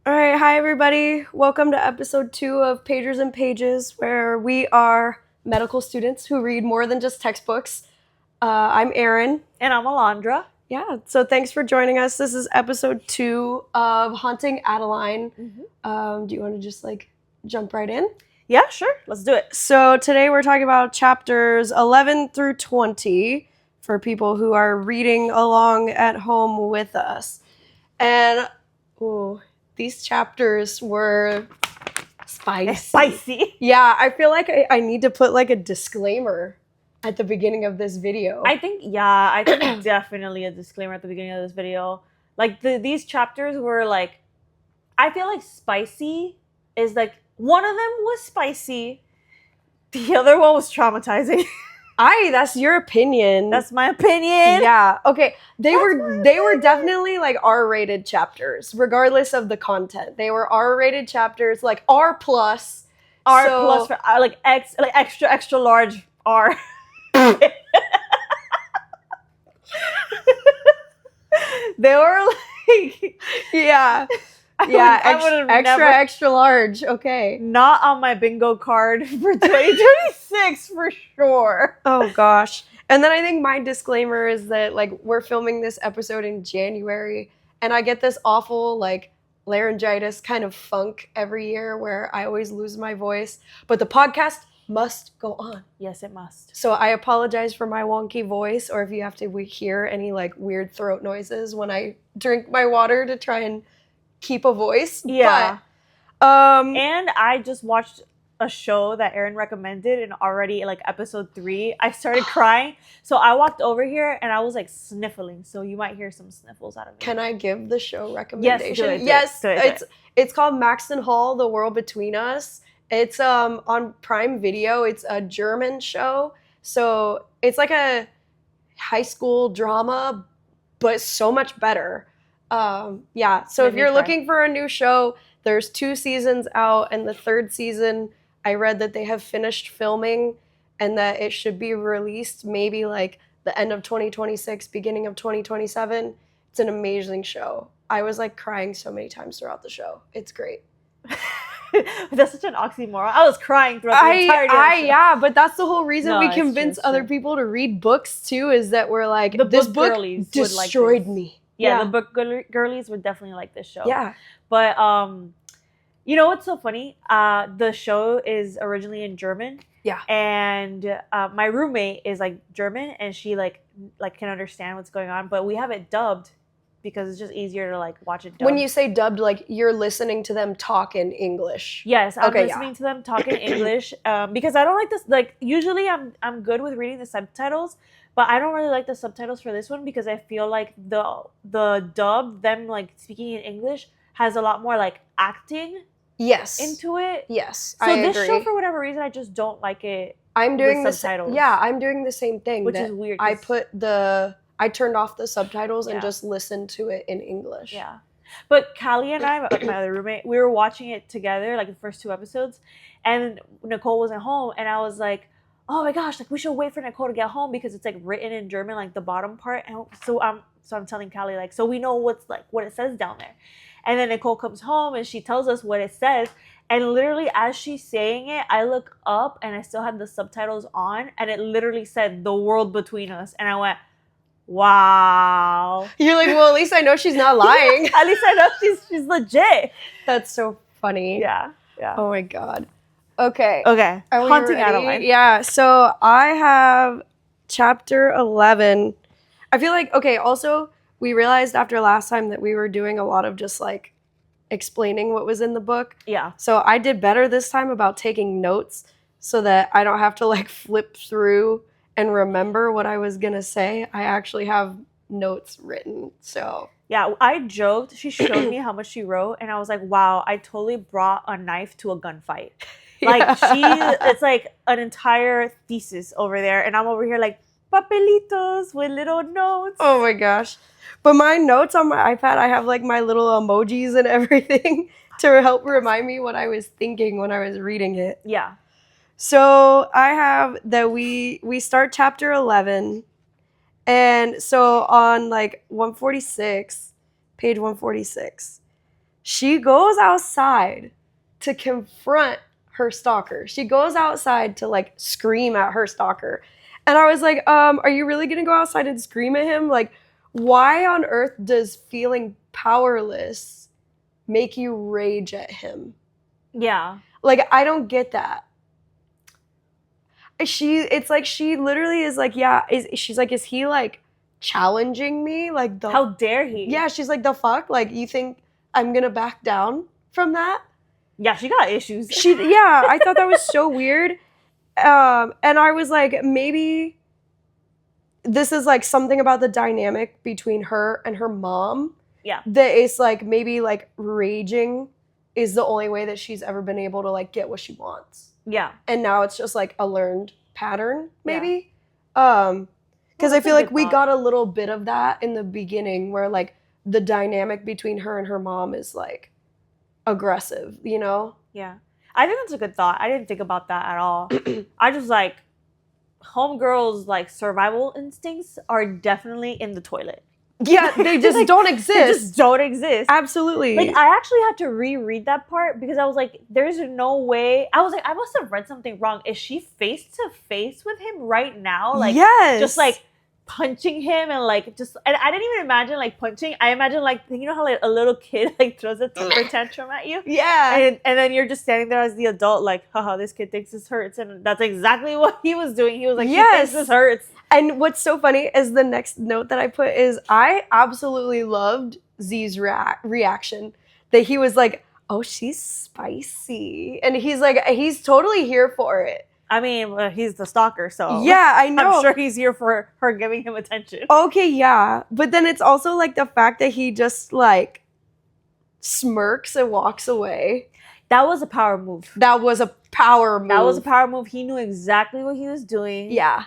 All right, hi everybody. Welcome to episode 2 of Pagers and Pages, where we are medical students who read more than just textbooks. I'm Erin. And I'm Alondra. Yeah, so thanks for joining us. This is episode 2 of Haunting Adeline. Do you want to just jump right in? Yeah, sure. Let's do it. So today we're talking about chapters 11 through 20 for people who are reading along at home with us. And, these chapters were spicy. Yeah, I feel like I need to put a disclaimer at the beginning of this video. I think definitely a disclaimer at the beginning of this video. These chapters were I feel like spicy is one of them was spicy. The other one was traumatizing. That's your opinion. That's my opinion. Yeah. Okay. They were definitely R-rated chapters, regardless of the content. They were R-rated chapters, R plus. R plus for extra large R. They were yeah. Extra large. Okay. Not on my bingo card for 2026 for sure. Oh gosh. And then I think my disclaimer is that we're filming this episode in January, and I get this awful laryngitis kind of funk every year where I always lose my voice, but the podcast must go on. Yes, it must. So I apologize for my wonky voice, or if you have to hear any weird throat noises when I drink my water to try and keep a voice. Yeah. But, and I just watched a show that Erin recommended, and already episode 3 I started crying, so I walked over here and I was sniffling, so you might hear some sniffles out of me. Can I give the show recommendation? Yes, it's called Maxton Hall, The World Between Us. It's on Prime Video. It's a German show, so it's a high school drama, but so much better. So if you're looking for a new show, there's 2 seasons out, and the 3rd season, I read that they have finished filming and that it should be released maybe the end of 2026, beginning of 2027. It's an amazing show. I was crying so many times throughout the show. It's great. That's such an oxymoron. I was crying throughout the entire day. Yeah, but that's the whole reason we convince other people to read books too, is that we're this book destroyed me. Yeah, the book girlies would definitely like this show. Yeah. But you know what's so funny? The show is originally in German. Yeah. And my roommate is German, and she can understand what's going on, but we have it dubbed because it's just easier to watch it dubbed. When you say dubbed, you're listening to them talk in English. Yes, I'm listening to them talk in English because I don't like this. Usually I'm good with reading the subtitles, but I don't really like the subtitles for this one because I feel the dub, them speaking in English, has a lot more acting into it. Yes, so I agree. Show, for whatever reason, I just don't like it. I'm doing the subtitles. I'm doing the same thing, which is weird. I turned off the subtitles and just listened to it in English. Yeah. But Callie and I, my other roommate, we were watching it together, the first 2 episodes, and Nicole wasn't home, and I was like, oh my gosh, we should wait for Nicole to get home because it's written in German, the bottom part. And so I'm telling Callie, so we know what it says down there. And then Nicole comes home and she tells us what it says. And literally as she's saying it, I look up and I still had the subtitles on, and it literally said "The World Between Us." And I went, wow. You're well, at least I know she's not lying. At least I know she's legit. That's so funny. Yeah. Oh my God. Okay. Haunting Adeline. Yeah. So I have chapter 11. I feel also we realized after last time that we were doing a lot of just explaining what was in the book. Yeah. So I did better this time about taking notes so that I don't have to flip through and remember what I was going to say. I actually have notes written. So yeah, I joked. She showed me how much she wrote, and I was like, wow, I totally brought a knife to a gunfight. It's an entire thesis over there, and I'm over here papelitos with little notes. Oh my gosh. But my notes on my iPad, I have my little emojis and everything to help remind me what I was thinking when I was reading it. Yeah. So I have that we start chapter 11, and so on 146, page 146, She goes outside to confront her stalker. She goes outside to like scream at her stalker. And I was like, are you really gonna go outside and scream at him? Like, why on earth does feeling powerless make you rage at him? Yeah. Like, I don't get that. It's like she literally is like, yeah, she's like, is he like challenging me? Like, How dare he? yeah, she's like, the fuck? Like, you think I'm gonna back down from that? Yeah, she got issues. Yeah, I thought that was so weird. And I was like, maybe this is like something about the dynamic between her and her mom. Yeah. That is like, maybe like raging is the only way that she's ever been able to like get what she wants. Yeah. And now it's just like a learned pattern, maybe. Yeah. Because I feel like we got a little bit of that in the beginning where like the dynamic between her and her mom is like aggressive, you know? Yeah. I think that's a good thought. I didn't think about that at all. I just like homegirls' like survival instincts are definitely in the toilet. Yeah, they just like, don't exist. They just don't exist. Absolutely. Like, I actually had to reread that part because I was like, there's no way. I was like, I must have read something wrong. Is she face to face with him right now? Like, yes. Just like punching him and like just, and I didn't even imagine like punching. I imagine like, you know how like a little kid like throws a temper tantrum at you? Yeah. And then you're just standing there as the adult like, haha, this kid thinks this hurts. And that's exactly what he was doing. He was like, yes, he thinks this hurts. And what's so funny is the next note that I put is I absolutely loved Z's reaction. That he was like, oh, she's spicy. And he's like, he's totally here for it. I mean, he's the stalker, so yeah, I know. I'm sure he's here for her giving him attention. Okay, yeah. But then it's also like the fact that he just like smirks and walks away. That was a power move. That was a power move. That was a power move. He knew exactly what he was doing. Yeah.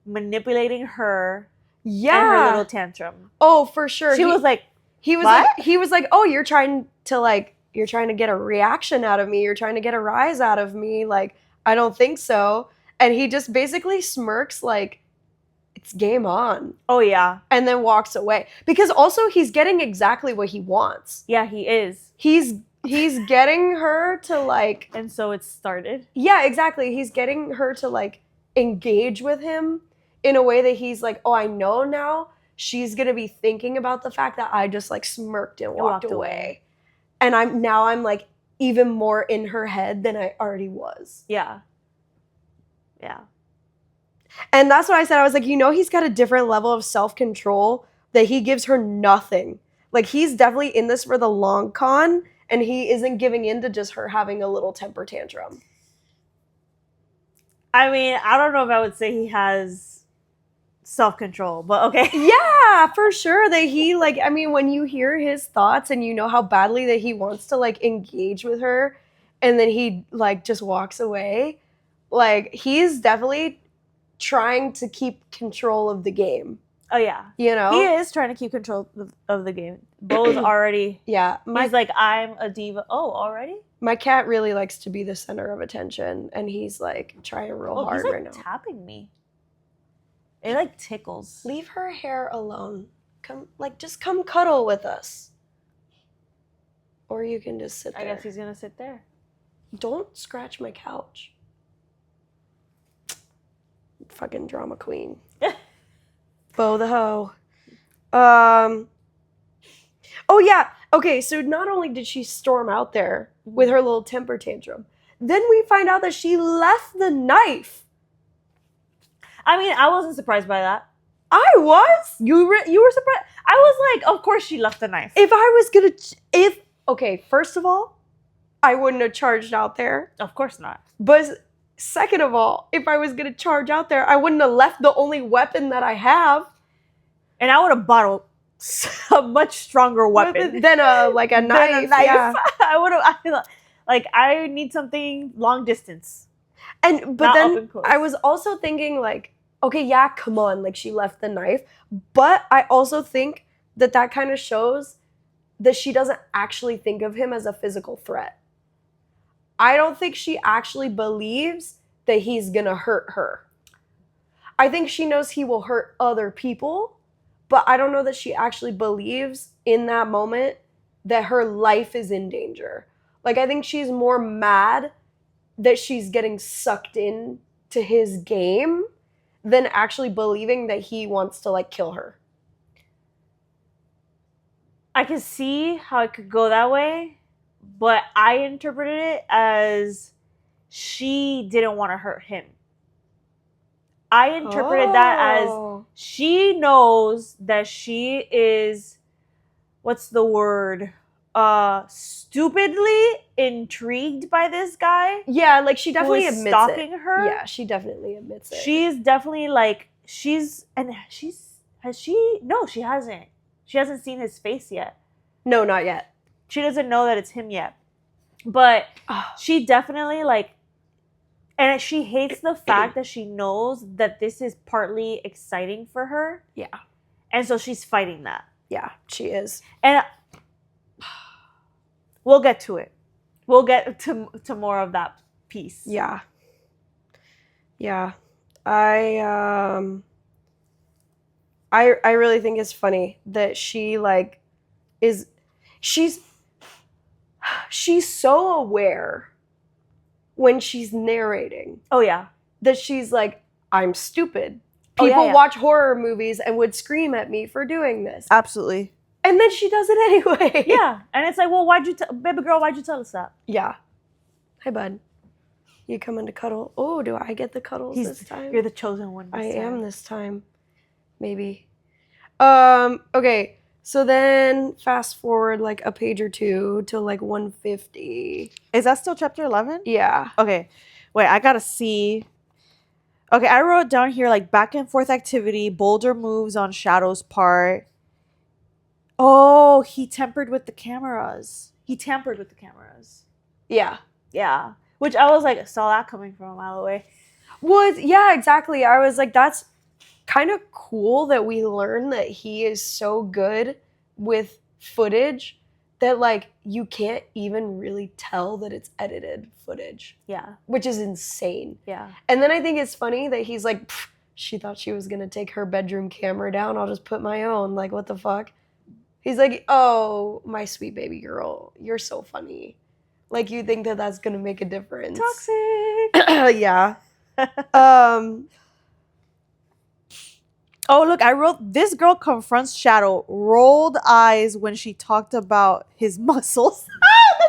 Manipulating her. Yeah. And her little tantrum. Oh, for sure. He was like, he was what? like, he was like, oh, you're trying to get a reaction out of me. You're trying to get a rise out of me. Like, I don't think so. And he just basically smirks like, it's game on. Oh, yeah. And then walks away. Because also he's getting exactly what he wants. Yeah, he is. He's getting her to like... And so it started. Yeah, exactly. He's getting her to like engage with him in a way that he's like, oh, I know now she's going to be thinking about the fact that I just like smirked and walked away. And I'm like even more in her head than I already was. Yeah. Yeah. And that's what I said. I was like, he's got a different level of self-control that he gives her nothing. Like, he's definitely in this for the long con, and he isn't giving in to just her having a little temper tantrum. I mean, I don't know if I would say he has self-control, but okay. Yeah, for sure. That he, like, I mean, when you hear his thoughts and you know how badly that he wants to, like, engage with her, and then he, like, just walks away, like, he's definitely trying to keep control of the game. Oh, yeah. You know? He is trying to keep control of the game. Bo's already... Yeah. He's like, I'm a diva. Oh, already? My cat really likes to be the center of attention, and he's, like, trying real hard right now. He's, like, tapping me. It, like, tickles. Leave her hair alone. Just come cuddle with us. Or you can just sit there. I guess he's gonna sit there. Don't scratch my couch. Fucking drama queen. Bo the hoe. Oh yeah. Okay, so not only did she storm out there with her little temper tantrum, then we find out that she left the knife. I mean, I wasn't surprised by that. I was. You were surprised? I was like, of course she left the knife. Okay, first of all, I wouldn't have charged out there. Of course not. But second of all, if I was going to charge out there, I wouldn't have left the only weapon that I have. And I would have bought a much stronger weapon. Than a knife. Yeah. I would have, I need something long distance. But then I was also thinking, like, okay, yeah, come on. Like, she left the knife. But I also think that kind of shows that she doesn't actually think of him as a physical threat. I don't think she actually believes that he's gonna hurt her. I think she knows he will hurt other people, but I don't know that she actually believes in that moment that her life is in danger. Like, I think she's more mad that she's getting sucked in to his game than actually believing that he wants to, like, kill her. I can see how it could go that way, but I interpreted it as she didn't want to hurt him. I interpreted that as she knows that she is, what's the word? Stupidly intrigued by this guy. Yeah, like, she definitely admits stalking it. her. Yeah, she definitely admits it. She's definitely like, she hasn't. She hasn't seen his face yet. No, not yet. She doesn't know that it's him yet. But she definitely, like, and she hates the fact that she knows that this is partly exciting for her. Yeah. And so she's fighting that. Yeah, she is. And we'll get to it. We'll get to more of that piece. Yeah. Yeah. I really think it's funny that she, like, she's so aware when she's narrating. Oh, yeah. That she's like, I'm stupid. People watch horror movies and would scream at me for doing this. Absolutely. And then she does it anyway. Yeah. And it's like, well, baby girl, why'd you tell us that? Yeah. Hi, bud. You coming to cuddle? Oh, do I get the cuddles this time? You're the chosen one. I am this time. Maybe. Okay. So then fast forward like a page or two to like 150. Is that still chapter 11? Yeah. Okay. Wait, I gotta see. Okay, I wrote down here like back and forth activity, bolder moves on Shadow's part. Oh, he tampered with the cameras. Yeah. Yeah. Which I was like, saw that coming from a mile away. Well, yeah, exactly. I was like, that's kind of cool that we learn that he is so good with footage that, like, you can't even really tell that it's edited footage. Yeah. Which is insane. Yeah. And then I think it's funny that he's like, she thought she was going to take her bedroom camera down. I'll just put my own. Like, what the fuck? He's like, oh, my sweet baby girl. You're so funny. Like, you think that that's going to make a difference. Toxic. Yeah. Oh, look, I wrote, this girl confronts Shadow, rolled eyes when she talked about his muscles.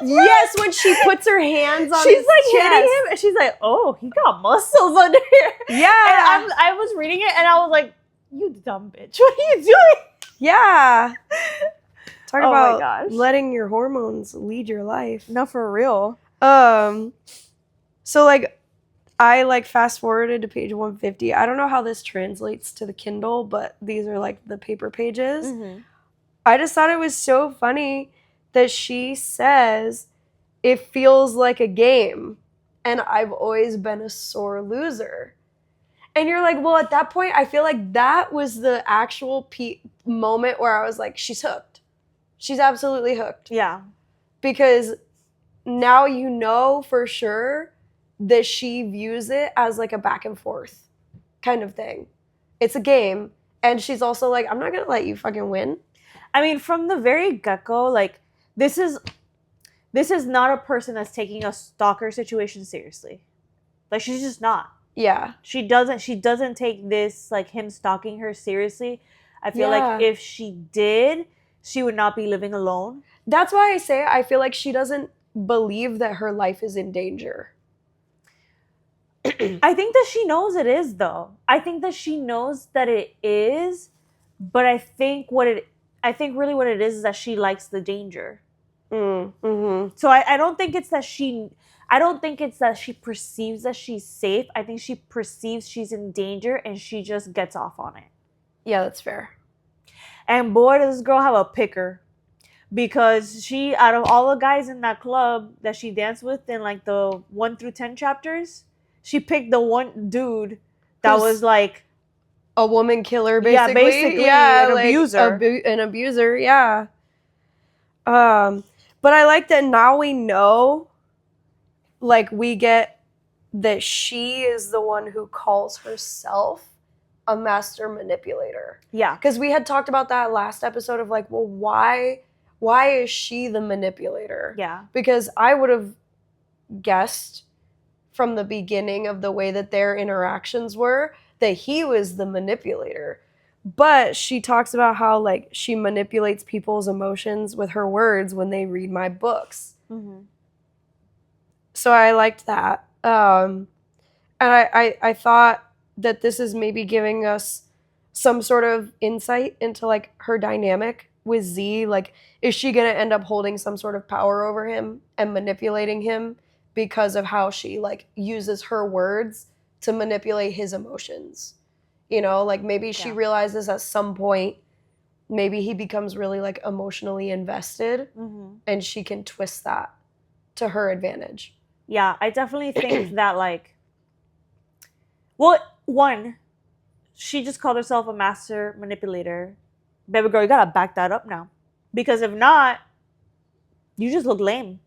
Yes, when she puts her hands on she's his like chest. hitting him and she's like, oh, he got muscles under here. Yeah. And I was reading it and I was like, you dumb bitch. What are you doing? Yeah. Talk Oh my about gosh. letting your hormones lead your life. No, for real. So like I like fast forwarded to page 150. I don't know how this translates to the Kindle, but these are like the paper pages. Mm-hmm. I just thought it was so funny that she says it feels like a game and I've always been a sore loser. And you're like, well, at that point, I feel like that was the actual moment where I was like, she's hooked. She's absolutely hooked. Yeah. Because now you know for sure that she views it as like a back and forth kind of thing. It's a game. And she's also like, I'm not going to let you fucking win. I mean, from the very get-go, like, this is not a person that's taking a stalker situation seriously. Like, she's just not. Yeah. She doesn't take this, like, him stalking her seriously. I feel like if she did, she would not be living alone. That's why I say I feel like she doesn't believe that her life is in danger. I think that she knows it is, though. I think that she knows that it is, but I think really what it is that she likes the danger. Mm-hmm. So I don't think it's that she perceives that she's safe. I think she perceives she's in danger and she just gets off on it. Yeah, that's fair. And boy, does this girl have a picker. Because she, out of all the guys in that club that she danced with in like the 1 through 10 chapters, she picked the one dude that was like a woman killer, basically. Yeah, basically an abuser. An abuser, yeah. But I like that now we know, like, we get that she is the one who calls herself a master manipulator. Yeah. Because we had talked about that last episode of like, well, why why is she the manipulator? Yeah. Because I would have guessed from the beginning of the way that their interactions were that he was the manipulator. But she talks about how like she manipulates people's emotions with her words when they read my books. Mm-hmm. So I liked that. And I thought that this is maybe giving us some sort of insight into like her dynamic with Z. Like, is she going to end up holding some sort of power over him and manipulating him because of how she like uses her words to manipulate his emotions? You know, like maybe she realizes at some point, maybe he becomes really like emotionally invested and she can twist that to her advantage. Yeah, I definitely think that like, well, one, she just called herself a master manipulator. Baby girl, you gotta back that up now. Because if not, you just look lame.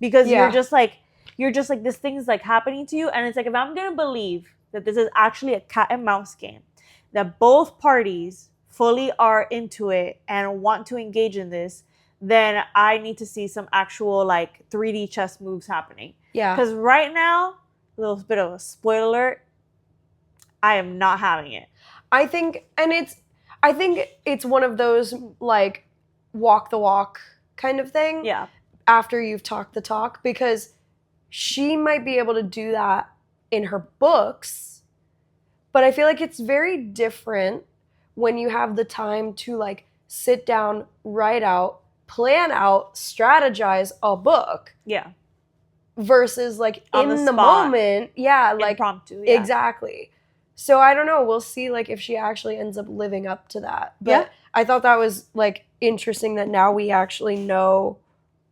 Because you're just like this thing's like happening to you. And it's like, if I'm gonna believe that this is actually a cat and mouse game, that both parties fully are into it and want to engage in this, then I need to see some actual like 3D chess moves happening. Yeah. Because right now, a little bit of a spoiler alert, I am not having it. I think it's one of those like walk the walk kind of thing. Yeah. After you've talked the talk, because she might be able to do that in her books, but I feel like it's very different when you have the time to like sit down, write out, plan out, strategize a book. Yeah. Versus like on in the the moment, like impromptu. Yeah. Exactly. So I don't know. We'll see like if she actually ends up living up to that. But I thought that was like interesting that now we actually know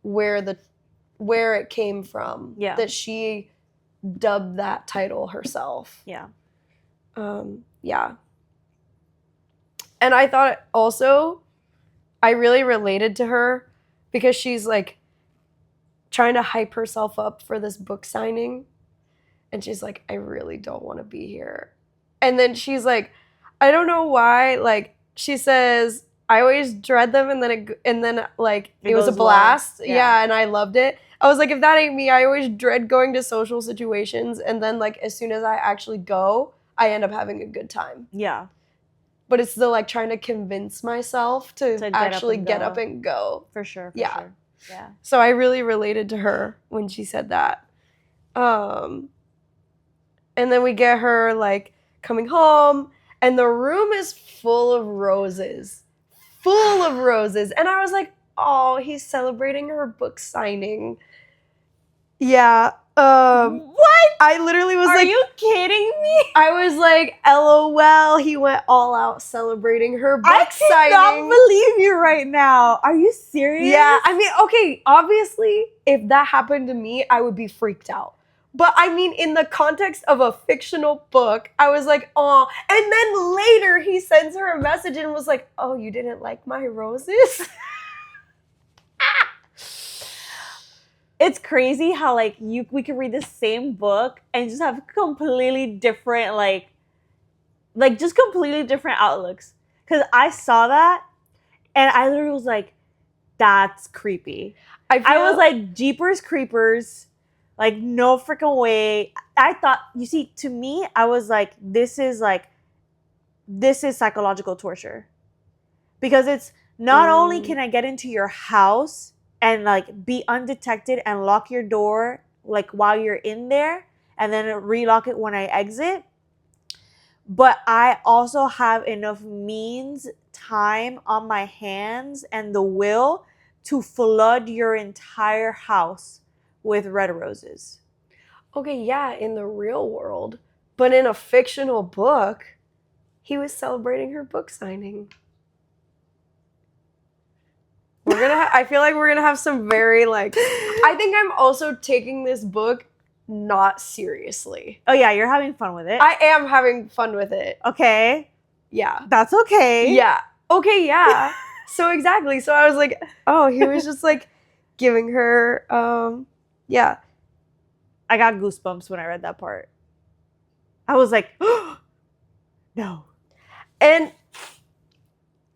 where it came from. Yeah. That she dubbed that title herself. Yeah. Yeah. And I thought also I really related to her because she's like trying to hype herself up for this book signing. And she's like, I really don't want to be here. And then she's like, I don't know why. Like, she says, I always dread them. And then like, it was a blast. Well. Yeah. And I loved it. I was like, if that ain't me, I always dread going to social situations. And then like, as soon as I actually go, I end up having a good time. Yeah. But it's the like trying to convince myself to actually get up and go. For sure. Yeah. Yeah. So I really related to her when she said that. And then we get her like coming home and the room is full of roses. And I was like, oh, he's celebrating her book signing. Yeah. What? I literally was Are like, you kidding me? I was like, LOL, he went all out celebrating her book signing. I cannot believe you right now. Are you serious? Yeah, I mean, okay, obviously, if that happened to me, I would be freaked out. But I mean, in the context of a fictional book, I was like, oh. And then later, he sends her a message and was like, oh, you didn't like my roses? It's crazy how like we could read the same book and just have completely different like just completely different outlooks. Because I saw that and I literally was like, that's creepy. I was like, Jeepers Creepers. Like, no freaking way. I thought, you see, to me, I was like, this is psychological torture. Because it's not only can I get into your house and like be undetected and lock your door like while you're in there and then relock it when I exit, but I also have enough means, time on my hands and the will to flood your entire house with red roses. Okay, yeah, in the real world. But in a fictional book, he was celebrating her book signing. I feel like we're gonna have some very like, I think I'm also taking this book not seriously. Oh yeah, you're having fun with it. I am having fun with it. Okay. Yeah. That's okay. Yeah. Okay, yeah. So exactly. So I was like, oh, he was just like giving her, yeah. I got goosebumps when I read that part. I was like, oh, no. And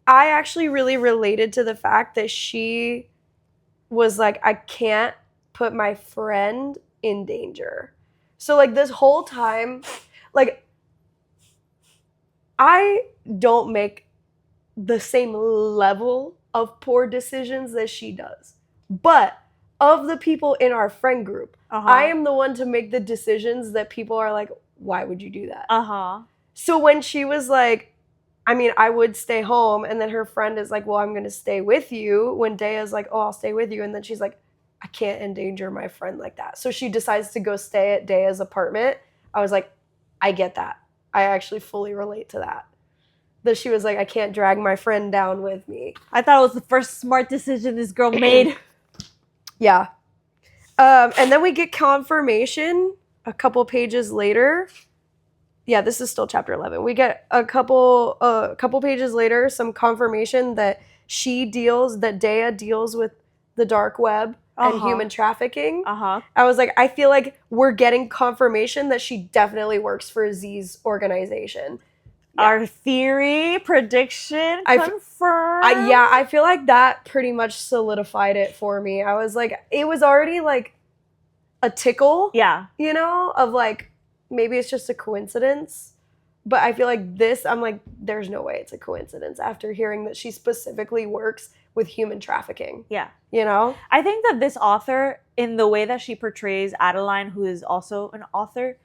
I actually really related to the fact that she was like, I can't put my friend in danger. So like this whole time, like I don't make the same level of poor decisions that she does. But of the people in our friend group, I am the one to make the decisions that people are like, why would you do that? So when she was like, I mean, I would stay home, and then her friend is like, well, I'm going to stay with you. When Daya's like, oh, I'll stay with you. And then she's like, I can't endanger my friend like that. So she decides to go stay at Daya's apartment. I was like, I get that. I actually fully relate to that. That she was like, I can't drag my friend down with me. I thought it was the first smart decision this girl made. Yeah. And then we get confirmation a couple pages later. Yeah, this is still chapter 11. We get a couple pages later some confirmation that Daya deals with the dark web and human trafficking. I was like, I feel like we're getting confirmation that she definitely works for Z's organization. Yeah. Our theory prediction confirmed. I feel like that pretty much solidified it for me. I was like, it was already like a tickle. Yeah. You know, of like, maybe it's just a coincidence. But I feel like this, I'm like, there's no way it's a coincidence after hearing that she specifically works with human trafficking. Yeah. You know? I think that this author, in the way that she portrays Adeline, who is also an author,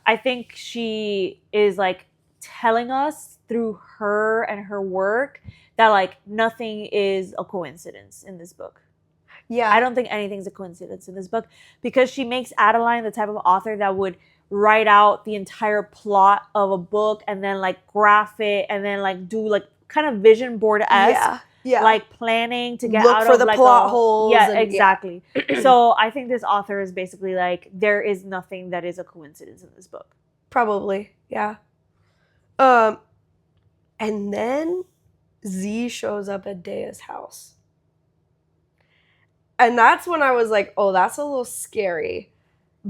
I think she is like telling us through her and her work that like nothing is a coincidence in this book. Yeah. I don't think anything's a coincidence in this book because she makes Adeline the type of author that would write out the entire plot of a book and then like graph it and then like do like kind of vision board-esque. Yeah. Like planning to get look out for of the like plot holes. Yeah, exactly. So I think this author is basically like, there is nothing that is a coincidence in this book. Probably, yeah. And then Z shows up at Daya's house. And that's when I was like, oh, that's a little scary.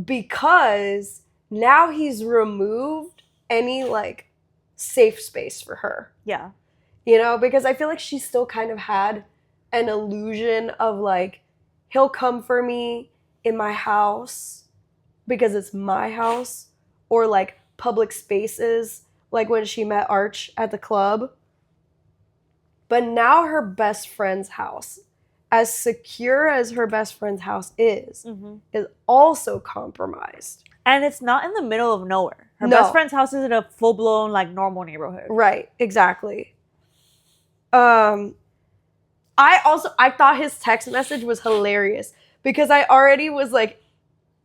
Because now he's removed any like safe space for her. Yeah. You know, because I feel like she still kind of had an illusion of like, he'll come for me in my house because it's my house, or like public spaces, like when she met Arch at the club. But now her best friend's house, as secure as her best friend's house is also compromised. And it's not in the middle of nowhere. Her best friend's house is in a full-blown like normal neighborhood. Right, exactly. I thought his text message was hilarious because I already was like,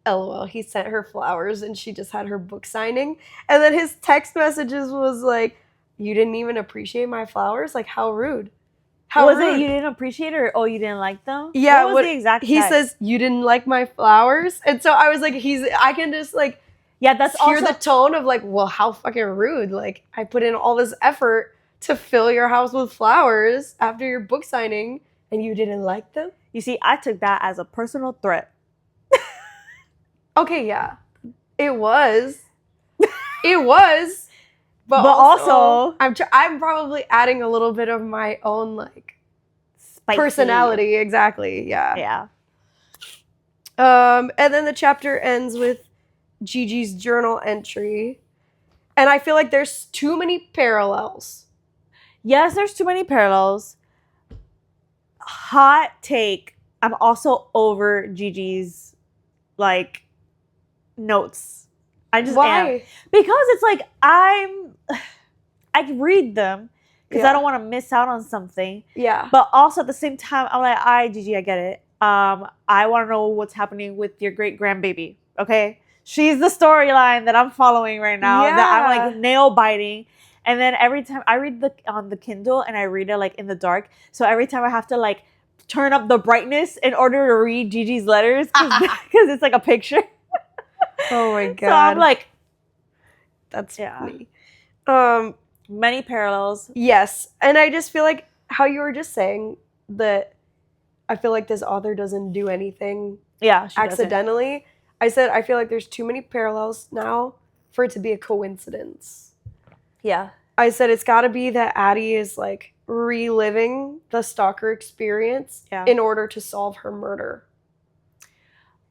LOL, he sent her flowers and she just had her book signing. And then his text messages was like, you didn't even appreciate my flowers? Like, how rude. How was rude. it you didn't appreciate it or you didn't like them? Yeah. What was the exact text? He says, you didn't like my flowers? And so I was like, I can just like, yeah, that's hear also the tone of like, well, how fucking rude. Like, I put in all this effort to fill your house with flowers after your book signing and you didn't like them? You see, I took that as a personal threat. Okay, yeah. It was. It was. But also I'm probably adding a little bit of my own like spicy personality. Exactly. Yeah. Yeah. And then the chapter ends with Gigi's journal entry. And I feel like there's too many parallels. Yes, there's too many parallels. Hot take. I'm also over Gigi's like notes. I just am. Because it's like I read them because I don't want to miss out on something. Yeah. But also at the same time, I'm like, all right, Gigi, I get it. I want to know what's happening with your great grandbaby. Okay. She's the storyline that I'm following right now. Yeah. That I'm like nail biting. And then every time I read on the Kindle and I read it like in the dark. So every time I have to like turn up the brightness in order to read Gigi's letters because it's like a picture. Oh my God. So I'm like, that's me. Many parallels. Yes. And I just feel like how you were just saying that I feel like this author doesn't do anything accidentally. Doesn't. I said, I feel like there's too many parallels now for it to be a coincidence. Yeah. I said, it's got to be that Addie is like reliving the stalker experience Yeah. in order to solve her murder.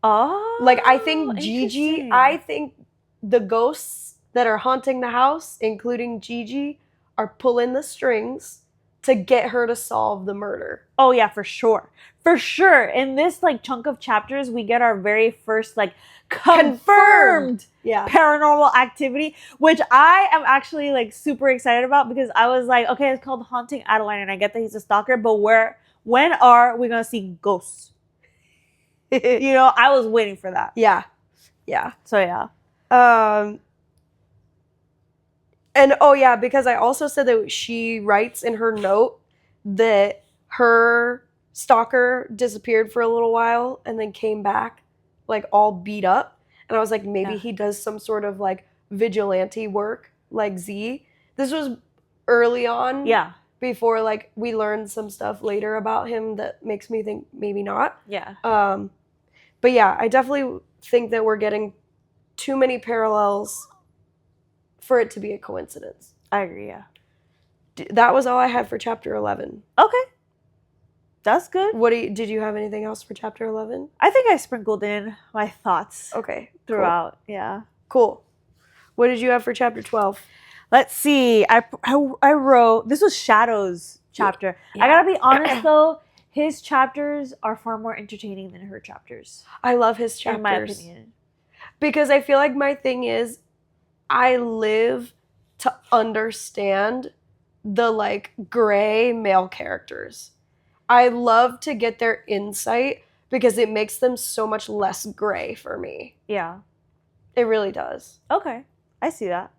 Oh, Like, I think Gigi, interesting. I think the ghosts that are haunting the house, including Gigi, are pulling the strings to get her to solve the murder. Oh yeah, for sure. For sure. In this like chunk of chapters, we get our very first like confirmed Yeah. paranormal activity, which I am actually like super excited about because I was like, okay, it's called Haunting Adeline, and I get that he's a stalker, but when are we gonna see ghosts? You know, I was waiting for that. Yeah. Yeah. So yeah. And oh yeah, because I also said that she writes in her note that her stalker disappeared for a little while and then came back like all beat up. And I was like, maybe he does some sort of like vigilante work like Z. This was early on. Yeah. Before like we learned some stuff later about him that makes me think maybe not. Yeah. But yeah, I definitely think that we're getting too many parallels for it to be a coincidence. I agree, yeah. That was all I had for chapter 11. Okay. That's good. Did you have anything else for chapter 11? I think I sprinkled in my thoughts Okay. throughout. Yeah. Cool. What did you have for chapter 12? Let's see. I wrote, this was Shadow's chapter. Yeah. I gotta be honest though, his chapters are far more entertaining than her chapters. I love his chapters. In my opinion. Because I feel like my thing is, I live to understand the like gray male characters. I love to get their insight because it makes them so much less gray for me. Yeah. It really does. Okay. I see that.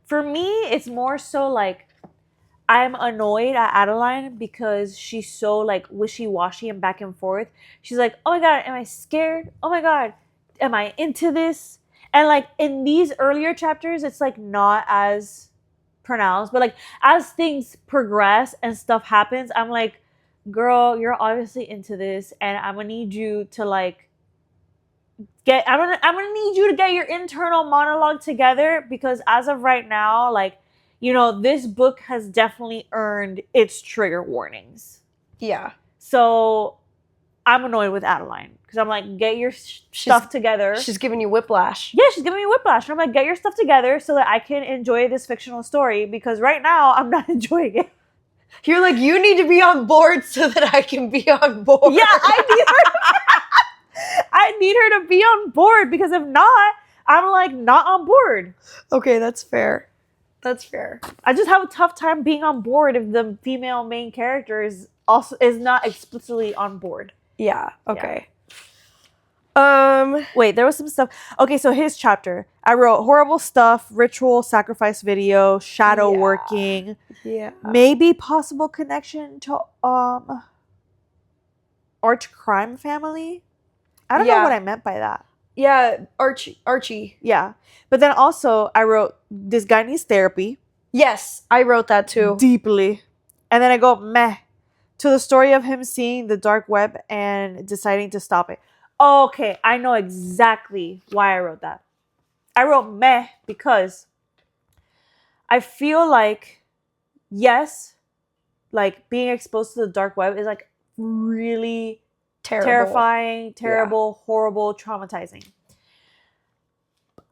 For me, it's more so like I'm annoyed at Adeline because she's so like wishy-washy and back and forth. She's like, oh my God, am I scared? Oh my God, am I into this? And like in these earlier chapters, it's like not as pronounced, but like as things progress and stuff happens, I'm like, girl, you're obviously into this, and I'm gonna need you to like I'm gonna need you to get your internal monologue together, because as of right now, like, you know, this book has definitely earned its trigger warnings. Yeah. So I'm annoyed with Adeline because I'm like, get your stuff together. She's giving you whiplash. Yeah, she's giving me whiplash. And I'm like, get your stuff together so that I can enjoy this fictional story, because right now I'm not enjoying it. You're like, you need to be on board so that I can be on board. Yeah, I need her to be on board, because if not, I'm like not on board. Okay, that's fair. That's fair. I just have a tough time being on board if the female main character is not explicitly on board. Yeah. Okay. Wait, there was some stuff. Okay, so his chapter. I wrote horrible stuff, ritual, sacrifice video, shadow working. Yeah. Maybe possible connection to arch crime family. I don't know what I meant by that. Yeah, Archie. Yeah. But then also I wrote, this guy needs therapy. Yes, I wrote that too. Deeply. And then I go, meh, to the story of him seeing the dark web and deciding to stop it. Okay, I know exactly why I wrote that. I wrote meh because I feel like, yes, like being exposed to the dark web is like really terrifying, terrible, horrible, traumatizing.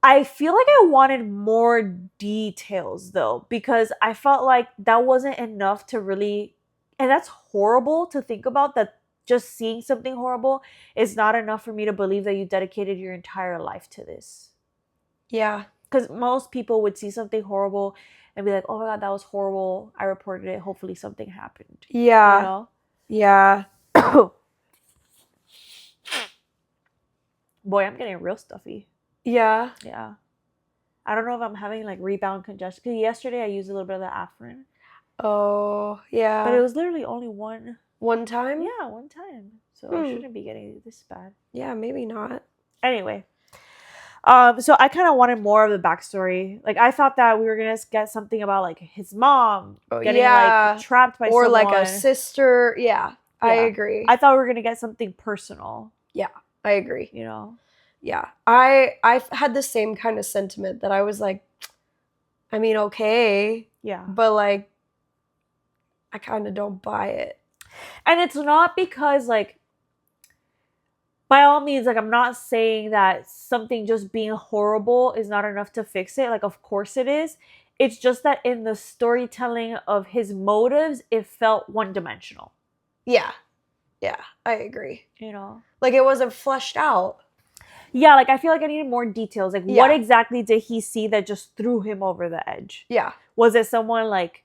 I feel like I wanted more details though, because I felt like that wasn't enough to really, and that's horrible to think about, that just seeing something horrible is not enough for me to believe that you dedicated your entire life to this. Yeah. Because most people would see something horrible and be like, oh my God, that was horrible. I reported it. Hopefully something happened. Yeah. You know? Yeah. Boy, I'm getting real stuffy. Yeah. Yeah. I don't know if I'm having like rebound congestion. Because yesterday I used a little bit of the Afrin. Oh, yeah. But it was literally only one time? Yeah, one time. So I shouldn't be getting this bad. Yeah, maybe not. Anyway. So I kind of wanted more of the backstory. Like, I thought that we were going to get something about like his mom getting like trapped by someone. Or like a sister. Yeah, I agree. I thought we were going to get something personal. Yeah, I agree. You know? Yeah. I've had the same kind of sentiment that I was like, I mean, okay. Yeah. But like, I kind of don't buy it. And it's not because, like, by all means, like, I'm not saying that something just being horrible is not enough to fix it. Like, of course it is. It's just that in the storytelling of his motives, it felt one-dimensional. Yeah. Yeah, I agree. You know? Like, it wasn't fleshed out. Yeah, like, I feel like I needed more details. Like, Yeah. what exactly did he see that just threw him over the edge? Yeah. Was it someone, like,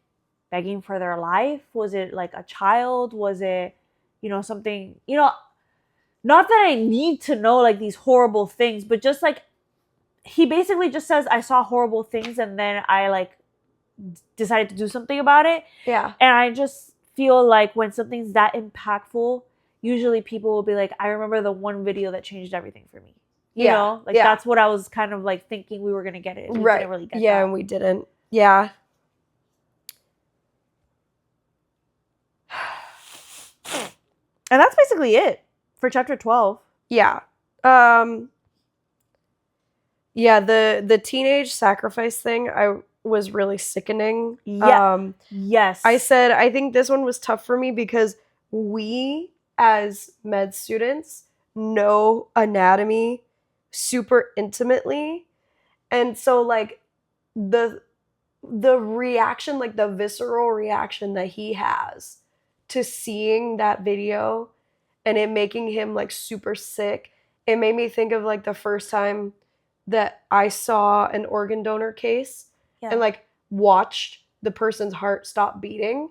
begging for their life? Was it, like, a child? Was it, you know, something, you know, not that I need to know, like, these horrible things, but just, like, he basically just says, I saw horrible things, and then I, like, decided to do something about it. Yeah. And I just feel like when something's that impactful, usually people will be like, I remember the one video that changed everything for me. You know? Like, that's what I was kind of, like, thinking we were going to get it. We didn't really get that. And we didn't. Yeah. And that's basically it for chapter 12. Yeah. Yeah, the teenage sacrifice thing was really sickening. Yeah. Yes. I said I think this one was tough for me because we as med students know anatomy super intimately. And so like the reaction, like the visceral reaction that he has to seeing that video and it making him like super sick, it made me think of like the first time that I saw an organ donor case and like watched the person's heart stop beating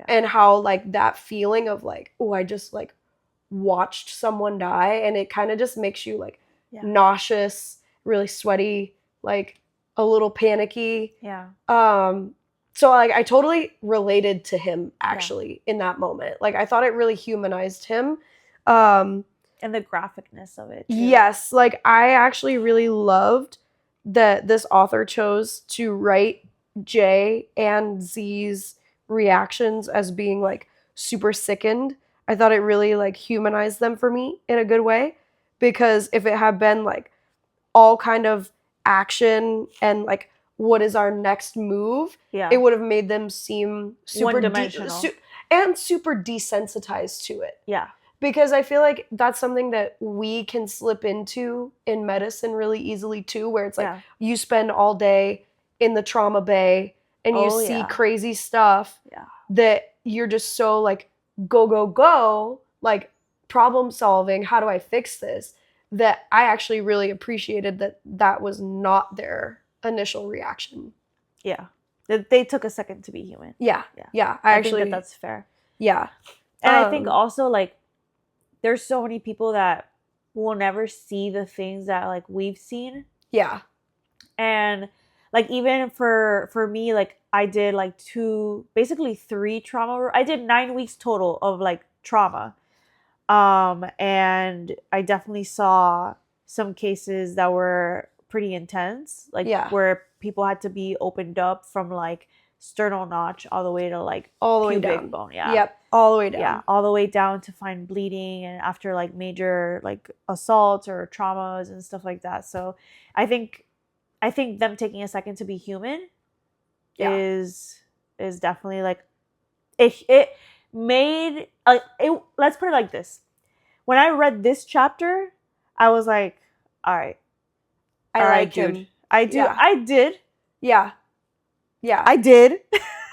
and how like that feeling of like, oh, I just like watched someone die, and it kind of just makes you like nauseous, really sweaty, like a little panicky. Yeah. So like I totally related to him actually in that moment. Like I thought it really humanized him. And the graphicness of it too. Yes, like I actually really loved that this author chose to write J and Z's reactions as being like super sickened. I thought it really like humanized them for me in a good way, because if it had been like all kind of action and like what is our next move, it would have made them seem super one-dimensional and super desensitized to it. Yeah. Because I feel like that's something that we can slip into in medicine really easily too, where it's like you spend all day in the trauma bay and you see crazy stuff that you're just so like go, like problem solving, how do I fix this? That I actually really appreciated that was not their initial reaction. Yeah. They took a second to be human. Yeah. I actually think that's fair. Yeah. And I think also like there's so many people that will never see the things that like we've seen. Yeah. And like even for me, like I did like 3 trauma. I did 9 weeks total of like trauma. And I definitely saw some cases that were pretty intense, like where people had to be opened up from like sternal notch all the way to like all the way pubic down. bone. Yeah. Yep. All the way down. Yeah. All the way down to find bleeding and after like major like assaults or traumas and stuff like that. So I think them taking a second to be human is definitely like it made like it. Let's put it like this: when I read this chapter, I was like, all right, I like him. Dude. I do. Yeah. I did. Yeah. I did.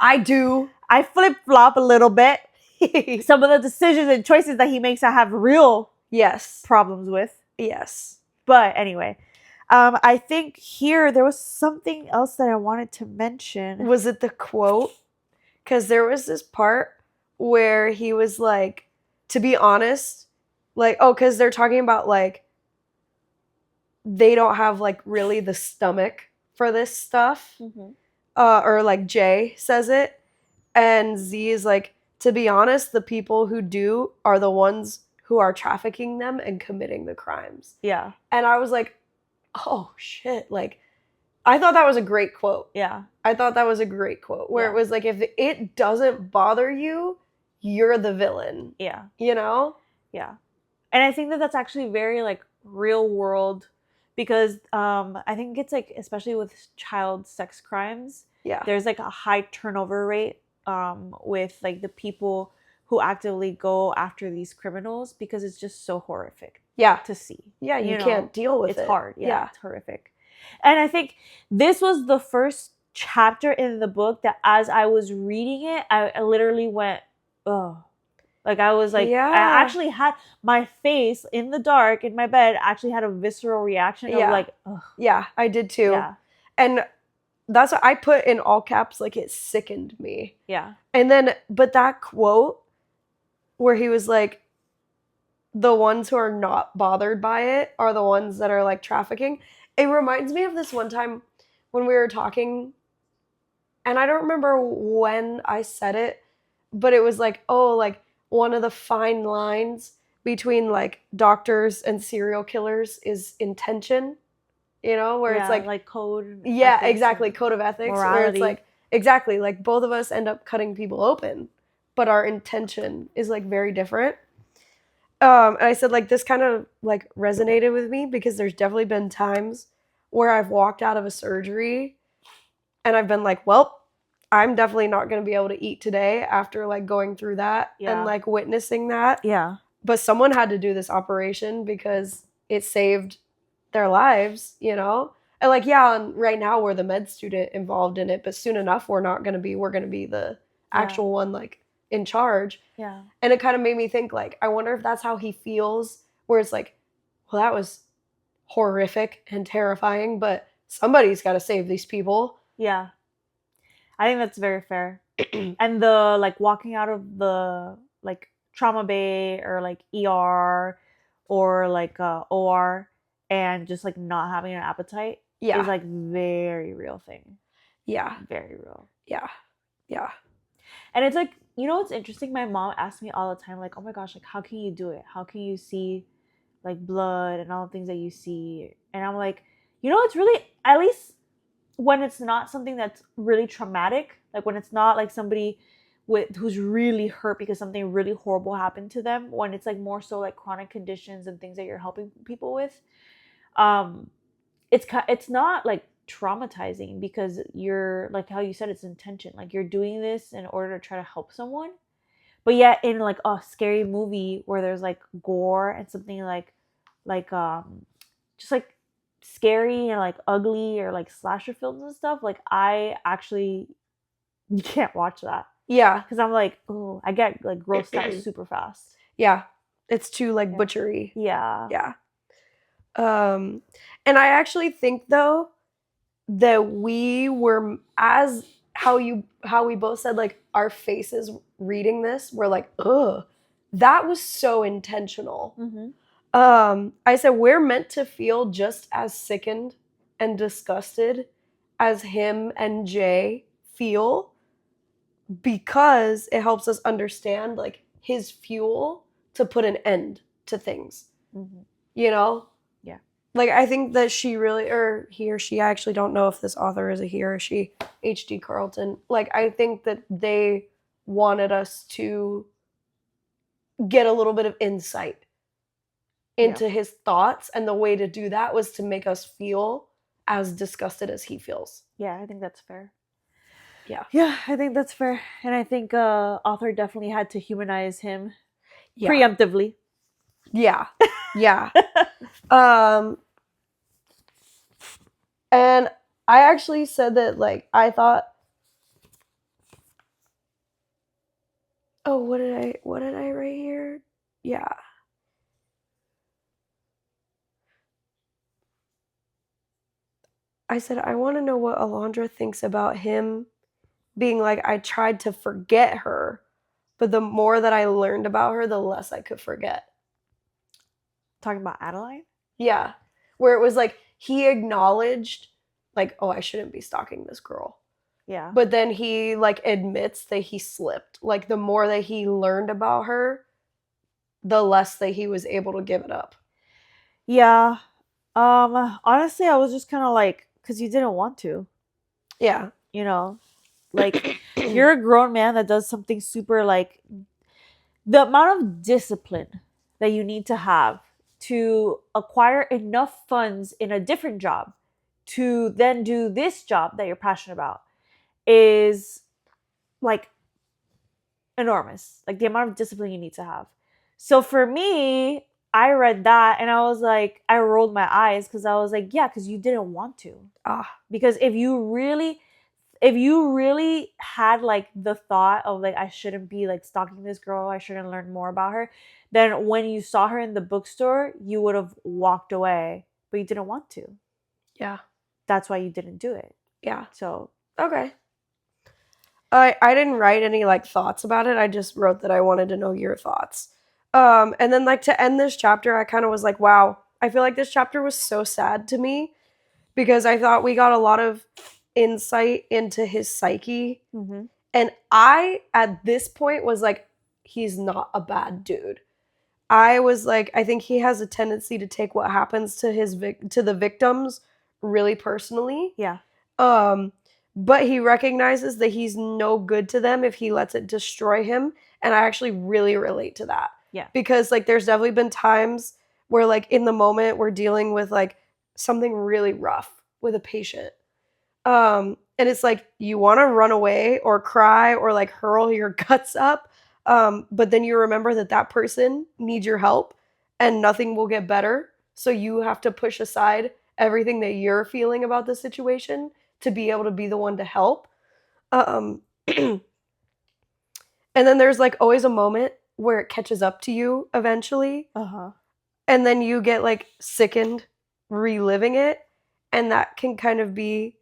I do. I flip flop a little bit. Some of the decisions and choices that he makes, I have real problems with. Yes. But anyway, I think here there was something else that I wanted to mention. Was it the quote? Because there was this part where he was like, to be honest, like, because they're talking about like, they don't have like really the stomach for this stuff. Mm-hmm. Or like Jay says it. And Z is like, to be honest, the people who do are the ones who are trafficking them and committing the crimes. Yeah. And I was like, oh shit. Like, I thought that was a great quote. Yeah. I thought that was a great quote where it was like, if it doesn't bother you, you're the villain. Yeah. You know? Yeah. And I think that that's actually very like real world, because I think it's like, especially with child sex crimes, there's like a high turnover rate with like the people who actively go after these criminals, because it's just so horrific Yeah. to see. Yeah, you know? can't deal with It's it. hard. Yeah, Yeah. it's horrific. And I think this was the first chapter in the book that as I was reading it, I literally went, oh. Like I was like, Yeah. I actually had my face in the dark in my bed, actually had a visceral reaction of Yeah. like, ugh. Yeah, I did too. Yeah. And that's what I put in all caps, like it sickened me. Yeah. And then, but that quote where he was like, the ones who are not bothered by it are the ones that are like trafficking. It reminds me of this one time when we were talking, and I don't remember when I said it, but it was like, oh, like one of the fine lines between like doctors and serial killers is intention, you know, where it's like code. yeah, exactly, code of ethics, morality. where it's like, exactly, like both of us end up cutting people open, but our intention is like very different. And I said like this kind of like resonated with me because there's definitely been times where I've walked out of a surgery and I've been like, well, I'm definitely not going to be able to eat today after like going through that and like witnessing that. Yeah. But someone had to do this operation because it saved their lives, you know? And like, yeah, and right now we're the med student involved in it, but soon enough we're going to be the actual one like in charge. Yeah. And it kind of made me think like, I wonder if that's how he feels, where it's like, well, that was horrific and terrifying, but somebody's got to save these people. Yeah. I think that's very fair. And the like walking out of the like trauma bay or like ER or like OR and just like not having an appetite is like very real thing. Yeah. Very real. Yeah. Yeah. And it's like, you know what's interesting? My mom asks me all the time, like, oh my gosh, like how can you do it? How can you see like blood and all the things that you see? And I'm like, you know, it's really, at least when it's not something that's really traumatic, like when it's not like somebody who's really hurt because something really horrible happened to them, when it's like more so like chronic conditions and things that you're helping people with, it's not like traumatizing because you're like how you said, it's intention, like you're doing this in order to try to help someone. But yet in like a scary movie where there's like gore and something like just like scary and like ugly or like slasher films and stuff, like I actually can't watch that. Yeah. Because I'm like, oh, I get like grossed out super fast. Yeah. It's too like butchery. Yeah. Yeah. And I actually think though that we were, as how we both said, like our faces reading this were like, ugh, that was so intentional. Mm-hmm. I said we're meant to feel just as sickened and disgusted as him and Jay feel, because it helps us understand like his fuel to put an end to things. Mm-hmm. You know? Yeah. Like I think that she really, or he or she, I actually don't know if this author is a he or she, H.D. Carlton. Like I think that they wanted us to get a little bit of insight into his thoughts, and the way to do that was to make us feel as disgusted as he feels. Yeah, I think that's fair. Yeah, I think that's fair. And I think author definitely had to humanize him yeah. preemptively. Yeah. And I actually said that like I thought, oh, what did I write here? Yeah. I said, I want to know what Alondra thinks about him being like, I tried to forget her, but the more that I learned about her, the less I could forget. Talking about Adeline? Yeah. Where it was like, he acknowledged, like, oh, I shouldn't be stalking this girl. Yeah. But then he, like, admits that he slipped. Like, the more that he learned about her, the less that he was able to give it up. Yeah. Honestly, I was just kind of like, because you didn't want to. Yeah. You know? Like, you're a grown man that does something super, like, the amount of discipline that you need to have to acquire enough funds in a different job to then do this job that you're passionate about is, like, enormous. Like the amount of discipline you need to have. So for me, I read that and I was like, I rolled my eyes because I was like, yeah, because you didn't want to. Because if you really had like the thought of like I shouldn't be like stalking this girl, I shouldn't learn more about her, then when you saw her in the bookstore, you would have walked away, but you didn't want to. Yeah. That's why you didn't do it. Yeah. So okay. I didn't write any like thoughts about it. I just wrote that I wanted to know your thoughts. And then like to end this chapter, I kind of was like, wow, I feel like this chapter was so sad to me because I thought we got a lot of insight into his psyche. mm-hmm. And I, at this point, was like, he's not a bad dude. I was like, I think he has a tendency to take what happens to to the victims really personally. Yeah. But he recognizes that he's no good to them if he lets it destroy him. And I actually really relate to that. Yeah. Because like there's definitely been times where like in the moment we're dealing with like something really rough with a patient. And it's like you want to run away or cry or like hurl your guts up. But then you remember that that person needs your help and nothing will get better. So you have to push aside everything that you're feeling about the situation to be able to be the one to help. And then there's like always a moment where it catches up to you eventually. Uh-huh. And then you get like sickened reliving it. And that can kind of be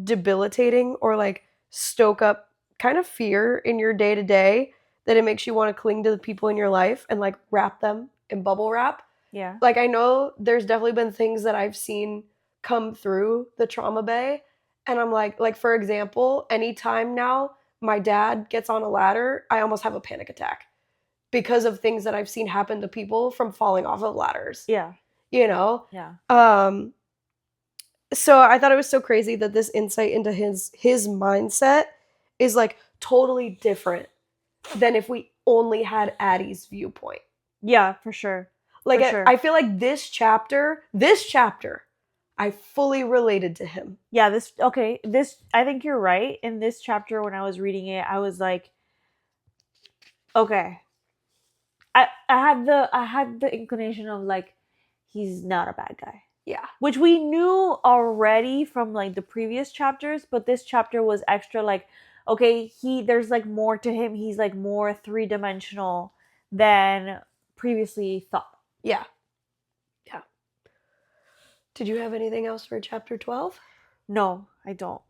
debilitating or like stoke up kind of fear in your day to day that it makes you want to cling to the people in your life and like wrap them in bubble wrap. Yeah. Like I know there's definitely been things that I've seen come through the trauma bay. And I'm like for example, anytime now my dad gets on a ladder, I almost have a panic attack because of things that I've seen happen to people from falling off of ladders. Yeah. You know? Yeah. So I thought it was so crazy that this insight into his mindset is like totally different than if we only had Addie's viewpoint. Yeah, for sure. Like For sure. I feel like this chapter, I fully related to him. Yeah, I think you're right. In this chapter when I was reading it, I was like, okay. I had the inclination of like he's not a bad guy. Yeah. Which we knew already from like the previous chapters, but this chapter was extra like, okay, there's like more to him. He's like more three-dimensional than previously thought. Yeah. Yeah. Did you have anything else for chapter 12? No, I don't.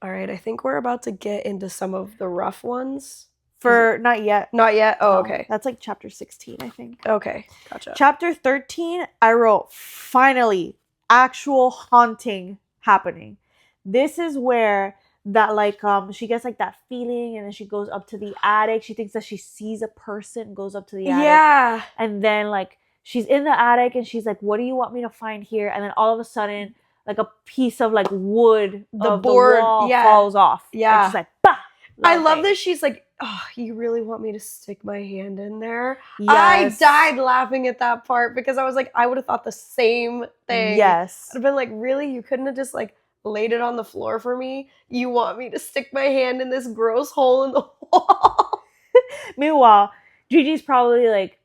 All right, I think we're about to get into some of the rough ones. Not yet. Not yet? Oh, No, okay. That's like chapter 16, I think. Okay, gotcha. Chapter 13, I wrote, finally, actual haunting happening. This is where that like she gets like that feeling and then she goes up to the attic. She thinks that she sees a person, goes up to the attic. Yeah. And then like she's in the attic and she's like, what do you want me to find here? And then all of a sudden, like a piece of like wood the of board the wall falls off. Yeah. And she's like, bah! I love that she's like, oh, you really want me to stick my hand in there? Yes. I died laughing at that part because I was like, I would have thought the same thing. Yes. I'd have been like, really? You couldn't have just like laid it on the floor for me? You want me to stick my hand in this gross hole in the wall? Meanwhile, Gigi's probably like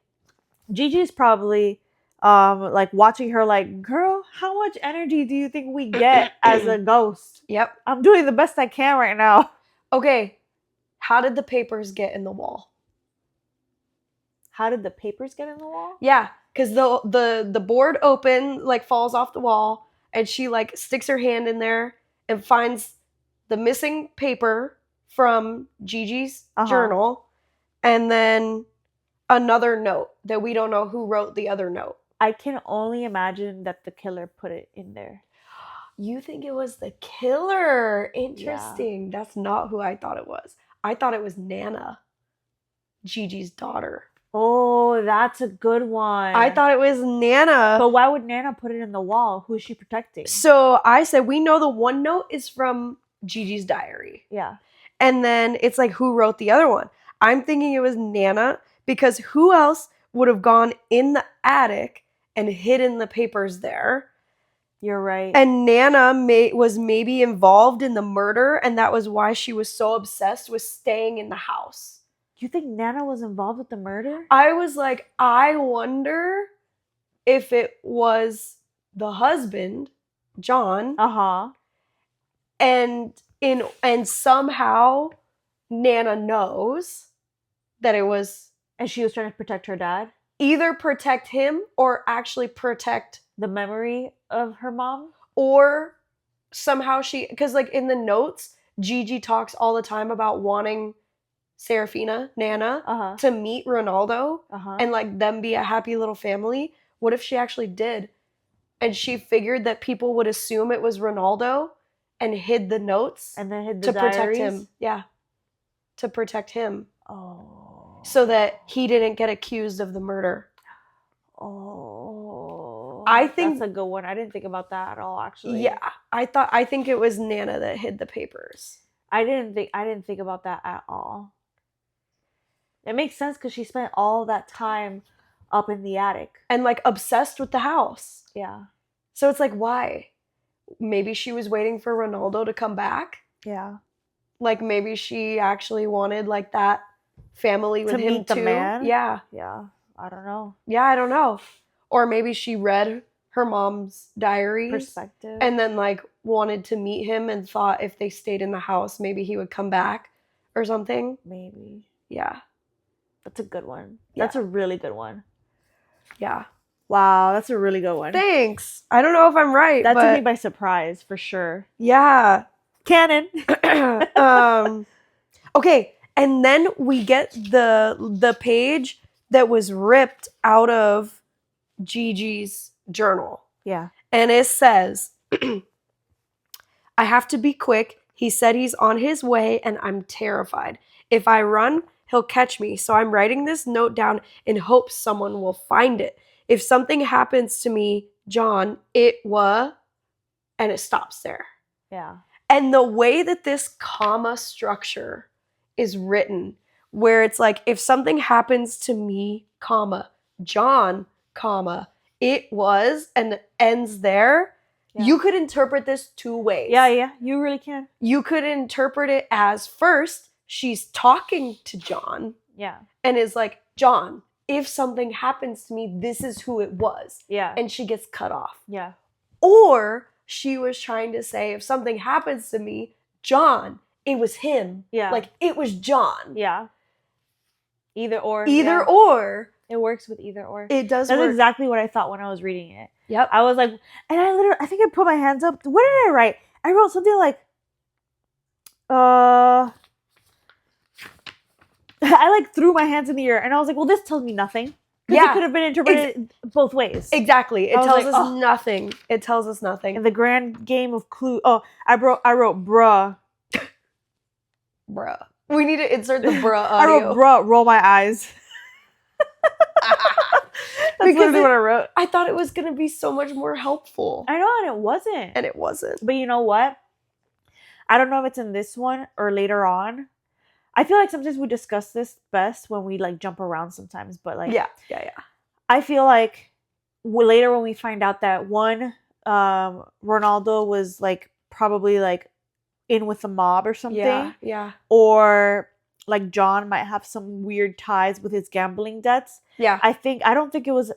watching her like, girl, how much energy do you think we get as a ghost? Yep. I'm doing the best I can right now. Okay. How did the papers get in the wall? How did the papers get in the wall? Yeah, because the board open, like falls off the wall, and she like sticks her hand in there and finds the missing paper from Gigi's journal, and then another note that we don't know who wrote the other note. I can only imagine that the killer put it in there. You think it was the killer? Interesting. Yeah. That's not who I thought it was. I thought it was Nana, Gigi's daughter. Oh, that's a good one. I thought it was Nana. But why would Nana put it in the wall? Who is she protecting? So I said, we know the one note is from Gigi's diary. Yeah. And then it's like, who wrote the other one? I'm thinking it was Nana because who else would have gone in the attic and hidden the papers there? You're right. And Nana was maybe involved in the murder, and that was why she was so obsessed with staying in the house. You think Nana was involved with the murder? I was like, I wonder if it was the husband, John, Uh-huh. and somehow Nana knows that it was And she was trying to protect her dad? either protect him or actually protect, The memory of her mom? or somehow because like in the notes, Gigi talks all the time about wanting Serafina, Nana, Uh-huh. to meet Ronaldo Uh-huh. and like them be a happy little family. What if she actually did? And she figured that people would assume it was Ronaldo and hid the notes And then hid the to diaries? protect him. Yeah. To protect him. Oh. So that he didn't get accused of the murder. Oh. I think that's a good one. I didn't think about that at all, actually. Yeah. I think it was Nana that hid the papers. I didn't think about that at all. It makes sense because she spent all that time up in the attic. And like obsessed with the house. Yeah. So it's like, why? Maybe she was waiting for Ronaldo to come back. Yeah. Like maybe she actually wanted like that family with To him meet the too. man? Yeah. Yeah. I don't know. Yeah, I don't know. Or maybe she read her mom's diaries Perspective. and then like wanted to meet him and thought if they stayed in the house, maybe he would come back or something. Maybe. Yeah. That's a good one. Yeah. That's a really good one. Yeah. Wow, that's a really good one. Thanks. I don't know if I'm right, That but took me by surprise, for sure. yeah. Canon. Okay, and then we get the page that was ripped out of Gigi's journal. Yeah. And it says, I have to be quick. He said he's on his way and I'm terrified. If I run, he'll catch me. So I'm writing this note down in hopes someone will find it. If something happens to me, John, and it stops there. Yeah. And the way that this comma structure is written, where it's like, if something happens to me, comma, John, comma, it was, and it ends there, Yeah. you could interpret this two ways. Yeah, you really can. You could interpret it as, first, she's talking to John Yeah. and is like, John, if something happens to me, this is who it was. Yeah. And she gets cut off. Yeah. Or she was trying to say, if something happens to me, John, it was him. Yeah. Like, it was John. Yeah. Either or. Either yeah. or. It works with either or. It does That's work. exactly what I thought when I was reading it. Yep. I was like, and I think I put my hands up. What did I write? I wrote something like, I like threw my hands in the air and I was like, well, this tells me nothing. Because Yeah. it could have been interpreted both ways. Exactly. It I was tells like, us oh. nothing. It tells us nothing. In the grand game of clue. Oh, I wrote bruh. Bruh. We need to insert the bruh I audio. wrote bruh, roll my eyes. That's Because literally what I wrote. I thought it was going to be so much more helpful. I know, and it wasn't. And it wasn't. But you know what? I don't know if it's in this one or later on. I feel like sometimes we discuss this best when we like jump around sometimes. But like, Yeah. I feel like later when we find out that one, Ronaldo was like probably like in with the mob or something. Yeah. Or like John might have some weird ties with his gambling debts. Yeah. I don't think it was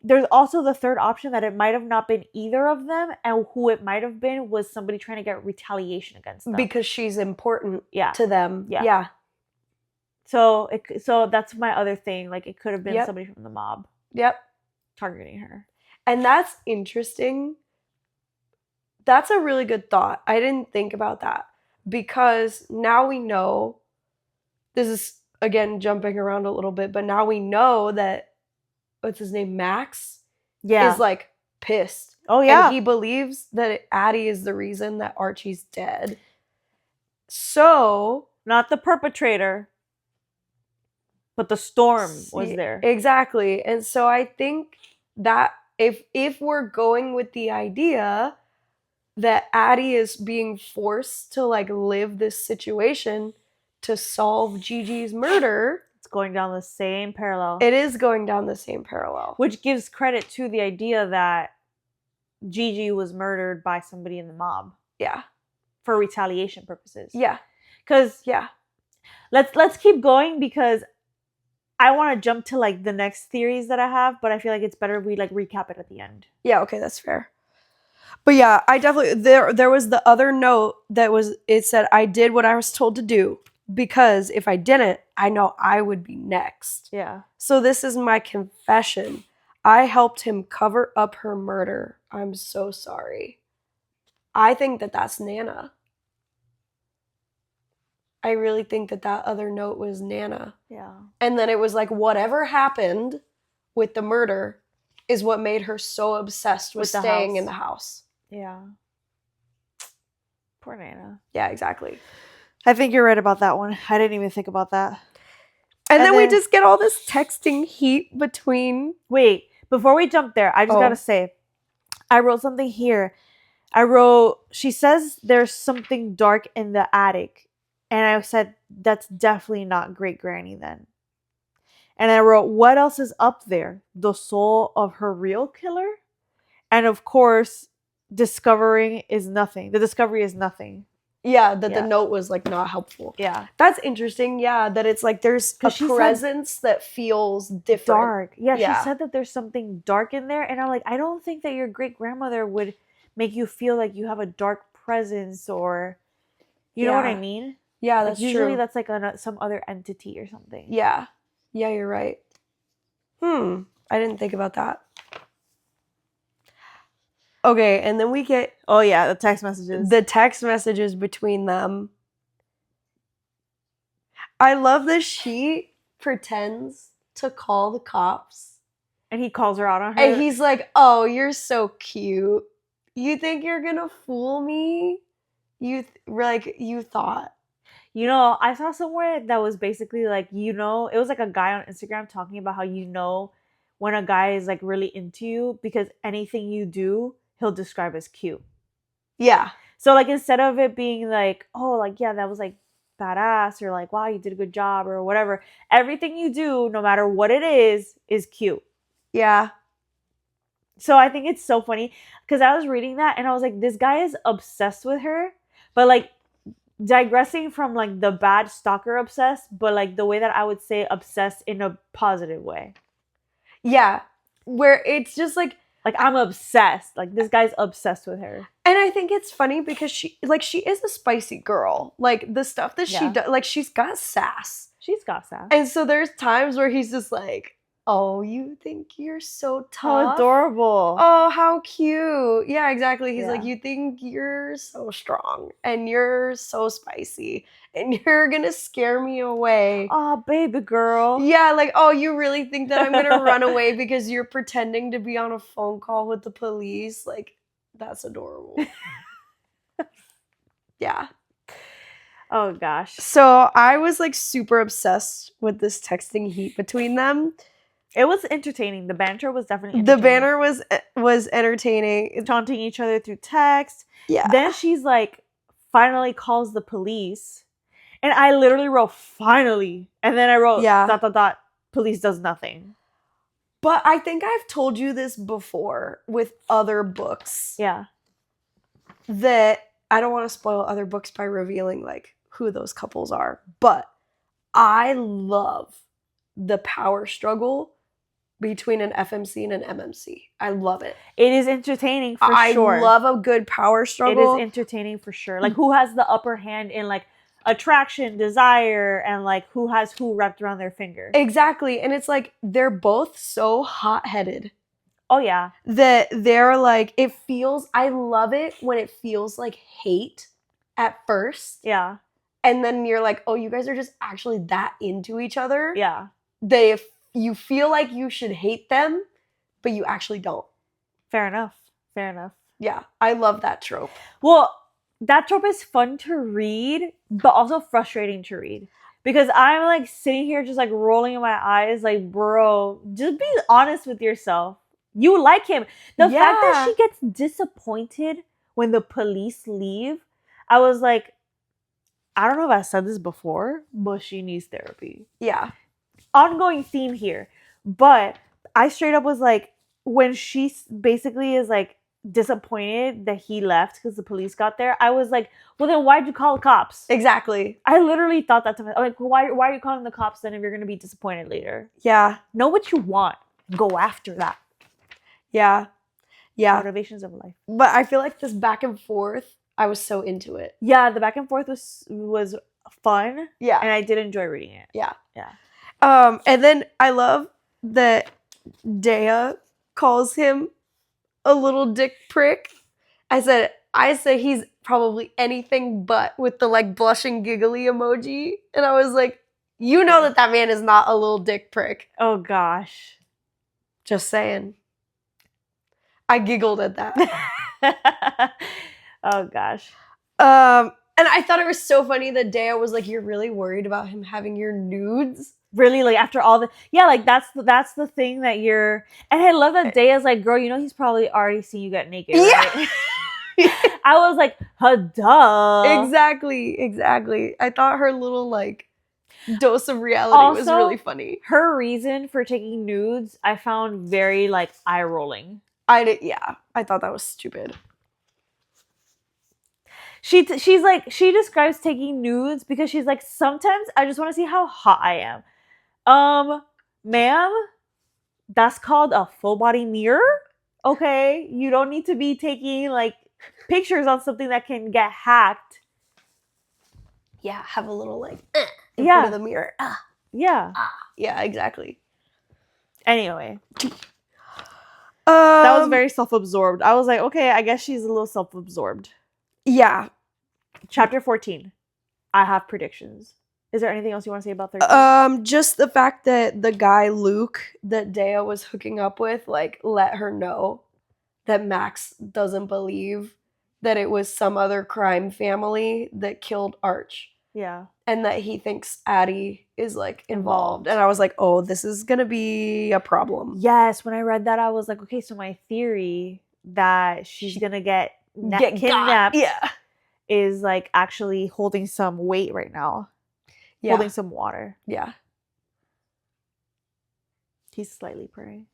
there's also the third option that it might have not been either of them, and who it might have been was somebody trying to get retaliation against them. Because she's important Yeah. to them. Yeah. So that's my other thing. Like it could have been Yep. somebody from the mob Yep. targeting her. And that's interesting. That's a really good thought. I didn't think about that. Because now we know, this is, again, jumping around a little bit, but now we know that, what's his name, Max? Yeah. Is like pissed. Oh yeah. And he believes that Addie is the reason that Archie's dead. So, Not the perpetrator, but the storm was there. Exactly. And so I think that if we're going with the idea that Addie is being forced to like live this situation to solve Gigi's murder, It's going down the same parallel. it is going down the same parallel. Which gives credit to the idea that Gigi was murdered by somebody in the mob Yeah. for retaliation purposes. Yeah. Because Yeah. Let's keep going because I want to jump to like the next theories that I have, but I feel like it's better if we like recap it at the end. Yeah, okay, that's fair. But yeah, I definitely there was the other note that it said I did what I was told to do because if I didn't, I know I would be next. Yeah. So this is my confession. I helped him cover up her murder. I'm so sorry. I think that that's Nana. I really think that other note was Nana. Yeah. And then it was like whatever happened with the murder is what made her so obsessed with staying in the house. Yeah. Poor Nana. Yeah, exactly. I think you're right about that one. I didn't even think about that. And then we just get all this texting heat between. Wait, before we jump there, I just gotta say, I wrote something here. I wrote, she says there's something dark in the attic. And I said, that's definitely not Great Granny then. And I wrote, what else is up there? The soul of her real killer? And of course, the discovery is nothing. Yeah, that the note was like not helpful. Yeah. That's interesting. Yeah, that it's like there's a presence that feels different. Dark. Yeah, she said that there's something dark in there. And I'm like, I don't think that your great grandmother would make you feel like you have a dark presence or, you know what I mean? Yeah, that's like, usually true. That's like some other entity or something. Yeah. Yeah, you're right. I didn't think about that. Okay, and then we get... Oh, yeah, the text messages. The text messages between them. I love that she pretends to call the cops. And he calls her out on her. And he's like, oh, you're so cute. You think you're gonna fool me? You thought. You know, I saw somewhere that was basically like, you know, it was like a guy on Instagram talking about how you know when a guy is like really into you because anything you do, he'll describe as cute. Yeah. So like instead of it being like, oh, like, yeah, that was like badass or like, wow, you did a good job or whatever, everything you do, no matter what it is cute. Yeah. So I think it's so funny because I was reading that and I was like, this guy is obsessed with her, but like digressing from like the bad stalker obsessed, but like the way that I would say obsessed in a positive way. Yeah. Where it's just like I'm obsessed. Like this guy's obsessed with her. And I think it's funny because she is a spicy girl. Like the stuff that she does, like she's got sass. She's got sass. And so there's times where he's just like, oh, you think you're so tough? How adorable. Oh, how cute. Yeah, exactly. He's like, you think you're so strong and you're so spicy and you're going to scare me away. Oh, baby girl. Yeah, like, oh, you really think that I'm going to run away because you're pretending to be on a phone call with the police? Like, that's adorable. Yeah. Oh, gosh. So I was like super obsessed with this texting heat between them. It was entertaining. The banter was definitely entertaining. The banter was entertaining. Taunting each other through text. Yeah. Then she's like, finally calls the police. And I literally wrote, finally. And then I wrote, ... police does nothing. But I think I've told you this before with other books. Yeah. That I don't want to spoil other books by revealing like who those couples are. But I love the power struggle between an FMC and an MMC. I love it. It is entertaining for sure. I love a good power struggle. It is entertaining for sure. Like who has the upper hand in like attraction, desire, and like who has who wrapped around their finger. Exactly. And it's like they're both so hot-headed. Oh yeah. That they're like, I love it when it feels like hate at first. Yeah. And then you're like, oh, you guys are just actually that into each other. Yeah. You feel like you should hate them, but you actually don't. Fair enough. Yeah, I love that trope. Well, that trope is fun to read, but also frustrating to read. Because I'm like sitting here just like rolling in my eyes like, bro, just be honest with yourself. You like him. The fact that she gets disappointed when the police leave, I was like, I don't know if I said this before, but she needs therapy. Yeah. Ongoing theme here. But I straight up was like, when she basically is like, disappointed that he left because the police got there. I was like, well, then why'd you call the cops? Exactly. I literally thought that to myself. Like, why are you calling the cops then if you're going to be disappointed later? Yeah. Know what you want. Go after that. Yeah. Yeah. Motivations of life. But I feel like this back and forth, I was so into it. Yeah, the back and forth was fun. Yeah. And I did enjoy reading it. Yeah. Yeah. And then I love that Dea calls him a little dick prick. I said he's probably anything but, with the like blushing giggly emoji. And I was like, you know that man is not a little dick prick. Oh gosh. Just saying. I giggled at that. Oh gosh. And I thought it was so funny that Dea was like, you're really worried about him having your nudes? Really, like after all the like that's the thing that you're, and I love that Dea's like, girl, you know he's probably already seen you get naked, right? Yeah. I was like, duh. Exactly. I thought her little like dose of reality was really funny. Her reason for taking nudes, I found very like eye rolling. I thought that was stupid. She's like, she describes taking nudes because she's like, sometimes I just want to see how hot I am. Ma'am, that's called a full body mirror. Okay, you don't need to be taking like pictures on something that can get hacked. Yeah, have a little like in front of the mirror. Yeah. Yeah, exactly. Anyway, that was very self-absorbed. I was like, okay, I guess she's a little self-absorbed. Yeah. Chapter 14. I have predictions. Is there anything else you want to say about 13? Just the fact that the guy Luke that Dea was hooking up with, like, let her know that Max doesn't believe that it was some other crime family that killed Arch. Yeah. And that he thinks Addie is like involved. And I was like, oh, this is gonna be a problem. Yes, when I read that, I was like, okay, so my theory that she's gonna get kidnapped is like actually holding some weight right now. Yeah. Holding some water. Yeah. He's slightly purring.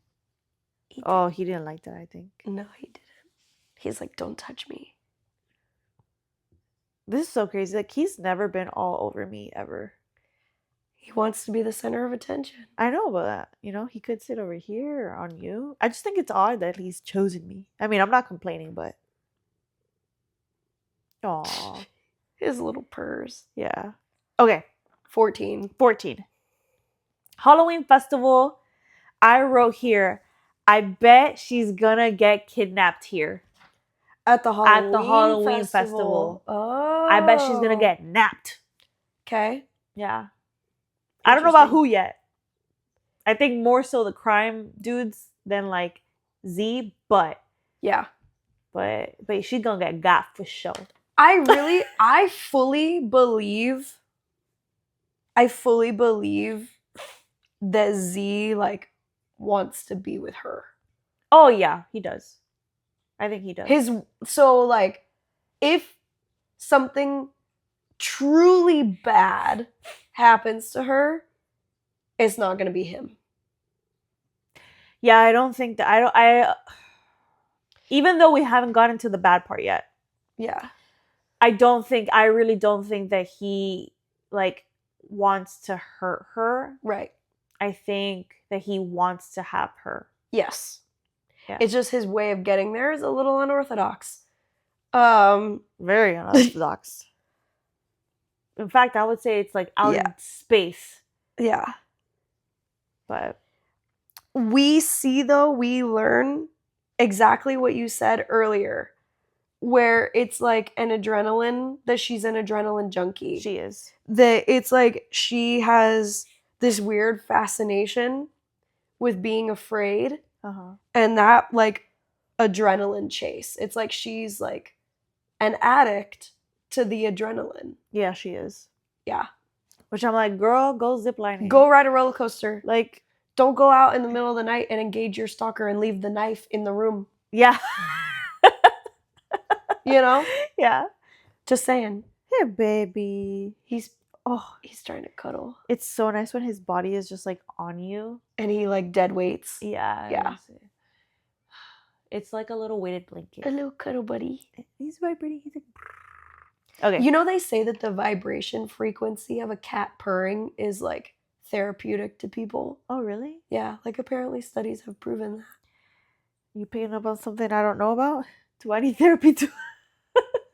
He didn't like that, I think. No, he didn't. He's like, don't touch me. This is so crazy. Like, he's never been all over me, ever. He wants to be the center of attention. I know about that. You know, he could sit over here or on you. I just think it's odd that he's chosen me. I mean, I'm not complaining, but... Aww. His little purrs. Yeah. Okay. 14. Halloween festival. I wrote here, I bet she's gonna get kidnapped here. At the Halloween festival. Oh. I bet she's gonna get napped. Okay. Yeah. I don't know about who yet. I think more so the crime dudes than like Z, but yeah. But she's gonna get got for sure. I fully believe that Z like wants to be with her. Oh yeah, he does. I think he does. So like if something truly bad happens to her, it's not going to be him. Yeah, I don't think that I even though we haven't gotten to the bad part yet. Yeah. I really don't think that he like wants to hurt her. Right. I think that he wants to have her. Yes. Yeah. It's just his way of getting there is a little unorthodox. Very unorthodox. In fact, I would say it's like out in space. Yeah. But we learn exactly what you said earlier, where it's like she's an adrenaline junkie. She is. That it's like she has this weird fascination with being afraid. And that like adrenaline chase. It's like she's like an addict to the adrenaline. Yeah, she is. Yeah. Which I'm like, girl, go ziplining. Go ride a roller coaster. Like, don't go out in the middle of the night and engage your stalker and leave the knife in the room. Yeah. You know? Yeah. Just saying. Hey, baby. He's trying to cuddle. It's so nice when his body is just like on you. And he like dead weights. Yeah. Yeah. It's like a little weighted blanket. A little cuddle buddy. He's vibrating. He's like, okay. You know, they say that the vibration frequency of a cat purring is like therapeutic to people. Oh, really? Yeah, like apparently studies have proven that. You picking up on something I don't know about? Do I need therapy too?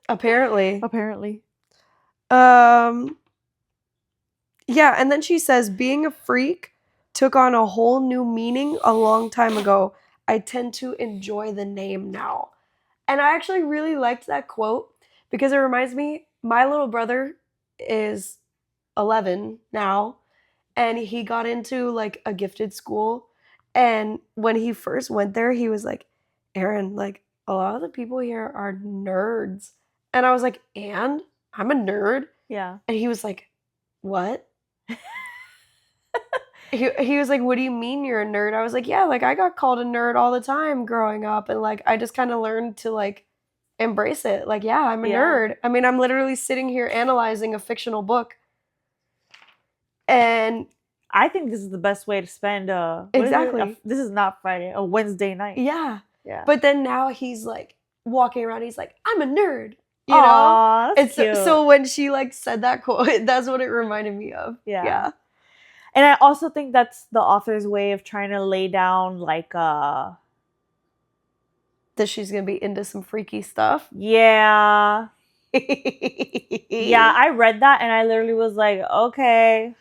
Apparently. Apparently. Yeah, and then she says, being a freak took on a whole new meaning a long time ago. I tend to enjoy the name now. And I actually really liked that quote because it reminds me, my little brother is 11 now, and he got into like a gifted school. And when he first went there, he was like, Aaron, like a lot of the people here are nerds. And I was like, and I'm a nerd. Yeah. And he was like, what? he was like, what do you mean you're a nerd? I was like, yeah, like I got called a nerd all the time growing up. And like, I just kind of learned to like embrace it. Like, yeah, I'm a nerd. I mean, I'm literally sitting here analyzing a fictional book. And I think this is the best way to spend exactly. This is not Friday, a Wednesday night. Yeah. Yeah. But then now he's like walking around, he's like, I'm a nerd. You Aww, know? that's It's cute. so when she like said that quote, that's what it reminded me of. Yeah. Yeah. And I also think that's the author's way of trying to lay down like that she's gonna be into some freaky stuff. yeah. Yeah, I read that and I literally was like, okay,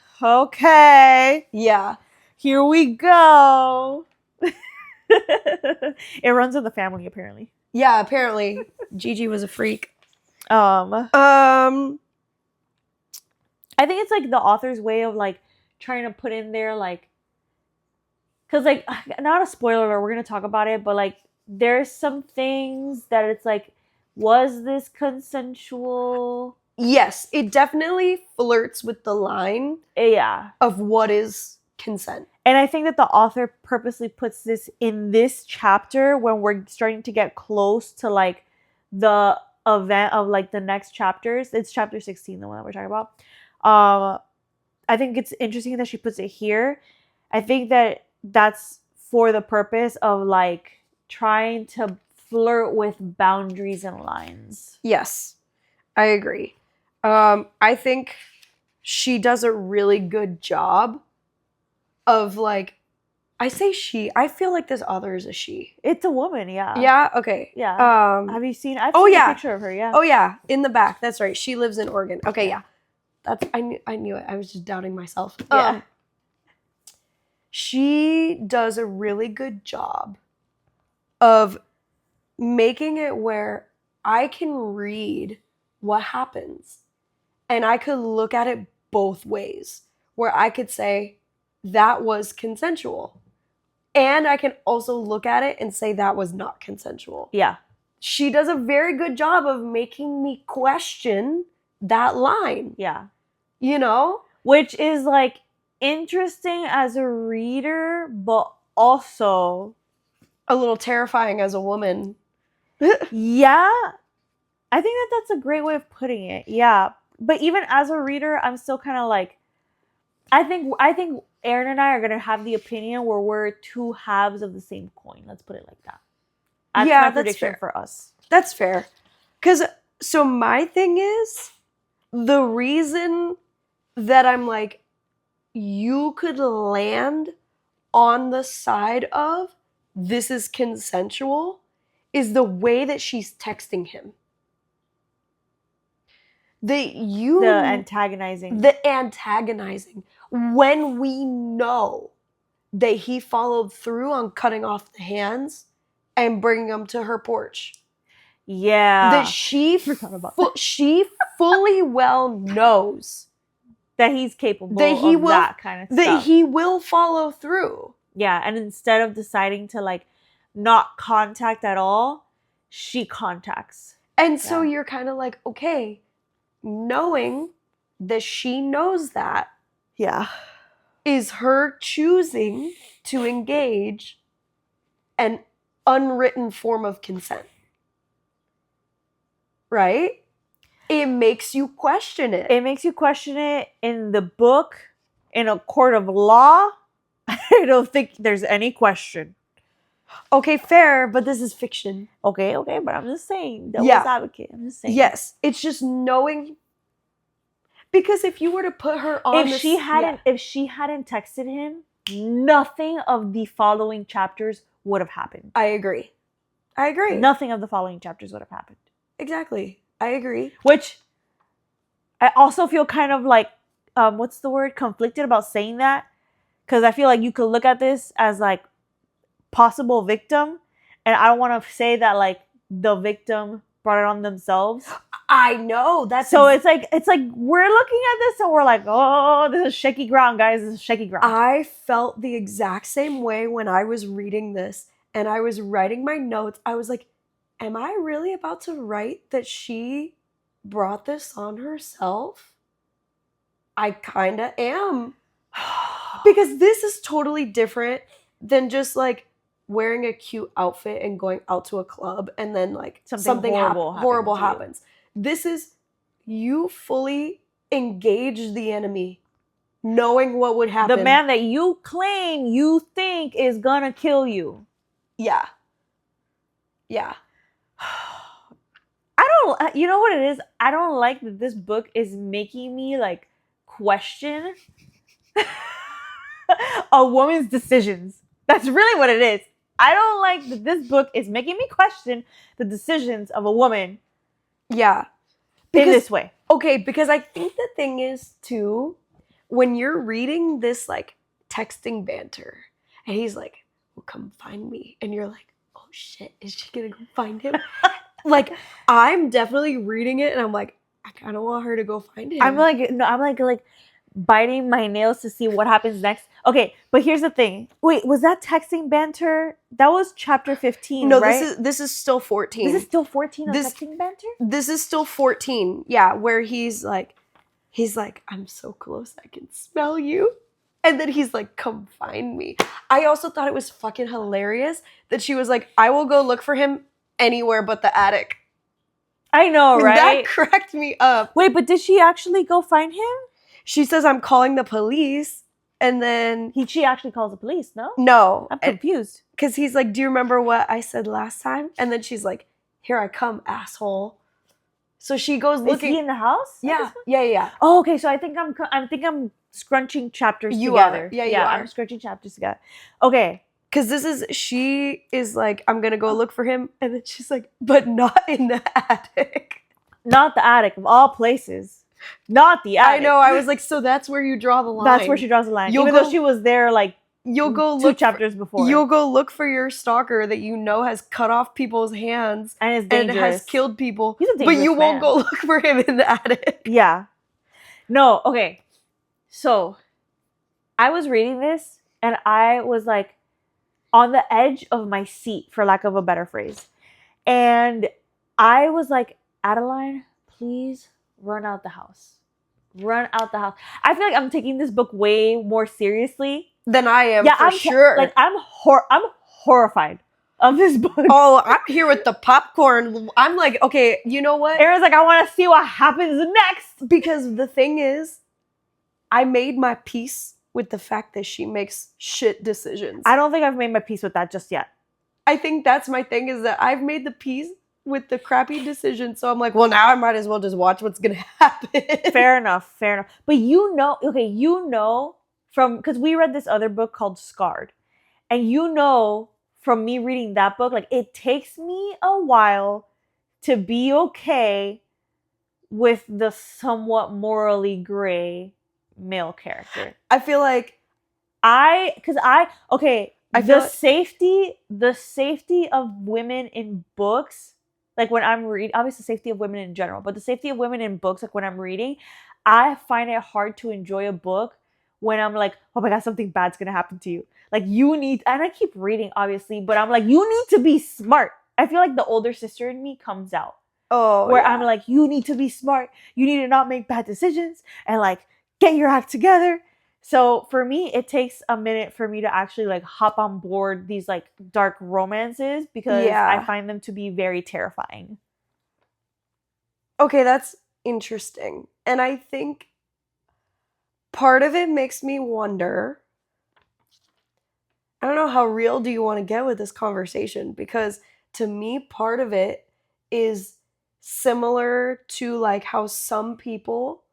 Yeah. here we go. It runs in the family, apparently. Yeah, apparently Gigi was a freak. I think it's like the author's way of like trying to put in there like, because like, not a spoiler alert, we're gonna talk about it, but like there's some things that it's like, was this consensual? Yes, it definitely flirts with the line Yeah. of what is consent. And I think that the author purposely puts this in this chapter when we're starting to get close to like the event of like the next chapters. It's chapter 16, the one that we're talking about. I think it's interesting that she puts it here. I think that that's for the purpose of like trying to flirt with boundaries and lines. Yes, I agree. I think she does a really good job of like, I say she, I feel like this author is a she. It's a woman, yeah. Yeah, okay. Yeah. Have you seen? I've oh, seen yeah. a picture of her, yeah. Oh yeah, in the back. That's right. She lives in Oregon. Okay, yeah. That's I knew it. I was just doubting myself. Yeah. She does a really good job of making it where I can read what happens and I could look at it both ways, where I could say that was consensual. And I can also look at it and say that was not consensual. Yeah. She does a very good job of making me question that line. Yeah. You know? Which is like interesting as a reader, but also a little terrifying as a woman. Yeah. I think that that's a great way of putting it. Yeah. But even as a reader, I'm still kind of like, I think Aaron and I are going to have the opinion where we're two halves of the same coin. Let's put it like that. That's my prediction for us. That's fair. Because, so my thing is, the reason that I'm like, you could land on the side of this is consensual is the way that she's texting him. The antagonizing. The antagonizing. When we know that he followed through on cutting off the hands and bringing them to her porch. Yeah. That she fully well knows that he's capable of that kind of stuff. That he will follow through. Yeah, and instead of deciding to like not contact at all, she contacts. And so you're kind of like, okay, knowing that she knows that. Yeah. Is her choosing to engage an unwritten form of consent. Right? It makes you question it. It makes you question it in the book, in a court of law. I don't think there's any question. Okay, fair, but this is fiction. Okay, but I'm just saying, devil's Yeah. advocate. I'm just saying. Yes, it's just knowing. Because if you were to put her on, If she hadn't texted him, nothing of the following chapters would have happened. I agree. Nothing of the following chapters would have happened. Exactly. I agree. Which I also feel kind of like, what's the word? Conflicted about saying that. Because I feel like you could look at this as like possible victim. And I don't want to say that like the victim brought it on themselves. I know. That's so it's like we're looking at this and we're like, oh, this is shaky ground, guys. This is shaky ground. I felt the exact same way when I was reading this and I was writing my notes. I was like, am I really about to write that she brought this on herself? I kind of am. Because this is totally different than just like wearing a cute outfit and going out to a club and then like something horrible happens. This is you fully engage the enemy, knowing what would happen. The man that you claim you think is gonna kill you. Yeah. You know what it is? I don't like that this book is making me like question a woman's decisions. That's really what it is. I don't like that this book is making me question the decisions of a woman. Yeah. In this way. Okay, because I think the thing is too, when you're reading this like texting banter, and he's like, well, come find me. And you're like, oh shit, is she gonna go find him? Like, I'm definitely reading it and I'm like, I kind of want her to go find him. I'm like biting my nails to see what happens next. Okay, but here's the thing. Wait, was that texting banter? That was chapter 15, no, right? this is still 14. This is still 14 of texting banter? This is still 14. Yeah, where he's like, I'm so close, I can smell you. And then he's like, come find me. I also thought it was fucking hilarious that she was like, I will go look for him anywhere but the attic. I know, right? That cracked me up. Wait, but did she actually go find him? She says, I'm calling the police. And then she actually calls the police, no? No. I'm confused. Because he's like, do you remember what I said last time? And then she's like, here I come, asshole. So she goes looking. Is he in the house? Yeah. Oh, okay. So I think I'm scrunching chapters together. Yeah, I'm scrunching chapters together. Okay. Because she is like, I'm going to go look for him. And then she's like, but not in the attic. Not the attic, of all places. Not the attic. I know. I was like, so that's where you draw the line. That's where she draws the line. Even though she was there like you'll go 2 chapters before. You'll go look for your stalker that you know has cut off people's hands and is dangerous. And has killed people. He's a dangerous but you man. won't go look for him in the attic. Yeah. No, okay. So I was reading this and I was like on the edge of my seat, for lack of a better phrase. And I was like, Adeline, please run out the house. Run out the house. I feel like I'm taking this book way more seriously than I am. Yeah, I'm sure. Like I'm horrified of this book. Oh, I'm here with the popcorn. I'm like, okay, you know what? Aaron's like, I want to see what happens next. Because the thing is, I made my peace with the fact that she makes shit decisions. I don't think I've made my peace with that just yet. I think that's my thing, is that I've made the peace with the crappy decision. So I'm like, well, now I might as well just watch what's going to happen. Fair enough. But because we read this other book called Scarred. And from me reading that book, like it takes me a while to be okay with the somewhat morally gray male character. I feel like the safety of women in books, like when I'm reading, obviously safety of women in general, but the safety of women in books, like when I'm reading, I find it hard to enjoy a book when I'm like, oh my God, something bad's gonna happen to you. Like and I keep reading obviously, but I'm like, you need to be smart. I feel like the older sister in me comes out. Oh, where I'm like, you need to be smart. You need to not make bad decisions and like get your act together. So for me, it takes a minute for me to actually like hop on board these like dark romances because I find them to be very terrifying. Okay, that's interesting. And I think part of it makes me wonder, I don't know, how real do you want to get with this conversation? Because to me, part of it is similar to like how some people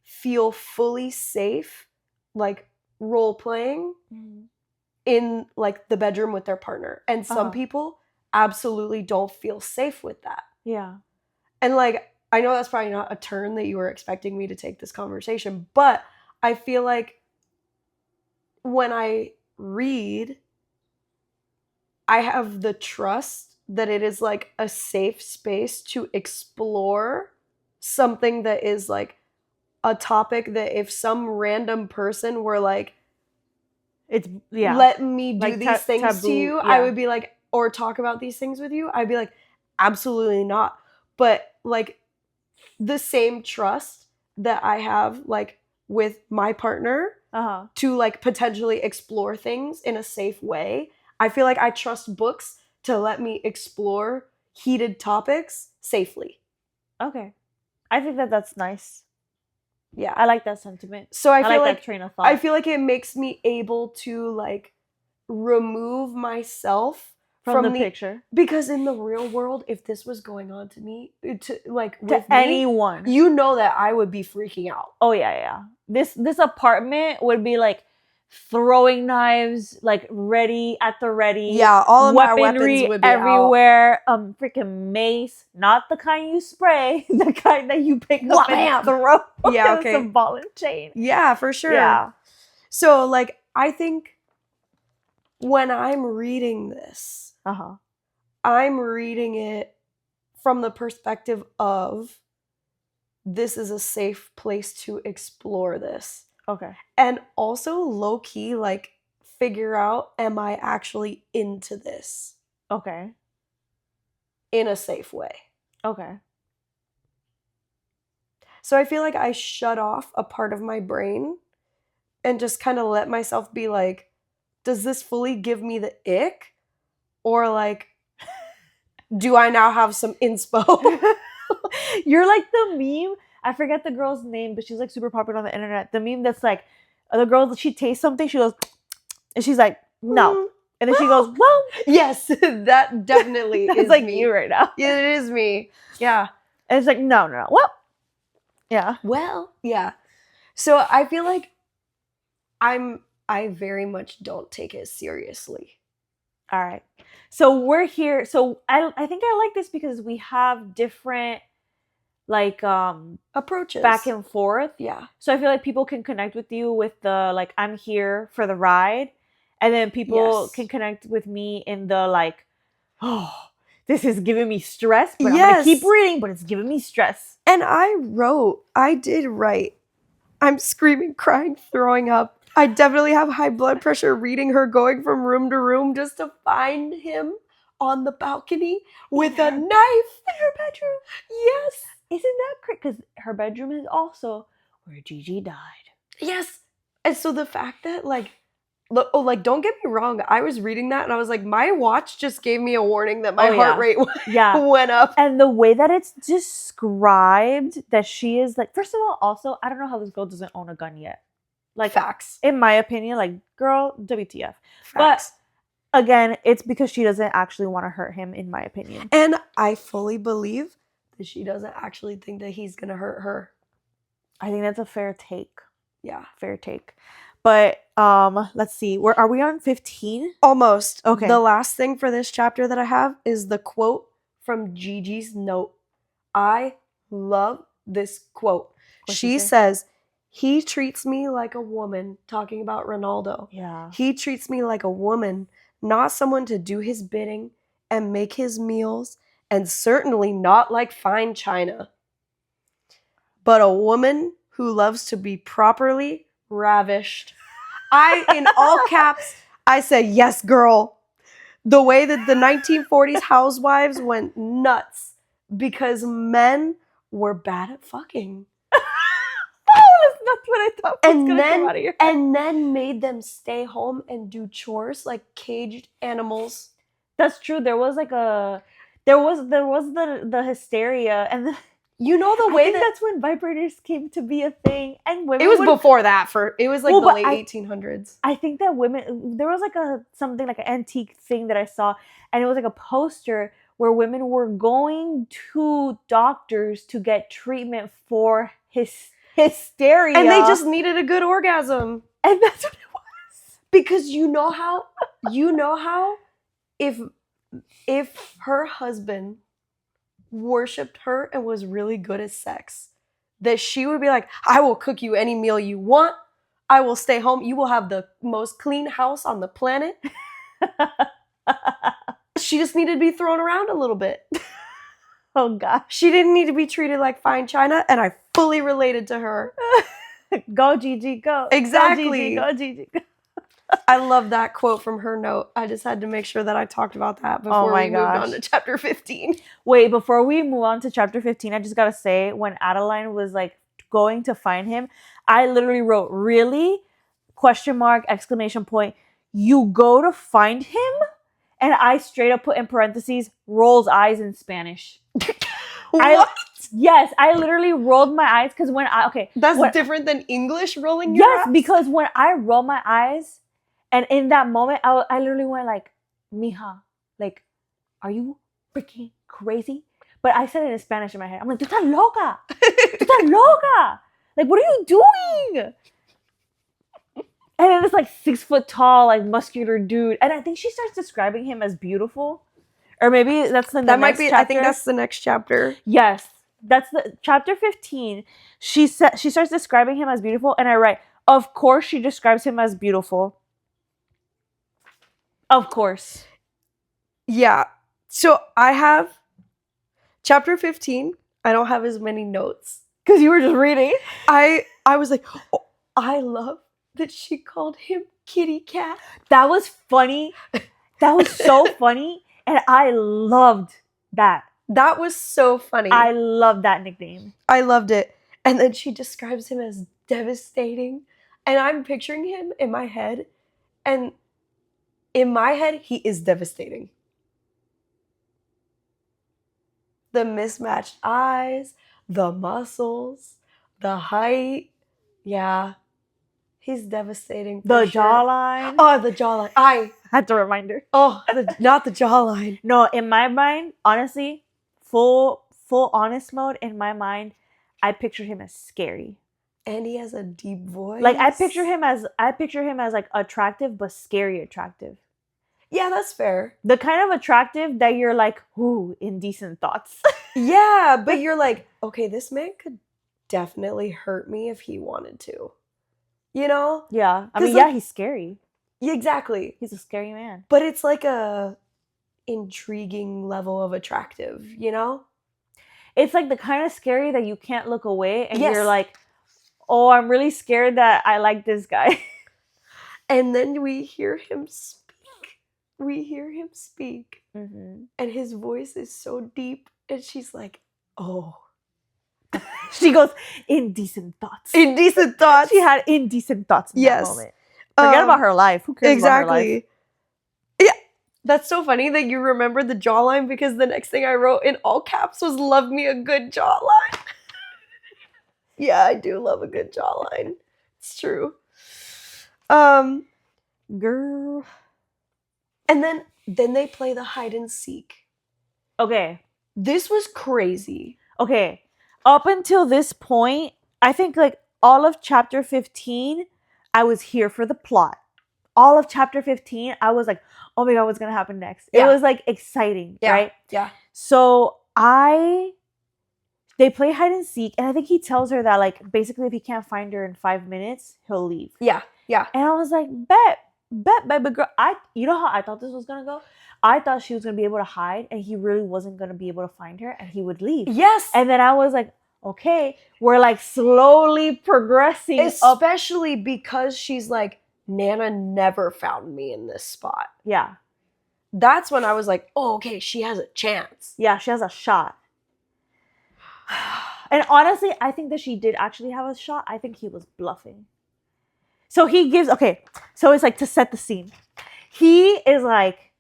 feel fully safe, like role playing in like the bedroom with their partner. And some people absolutely don't feel safe with that. Yeah. And like, I know that's probably not a turn that you were expecting me to take this conversation, but I feel like when I read, I have the trust that it is like a safe space to explore something that is like a topic that if some random person were like, It's yeah. let me do Like these things taboo, to you, yeah. I would be like, or talk about these things with you, I'd be like, absolutely not. But like the same trust that I have like with my partner to like potentially explore things in a safe way, I feel like I trust books to let me explore heated topics safely. Okay. I think that that's nice. Yeah. I like that sentiment. So I feel like like that train of thought. I feel like it makes me able to like remove myself from the picture. Because in the real world, if this was going on to me, to like To with me, anyone, you know that I would be freaking out. Oh yeah. This apartment would be like throwing knives, like ready at the ready. Yeah, all of my weapons would be everywhere. Out. Freaking mace, not the kind you spray, the kind that you pick up and throw. Yeah, okay. Some ball and chain. Yeah, for sure. Yeah. So like, I think when I'm reading this, I'm reading it from the perspective of this is a safe place to explore this. Okay. And also low-key, like, figure out, am I actually into this? Okay. In a safe way. Okay. So I feel like I shut off a part of my brain and just kind of let myself be like, does this fully give me the ick? Or like, do I now have some inspo? You're like the meme. I forget the girl's name, but she's like super popular on the internet. The meme that's like, the girl, she tastes something, she goes, and she's like, no. And then she goes, well. Yes, that definitely is like me. You right now. Yeah, it is me. Yeah. And it's like, no. Well. Yeah. Well, yeah. So I feel like I very much don't take it seriously. All right. So we're here. So I think I like this because we have different like approaches back and forth. Yeah. So I feel like people can connect with you with the like, I'm here for the ride. And then people can connect with me in the like, oh, this is giving me stress, but I'm going to keep reading, but it's giving me stress. And I did write, I'm screaming, crying, throwing up. I definitely have high blood pressure reading her going from room to room just to find him on the balcony with a knife in her bedroom. Yes. Isn't that crazy? Because her bedroom is also where Gigi died. Yes. And so the fact that like, don't get me wrong, I was reading that and I was like, my watch just gave me a warning that my heart rate went up. And the way that it's described, that she is like, first of all, also, I don't know how this girl doesn't own a gun yet. Like, facts. In my opinion, like, girl, WTF. Facts. But again, it's because she doesn't actually want to hurt him, in my opinion. And I fully believe that she doesn't actually think that he's gonna hurt her. I think that's a fair take. Yeah. Fair take. But let's see. Where are we on 15? Almost. Okay. The last thing for this chapter that I have is the quote from Gigi's note. I love this quote. She says, he treats me like a woman, talking about Ronaldo. Yeah. He treats me like a woman, not someone to do his bidding and make his meals, and certainly not like fine china, but a woman who loves to be properly ravished. In all caps, I said, yes, girl. The way that the 1940s housewives went nuts because men were bad at fucking. That's what I thought was going to come out of your head. And then made them stay home and do chores like caged animals. That's true. There was like there was the hysteria, and You know the I way think that that's when vibrators came to be a thing, and women. it was would, before that. It was like Well, the but late I- 1800s. I think that women. There was like something like an antique thing that I saw, and it was like a poster where women were going to doctors to get treatment for hysteria, And they just needed a good orgasm. and that's what it was. Because you know how if her husband worshipped her and was really good at sex, that she would be like, I will cook you any meal you want. I will stay home. You will have the most clean house on the planet. She just needed to be thrown around a little bit. Oh gosh, She didn't need to be treated like fine china, and I fully related to her. go Gigi, go. Exactly. Go Gigi, go. I love that quote from her note. I just had to make sure that I talked about that before my we moved gosh. on to chapter 15. Wait, before we move on to chapter 15, I just gotta say, when Adeline was like going to find him, I literally wrote, really? Question mark, exclamation point. You go to find him? And I straight up put in parentheses, rolls eyes in Spanish. What? Yes, I literally rolled my eyes because That's different than English rolling your yes, eyes? because when I rolled my eyes, and in that moment, I literally went like, mija, like, are you freaking crazy? But I said it in Spanish in my head. I'm like, tú estás loca. Tú estás loca. Like, what are you doing? And then this like 6 foot tall, like muscular dude. And I think she starts describing him as beautiful. Or maybe that's the That might next be, chapter. I think that's the next chapter. Yes. That's the chapter 15. She starts describing him as beautiful. And I write, of course she describes him as beautiful. Of course. Yeah. So I have chapter 15. I don't have as many notes. Because you were just reading. I was like, oh, I love that she called him Kitty Cat. That was funny. That was so funny. And I loved that. That was so funny. I loved that nickname. I loved it. And then she describes him as devastating. And I'm picturing him in my head. And in my head, he is devastating. The mismatched eyes, the muscles, the height. Yeah. He's devastating. For The sure. jawline. Oh, the jawline. I had to remind her. Oh, not the jawline. No, in my mind, honestly, full honest mode, in my mind, I picture him as scary. And he has a deep voice. Like I picture him as like attractive but scary attractive. Yeah, that's fair. The kind of attractive that you're like, ooh, indecent thoughts. Yeah, but you're like, okay, this man could definitely hurt me if he wanted to. You know? Yeah. I 'Cause, mean, like- yeah, he's scary. Yeah, exactly. He's a scary man. But it's like a intriguing level of attractive, you know? It's like the kind of scary that you can't look away and Yes. you're like, oh, I'm really scared that I like this guy. And then we hear him speak. Mm-hmm. And his voice is so deep. And she's like, oh. She goes, indecent thoughts. Indecent thoughts. She had indecent thoughts in that moment. Forget about her life. Who cares about her life? Exactly. Yeah. That's so funny that you remember the jawline because the next thing I wrote in all caps was love me a good jawline. Yeah, I do love a good jawline. It's true. Girl. And then they play the hide and seek. Okay. This was crazy. Okay. Up until this point, I think like all of chapter 15, I was here for the plot. All of chapter 15, I was like, oh my God, what's going to happen next? Yeah. It was like exciting, Yeah. right? Yeah. So they play hide and seek, and I think he tells her that like basically if he can't find her in 5 minutes, he'll leave. Yeah. Yeah. And I was like, bet, baby girl. You know how I thought this was gonna go? I thought she was gonna be able to hide, and he really wasn't gonna be able to find her, and he would leave. Yes. And then I was like, okay, we're like slowly progressing up. Especially because she's like, Nana never found me in this spot. Yeah, That's when I was like, oh, okay, she has a chance. yeah, she has a shot. And honestly, I think that she did actually have a shot. I think he was bluffing. So he gives, okay, so it's like to set the scene. He is like,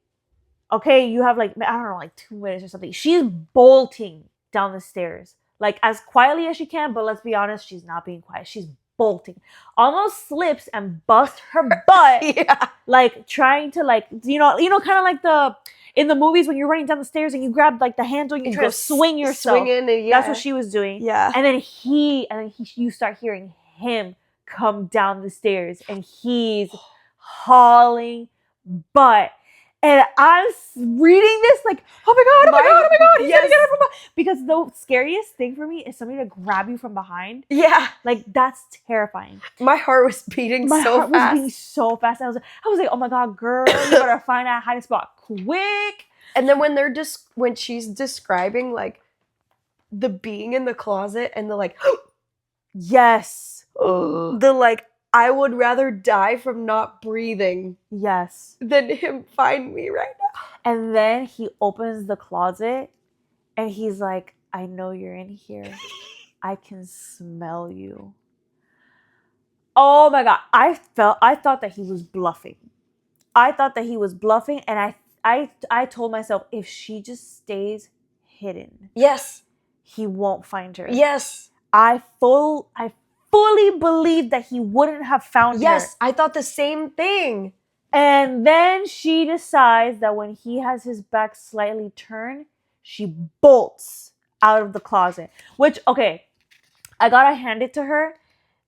okay, you have like, I don't know, like 2 minutes or something. She's bolting down the stairs, like as quietly as she can, but let's be honest, she's not being quiet. She's bolting. Almost slips and busts her butt. Yeah. Like trying to like kind of like the in the movies when you're running down the stairs and you grab like the handle and you try to swing yourself. Swinging and yeah. That's what she was doing. Yeah. And then you start hearing him come down the stairs and he's hauling butt. And I'm reading this like, oh my god, he's gonna get her from behind. Because the scariest thing for me is somebody to grab you from behind. Yeah. Like, that's terrifying. My heart was beating My so heart fast. was beating so fast. I was like, oh my god, girl, you better find that hiding spot quick. And then when she's describing like the being in the closet and the like, yes, the like, I would rather die from not breathing yes, than him find me right now. And then he opens the closet and he's like, I know you're in here. I can smell you. Oh my god, I thought that he was bluffing. And I told myself, if she just stays hidden, Yes. he won't find her. Yes. I fully believed that he wouldn't have found her. Yes, I thought the same thing. And then she decides that when he has his back slightly turned, she bolts out of the closet. Which, okay, I gotta hand it to her.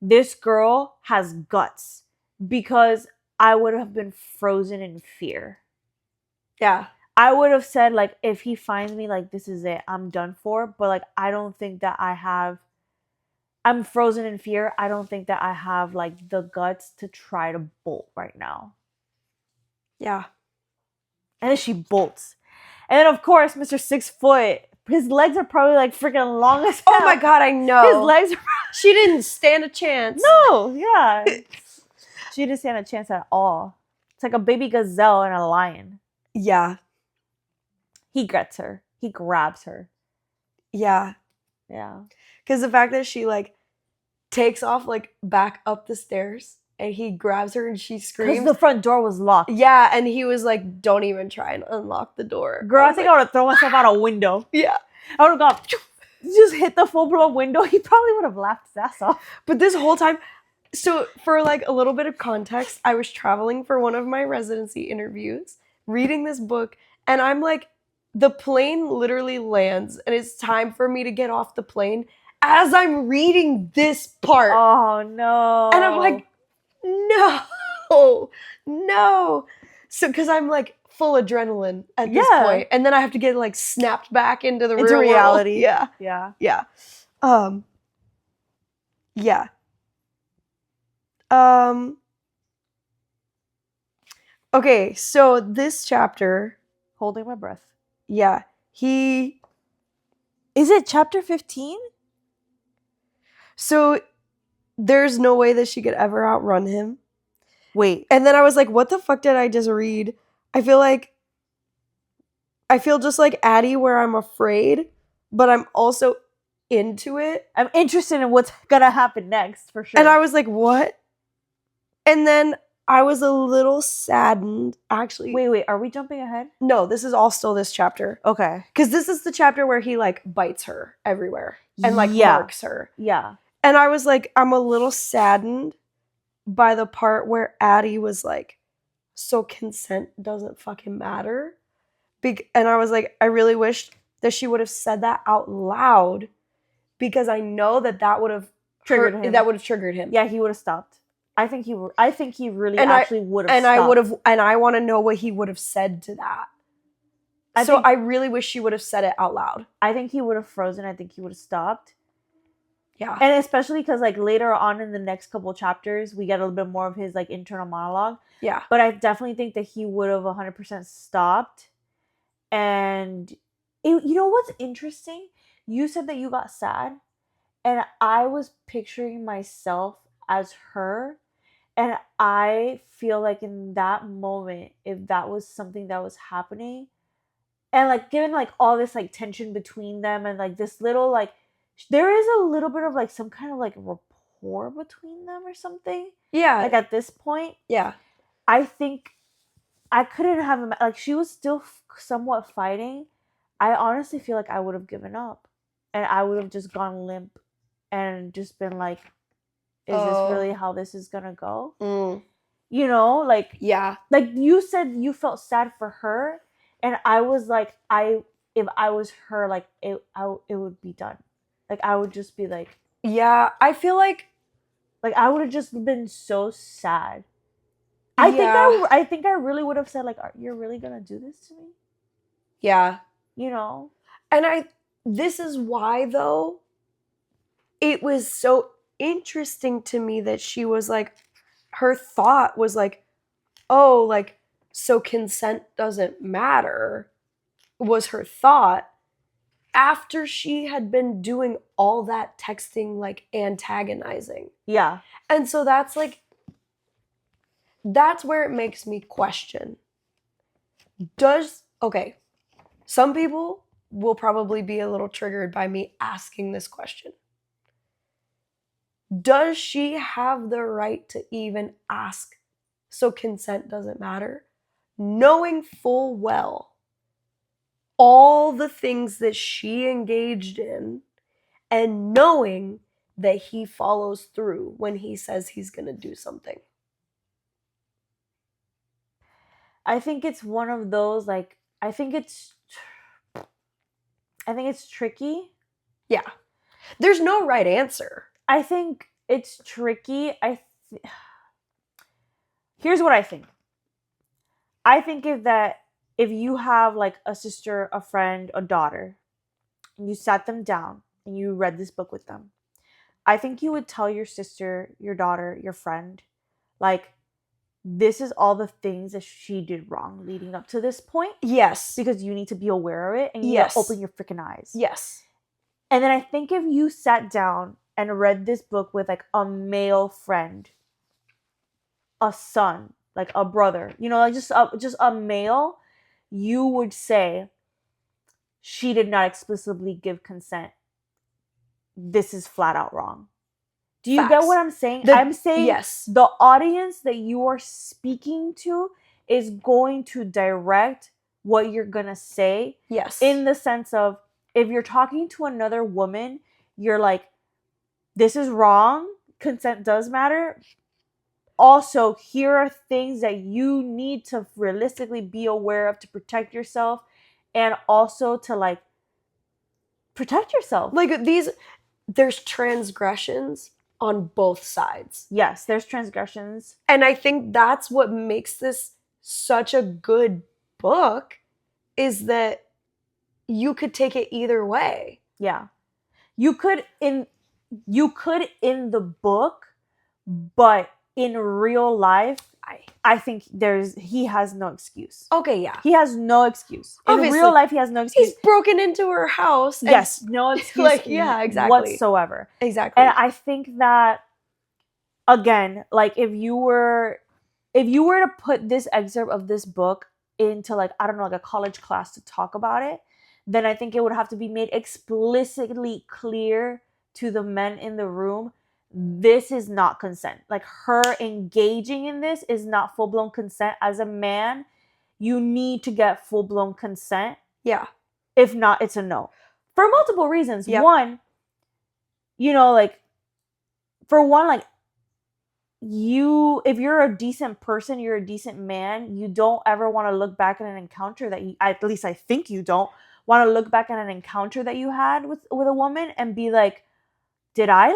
This girl has guts, because I would have been frozen in fear. Yeah. I would have said, like, if he finds me, like, this is it, I'm done for. But, like, I don't think that I'm frozen in fear. I don't think that I have, like, the guts to try to bolt right now. Yeah. And then she bolts. And then, of course, Mr. 6 foot, his legs are probably, like, freaking long as hell. Oh my god, I know. His legs are... She didn't stand a chance. No, yeah. She didn't stand a chance at all. It's like a baby gazelle and a lion. Yeah. He gets her. He grabs her. Yeah. Yeah. Because the fact that she, like, takes off, like, back up the stairs, and he grabs her and she screams. Because the front door was locked. Yeah, and he was like, don't even try and unlock the door. Girl, I think I would have thrown myself out a window. Yeah. I would have gone, just hit the full-blown window. He probably would have laughed his ass off. But this whole time, so for, like, a little bit of context, I was traveling for one of my residency interviews, reading this book, and I'm like, the plane literally lands, and it's time for me to get off the plane as I'm reading this part. Oh, no. And I'm like, no. So, because I'm like full adrenaline at this point, and then I have to get like snapped back into the real reality. World. Yeah. Yeah. Okay, so this chapter, Holding my breath. yeah, Is it chapter 15? So there's no way that she could ever outrun him. Wait. And then I was like, what the fuck did I just read? I feel just like Addie, where I'm afraid, but I'm also into it. I'm interested in what's gonna happen next, for sure. And I was like, what? And then I was a little saddened, actually. Wait, are we jumping ahead? No, this is all still this chapter. Okay. Because this is the chapter where he, like, bites her everywhere and, like, marks her. Yeah. And I was like, I'm a little saddened by the part where Addie was like, so consent doesn't fucking matter. And I was like, I really wish that she would have said that out loud, because I know that would have Triggered him. That would have triggered him. Yeah, he would have stopped. I think he really actually would have stopped. And I want to know what he would have said to that. I really wish she would have said it out loud. I think he would have frozen. I think he would have stopped. Yeah. And especially because, like, later on in the next couple chapters, we get a little bit more of his, like, internal monologue. Yeah. But I definitely think that he would have 100% stopped. And you know what's interesting? You said that you got sad. And I was picturing myself as her. And I feel like in that moment, if that was something that was happening, and, like, given, like, all this, like, tension between them, and, like, this little, like, there is a little bit of, like, some kind of, like, rapport between them or something. Yeah. Like, at this point. Yeah. I think I couldn't have, like, she was still somewhat fighting. I honestly feel like I would have given up. and I would have just gone limp and just been like, is this really how this is gonna go? You know, like, Yeah. like you said you felt sad for her, and I was like, if I was her, like it would be done. Like I would just be like, yeah, I feel like I would have just been so sad. yeah. I think I really would have said like, you're really gonna do this to me? Yeah. You know? And this is why though it was so interesting to me that she was like, her thought was like, oh, like, so consent doesn't matter, was her thought after she had been doing all that texting, like antagonizing. Yeah. And so that's like, that's where it makes me question. Okay, some people will probably be a little triggered by me asking this question. Does she have the right to even ask so consent doesn't matter? Knowing full well all the things that she engaged in and knowing that he follows through when he says he's going to do something. I think it's one of those, like, I think it's tricky. Yeah. There's no right answer. I think it's tricky. Here's what I think. I think if you have like a sister, a friend, a daughter, and you sat them down and you read this book with them, I think you would tell your sister, your daughter, your friend, like, this is all the things that she did wrong leading up to this point. Yes. Because you need to be aware of it and you need to open your freaking eyes. Yes. And then I think if you sat down and read this book with like a male friend, a son, like a brother, you know, like just a male, you would say she did not explicitly give consent. This is flat out wrong. Do you get what I'm saying? I'm saying yes. The audience that you are speaking to is going to direct what you're going to say. Yes. In the sense of, if you're talking to another woman, you're like, this is wrong. Consent does matter. Also, here are things that you need to realistically be aware of to protect yourself, and also to like protect yourself. Like there's transgressions on both sides. Yes, there's transgressions. And I think that's what makes this such a good book, is that you could take it either way. Yeah. You could in the book, but in real life, I think he has no excuse. Okay, yeah. He has no excuse. Obviously, in real life, he has no excuse. He's broken into her house. Yes, no excuse. Like, yeah, exactly. Whatsoever. Exactly. And I think that, again, like if you were to put this excerpt of this book into like, I don't know, like a college class to talk about it, then I think it would have to be made explicitly clear to the men in the room, this is not consent. Like, her engaging in this is not full-blown consent. As a man, you need to get full-blown consent. Yeah. If not, it's a no. For multiple reasons. Yep. One, you know, like, for one, like, if you're a decent person, you're a decent man, you don't ever want to look back at an encounter that at least I think you don't want to look back at an encounter that you had with a woman and be like, did I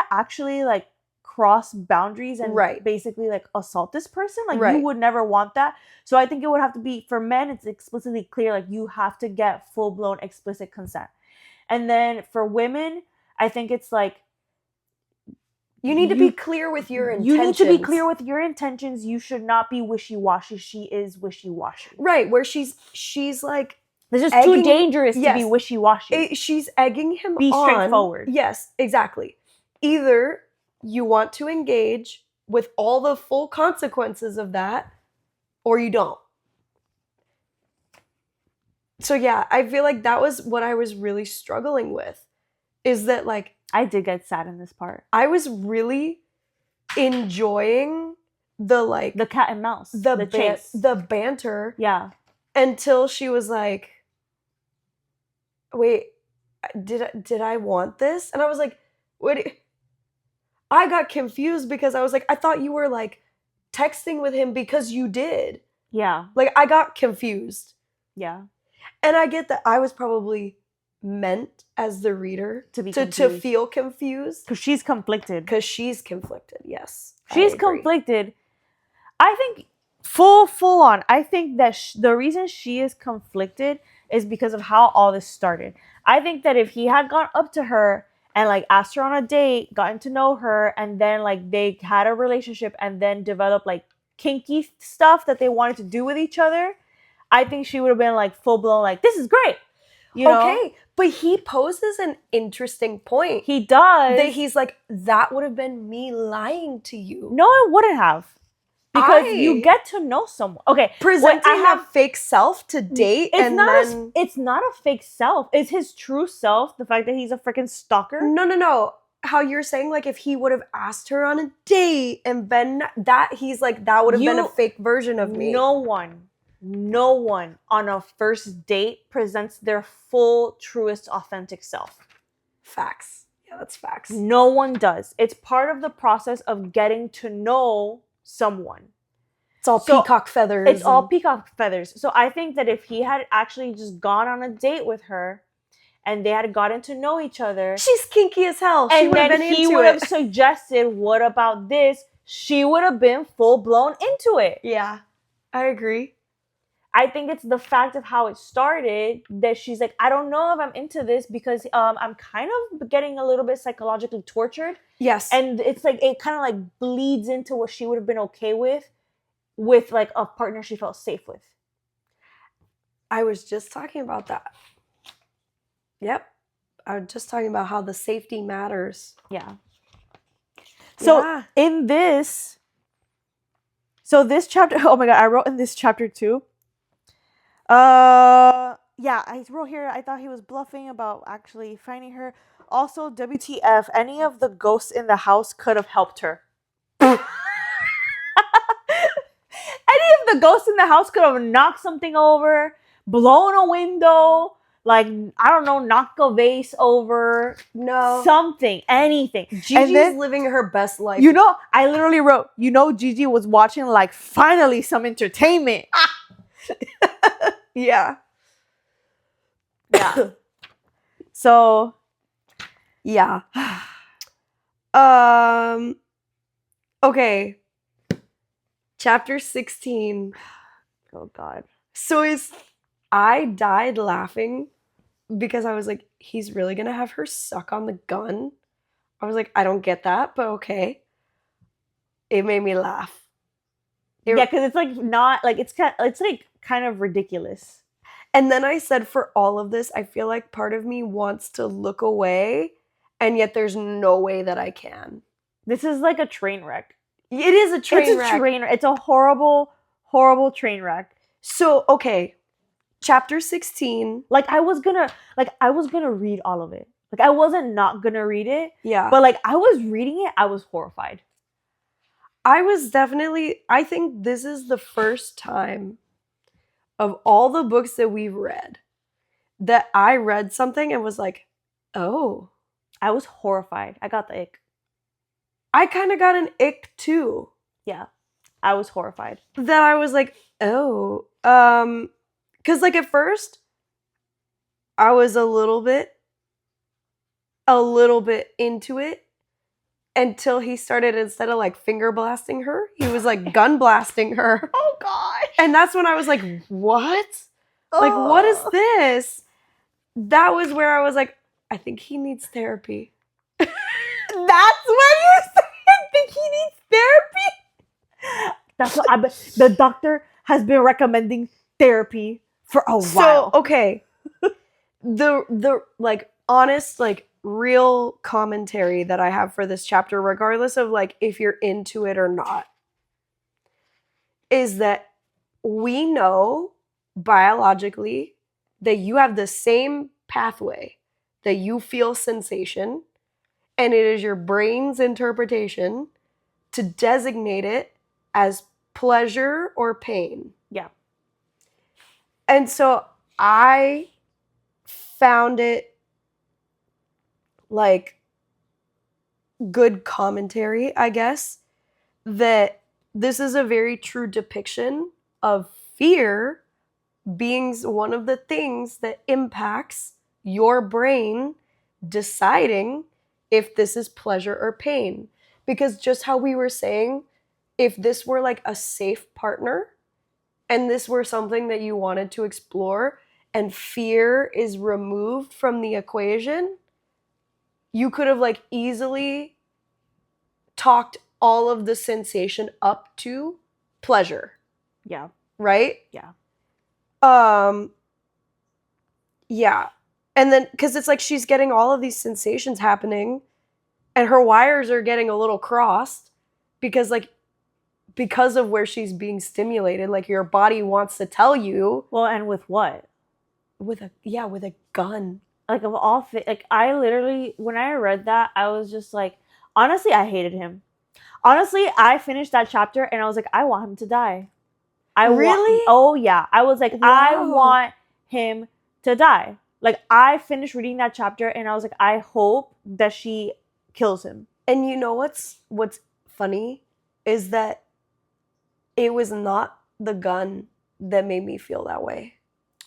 actually like cross boundaries and basically like assault this person? Like, you would never want that. So I think it would have to be, for men, it's explicitly clear, like you have to get full-blown explicit consent. And then for women, I think it's like, you need to be clear with your intentions. You need to be clear with your intentions. You should not be wishy-washy. She is wishy-washy. Right, where she's like, this is too dangerous to be wishy-washy. She's egging him on. Be straightforward. Yes, exactly. Either you want to engage with all the full consequences of that, or you don't. So yeah, I feel like that was what I was really struggling with, is that like, I did get sad in this part. I was really enjoying the cat and mouse, the chase, the banter. Yeah. Until she was like, wait, did I want this? And I was like, what? I got confused because I was like, I thought you were like texting with him because you did. Yeah. Like, I got confused. Yeah. And I get that I was probably meant as the reader To be to confused. feel confused. Because she's conflicted. Because she's conflicted, yes. She's I agree. conflicted. I think full on. I think that the reason she is conflicted is because of how all this started. I think that if he had gone up to her and like asked her on a date, gotten to know her, and then like they had a relationship and then developed like kinky stuff that they wanted to do with each other, I think she would have been like full blown like, this is great. You know? Okay, but he poses an interesting point. He does. That he's like, that would have been me lying to you. No, it wouldn't have. Because you get to know someone. Okay, presenting a fake self to date, it's not a fake self. It's his true self. The fact that he's a freaking stalker. No. How you're saying, like, if he would have asked her on a date and been that, he's like, that would have been a fake version of me. No one on a first date presents their full, truest, authentic self. Facts. Yeah, that's facts. No one does. It's part of the process of getting to know someone. It's all peacock feathers. It's all peacock feathers. So I think that if he had actually just gone on a date with her and they had gotten to know each other, she's kinky as hell. She and then he would have suggested, what about this? She would have been full blown into it. Yeah, I agree. I think it's the fact of how it started that she's like, I don't know if I'm into this because I'm kind of getting a little bit psychologically tortured. Yes. And it's like, it kind of like bleeds into what she would have been okay with like a partner she felt safe with. I was just talking about that. Yep. I was just talking about how the safety matters. Yeah. So in this, this chapter, oh my God, I wrote in this chapter too. Yeah, I wrote here, I thought he was bluffing about actually finding her. Also, WTF, any of the ghosts in the house could have helped her. Any of the ghosts in the house could have knocked something over, blown a window, like, I don't know, knocked a vase over. No. Something, anything. Gigi's living her best life. You know, I literally wrote, Gigi was watching like finally some entertainment. Yeah. Yeah. So, yeah. Okay. Chapter 16. oh God. So I died laughing because I was like, he's really gonna have her suck on the gun? I was like, I don't get that, but okay. It made me laugh. Yeah, because it's like not like it's like kind of ridiculous. And then I said, for all of this, I feel like part of me wants to look away, and yet there's no way that I can. This is like a train wreck. It is a train wreck. It's a horrible, horrible train wreck. So, okay. Chapter 16. Like I was gonna read all of it. Like I wasn't not gonna read it. Yeah. But like I was reading it, I was horrified. I think this is the first time of all the books that we've read that I read something and was like, oh. I was horrified. I got the ick. I kind of got an ick too. Yeah. I was horrified. That I was like, oh. Because like at first, I was a little bit into it. Until he started, instead of like finger blasting her, he was like gun blasting her. Oh God. And that's when I was like, what? Like, what is this? That was where I was like, I think he needs therapy. That's when you said, I think he needs therapy? That's what the doctor has been recommending therapy for a while. So, okay. the like honest, like real commentary that I have for this chapter, regardless of like if you're into it or not, is that we know biologically that you have the same pathway that you feel sensation, and it is your brain's interpretation to designate it as pleasure or pain. Yeah. And so I found it like good commentary, I guess, that this is a very true depiction of fear being one of the things that impacts your brain deciding if this is pleasure or pain. Because just how we were saying, if this were like a safe partner and this were something that you wanted to explore and fear is removed from the equation, you could have like easily talked all of the sensation up to pleasure, Yeah. right? Yeah. Yeah. And then because it's like she's getting all of these sensations happening and her wires are getting a little crossed because of where she's being stimulated, like your body wants to tell you. Well, and with what? With a gun. Like, of all like, I literally, when I read that, I was just like, honestly, I hated him. Honestly, I finished that chapter and I was like, I want him to die. Really? Oh yeah. I was like, I Wow. want him to die. Like, I finished reading that chapter and I was like, I hope that she kills him. And you know what's funny is that it was not the gun that made me feel that way.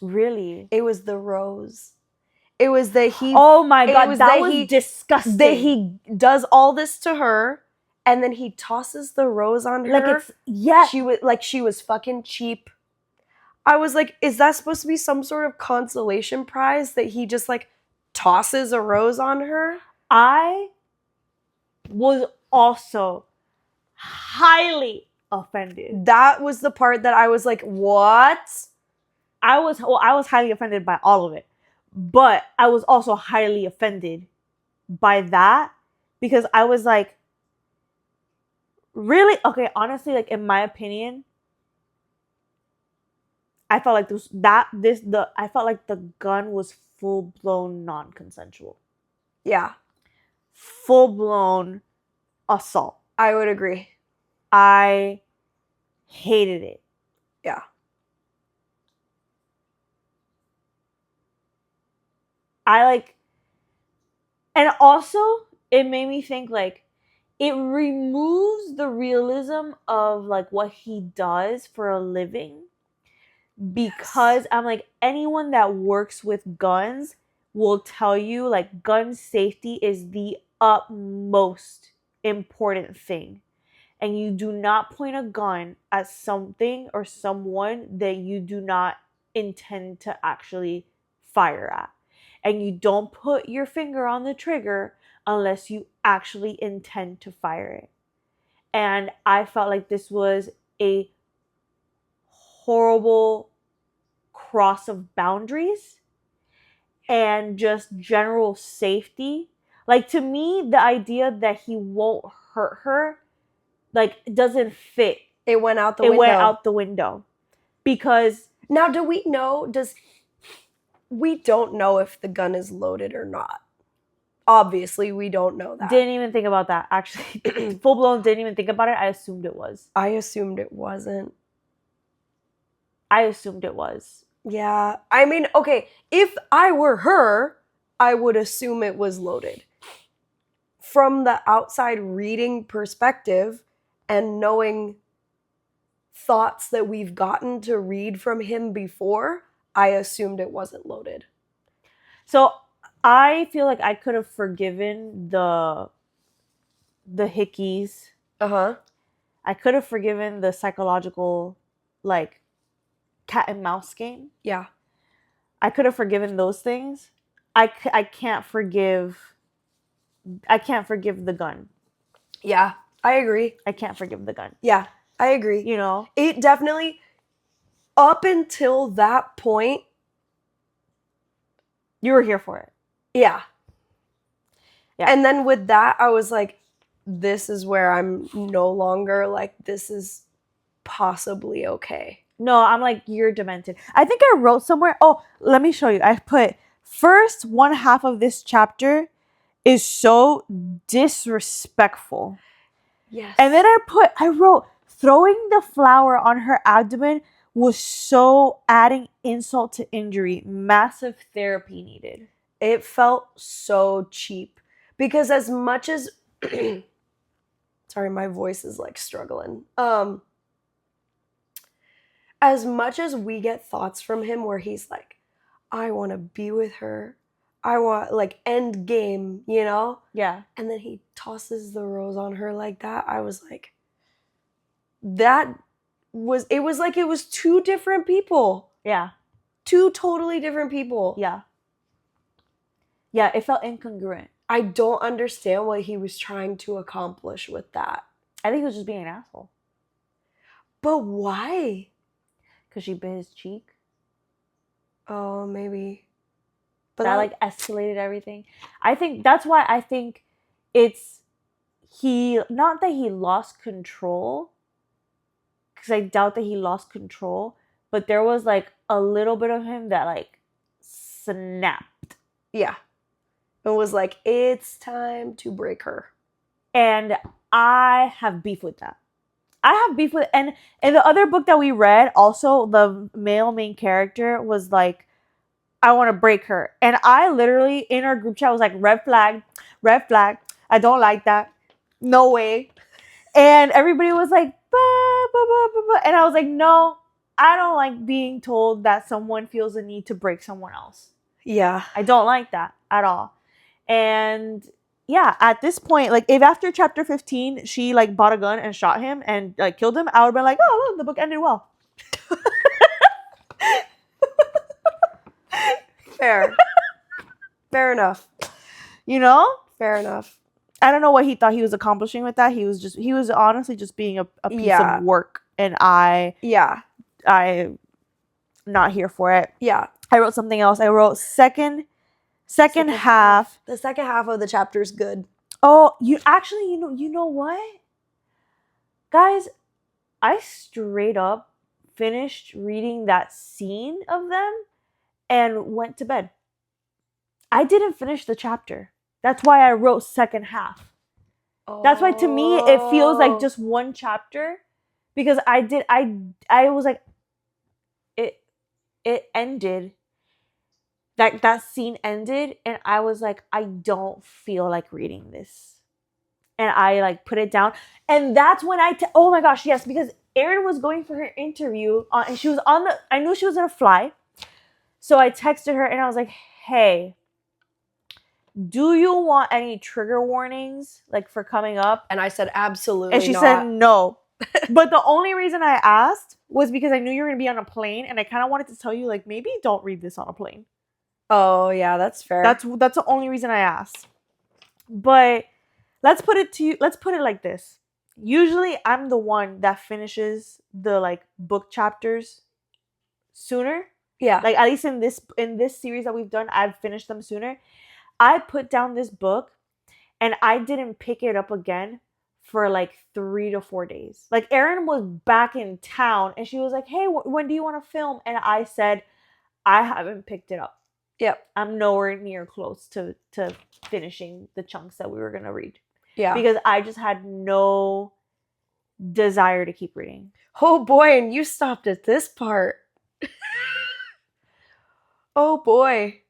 Really? It was the rose. It was that he. Oh my god, that was disgusting. That he does all this to her, and then he tosses the rose on her. Like, it's, yeah. She was fucking cheap. I was like, is that supposed to be some sort of consolation prize that he just like tosses a rose on her? I was also highly offended. That was the part that I was like, what? I was highly offended by all of it. But I was also highly offended by that because I was like, really? Okay, honestly, like, in my opinion, I felt like I felt like the gun was full-blown non-consensual. Yeah. Full-blown assault. I would agree. I hated it. Yeah. And also it made me think, like, it removes the realism of like what he does for a living, because yes. I'm like, anyone that works with guns will tell you, like, gun safety is the utmost important thing, and you do not point a gun at something or someone that you do not intend to actually fire at. And you don't put your finger on the trigger unless you actually intend to fire it. And I felt like this was a horrible cross of boundaries and just general safety. Like, to me, the idea that he won't hurt her, like, doesn't fit. It went out the window. It went out the window. Because now, do we know, we don't know if the gun is loaded or not. Obviously, we don't know that. Didn't even think about that, actually. Full blown, didn't even think about it. I assumed it was. I assumed it wasn't. I assumed it was. Yeah. I mean, okay, if I were her, I would assume it was loaded. From the outside reading perspective and knowing thoughts that we've gotten to read from him before, I assumed it wasn't loaded. So I feel like I could have forgiven the hickeys. Uh-huh. I could have forgiven the psychological, like, cat and mouse game. Yeah. I could have forgiven those things. I can't forgive the gun. Yeah, I agree. I can't forgive the gun. Yeah, I agree. You know? It definitely, up until that point, you were here for it. Yeah. And then with that, I was like, this is where I'm no longer like, this is possibly okay. No, I'm like, you're demented. I think I wrote somewhere. Oh, let me show you. I put, first one half of this chapter is so disrespectful. Yes. And then I wrote, throwing the flower on her abdomen was so adding insult to injury. Massive therapy needed. It felt so cheap because as much as sorry, my voice is like struggling. As much as we get thoughts from him where he's like, I want to be with her. I want like end game, you know? Yeah. And then he tosses the rose on her like that. I was like, it was like it was two different people. Yeah. Two totally different people. Yeah. Yeah, it felt incongruent. I don't understand what he was trying to accomplish with that. I think he was just being an asshole. But why? Because she bit his cheek. Oh, maybe. But that like escalated everything. I think that's why I think it's not that he lost control, because I doubt that he lost control, but there was like a little bit of him that like snapped. Yeah. It was like, it's time to break her. And I have beef with that. I have beef with, and in the other book that we read, also the male main character was like, I want to break her. And I literally, in our group chat, was like, red flag. I don't like that. No way. And everybody was like, bah, bah, bah, bah, bah. And I was like, no, I don't like being told that someone feels the need to break someone else. Yeah. I don't like that at all. And yeah, at this point, like if after chapter 15, she like bought a gun and shot him and like killed him, I would have been like, oh, well, the book ended well. Fair enough. You know? Fair enough. I don't know what he thought he was accomplishing with that. He was honestly just being a piece of work. And I'm not here for it. Yeah. I wrote something else. I wrote second half. The second half of the chapter is good. Oh, you know what? Guys, I straight up finished reading that scene of them and went to bed. I didn't finish the chapter. That's why I wrote second half. Oh. That's why to me it feels like just one chapter, because I was like, it ended. That scene ended and I was like, I don't feel like reading this. And I like put it down. And that's when oh my gosh, yes, because Erin was going for her interview and she was I knew she was gonna fly. So I texted her and I was like, hey, do you want any trigger warnings like for coming up? And I said, absolutely and she said no. But the only reason I asked was because I knew you were going to be on a plane and I kind of wanted to tell you like, maybe don't read this on a plane. Oh yeah, that's fair. That's the only reason I asked. But let's put it like this. Usually I'm the one that finishes the like book chapters sooner. Yeah. Like at least in this series that we've done, I've finished them sooner. I put down this book and I didn't pick it up again for like 3 to 4 days. Like Erin was back in town and she was like, hey, when do you want to film? And I said, I haven't picked it up. Yep. I'm nowhere near close to finishing the chunks that we were going to read. Yeah. Because I just had no desire to keep reading. Oh boy, and you stopped at this part. Oh boy.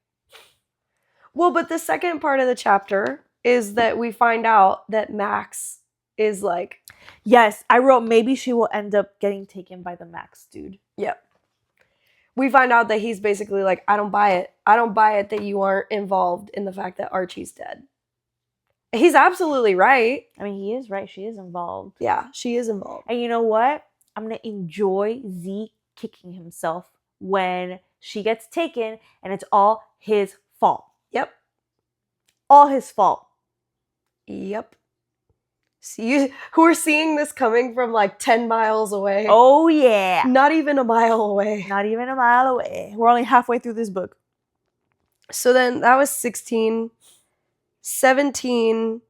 Well, but the second part of the chapter is that we find out that Max is like... Yes, I wrote maybe she will end up getting taken by the Max dude. Yep. We find out that he's basically like, I don't buy it. I don't buy it that you aren't involved in the fact that Archie's dead. He's absolutely right. I mean, he is right. She is involved. Yeah, she is involved. And you know what? I'm going to enjoy Z kicking himself when she gets taken and it's all his fault. Yep. All his fault. Yep. See, who are seeing this coming from like 10 miles away. Oh, yeah. Not even a mile away. Not even a mile away. We're only halfway through this book. So then that was 16. 17.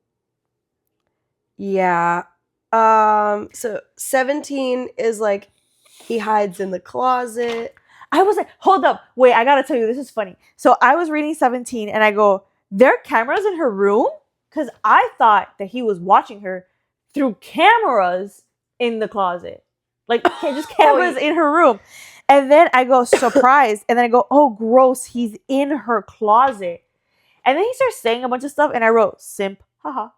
Yeah. So 17 is like he hides in the closet. I was like, hold up. Wait, I gotta tell you, this is funny. So I was reading 17 and I go, there are cameras in her room? Because I thought that he was watching her through cameras in the closet. Like, just cameras in her room. And then I go, surprise. And then I go, oh, gross. He's in her closet. And then he starts saying a bunch of stuff. And I wrote, simp. Haha.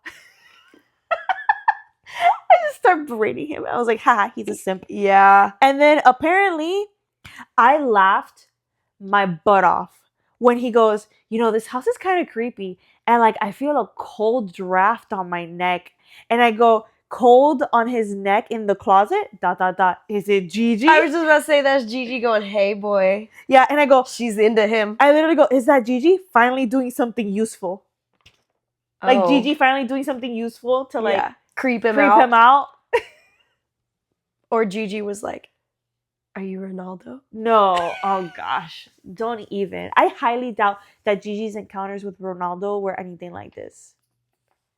I just start berating him. I was like, haha, he's a simp. Yeah. And then apparently I laughed my butt off when he goes, you know, this house is kind of creepy. And like, I feel a cold draft on my neck. And I go, cold on his neck in the closet? ... Is it Gigi? I was just about to say that's Gigi going, hey, boy. Yeah, and I go, She's into him. I literally go, is that Gigi finally doing something useful? Like, Oh. Gigi finally doing something useful to, like, Yeah. Creep him creep out. him out? Or Gigi was like, are you Ronaldo? No. Oh, gosh. Don't even. I highly doubt that Gigi's encounters with Ronaldo were anything like this.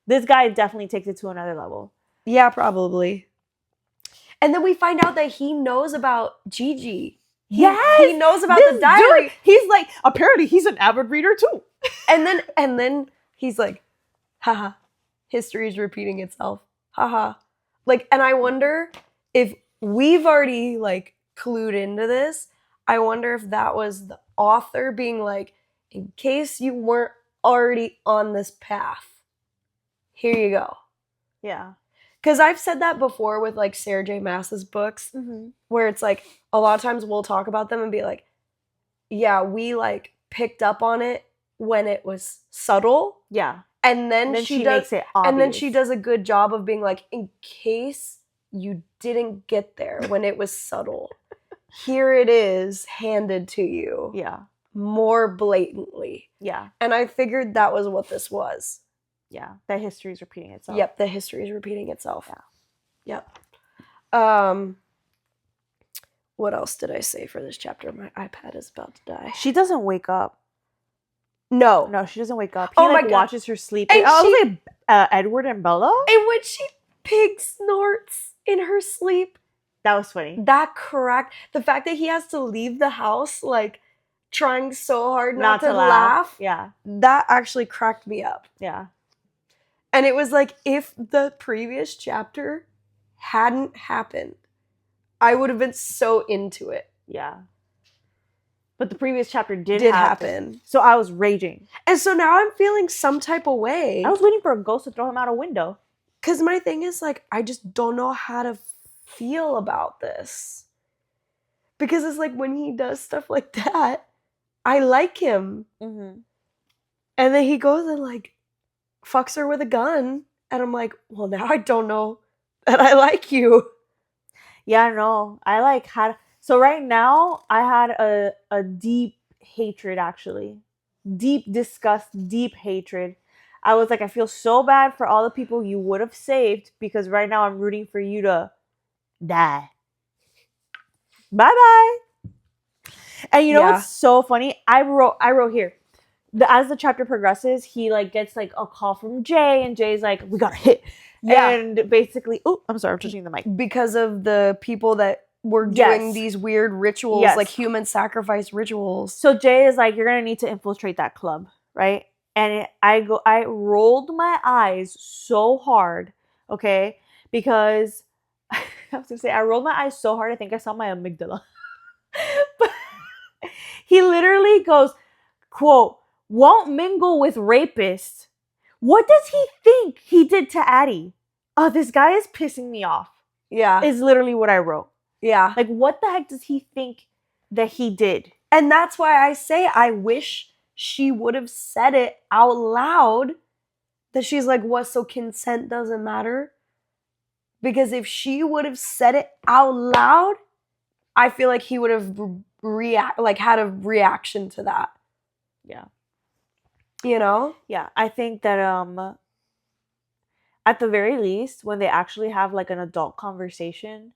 This guy definitely takes it to another level. Yeah, probably. And then we find out that he knows about Gigi. He knows about the diary. Dude, he's like, apparently he's an avid reader too. And then he's like, haha, history is repeating itself. Haha. Like, and I wonder if we've already like clued into this. I wonder if that was the author being like, in case you weren't already on this path, here you go. Yeah. Because I've said that before with like Sarah J. Maas's books, where it's like a lot of times we'll talk about them and be like, yeah, we like picked up on it when it was subtle. Yeah. And then she does, makes it obvious. and then she does a good job of being like, in case you didn't get there when it was subtle, here it is handed to you. Yeah. More blatantly. Yeah. And I figured that was what this was. Yeah. That history is repeating itself. Yep, the history is repeating itself. Yeah. Yep. What else did I say for this chapter? My iPad is about to die. She doesn't wake up. No. No, she doesn't wake up. He Oh my like God. watches her sleep. And I was like, Edward and Bella? And when she pig snorts in her sleep, That was funny. that cracked. The fact that he has to leave the house, like, trying so hard not to laugh, Yeah. that actually cracked me up. Yeah. And it was like, if the previous chapter hadn't happened, I would have been so into it. Yeah. But the previous chapter did happen. So I was raging. And so now I'm feeling some type of way. I was waiting for a ghost to throw him out a window. Because my thing is, like, I just don't know how to feel about this. Because it's like, when he does stuff like that, I like him. Mm-hmm. And then he goes and, like, fucks her with a gun. And I'm like, well, now I don't know that I like you. Yeah, no. I like had... So right now, I had a deep hatred, actually. Deep disgust, deep hatred. I was like, I feel so bad for all the people you would have saved, because right now I'm rooting for you to die. Bye-bye. And you know what's so funny? I wrote here. As the chapter progresses, he like gets like a call from Jay, and Jay's like, we got hit. Yeah. And basically, oh, I'm sorry, I'm touching the mic. Because of the people that were doing these weird rituals, like human sacrifice rituals. So Jay is like, you're going to need to infiltrate that club, right? And I rolled my eyes so hard, okay? Because I was going to say, I rolled my eyes so hard, I think I saw my amygdala. But he literally goes, quote, won't mingle with rapists. What does he think he did to Addie? Oh, this guy is pissing me off. Yeah. Is literally what I wrote. Yeah. Like, what the heck does he think that he did? And that's why I say I wish she would have said it out loud. That she's like, what, so consent doesn't matter? Because if she would have said it out loud, I feel like he would have had a reaction to that. Yeah. You know? Yeah, I think that at the very least, when they actually have like an adult conversation,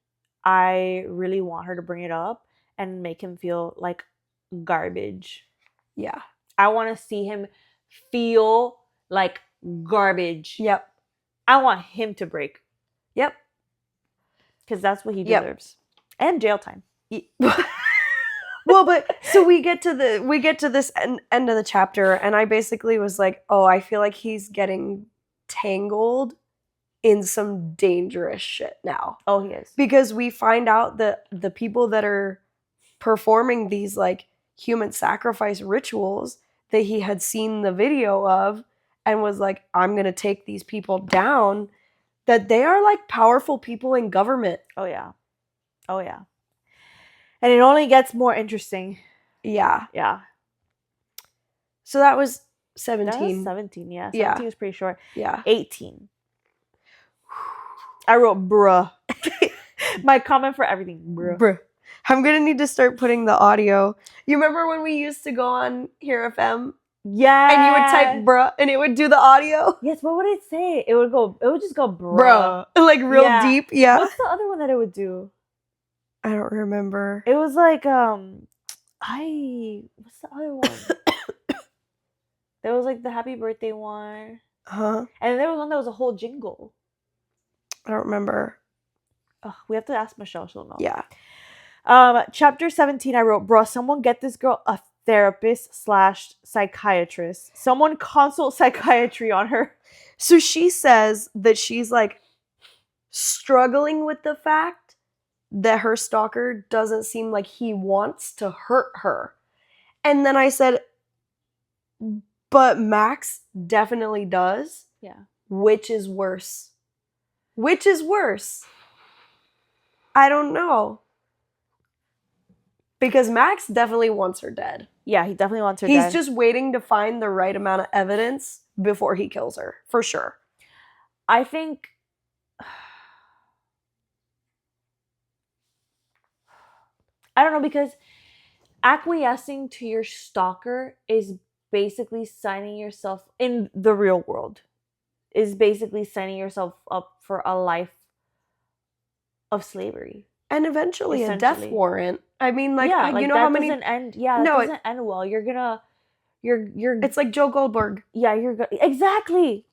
I really want her to bring it up and make him feel like garbage. Yeah. I want to see him feel like garbage. Yep. I want him to break. Yep. Because that's what he deserves. And jail time. Well, but so we get to this end of the chapter, and I basically was like, oh, I feel like he's getting tangled in some dangerous shit now. Oh, he is. Because we find out that the people that are performing these like human sacrifice rituals that he had seen the video of and was like, I'm going to take these people down, that they are like powerful people in government. Oh, yeah. Oh, yeah. And it only gets more interesting. Yeah. Yeah. So that was That 17. was 17, yeah. 17 Yeah. was pretty short. Yeah. 18. I wrote bruh. My comment for everything, bruh. Bruh. I'm going to need to start putting the audio. You remember when we used to go on Here FM? Yeah. And you would type bruh and it would do the audio? Yes, what would it say? It would just go bruh. Bruh. Like real Yeah. deep. Yeah. What's the other one that it would do? I don't remember. It was like what's the other one? There was like the happy birthday one. Huh? And there was one that was a whole jingle. I don't remember. Ugh, we have to ask Michelle, she'll know. Yeah. Chapter 17, I wrote, bro, someone get this girl a therapist/psychiatrist. Someone consult psychiatry on her. So she says that she's like struggling with the fact that her stalker doesn't seem like he wants to hurt her. And then I said, but Max definitely does. Yeah. Which is worse? Which is worse? I don't know. Because Max definitely wants her dead. Yeah, he definitely wants her dead. He's just waiting to find the right amount of evidence before he kills her, for sure. I think I don't know, because acquiescing to your stalker is basically signing yourself in the real world, is basically signing yourself up for a life of slavery. And eventually a death warrant. I mean, like, yeah, you know how many... doesn't end, yeah, No, it doesn't end well. You're It's like Joe Goldberg. yeah, exactly.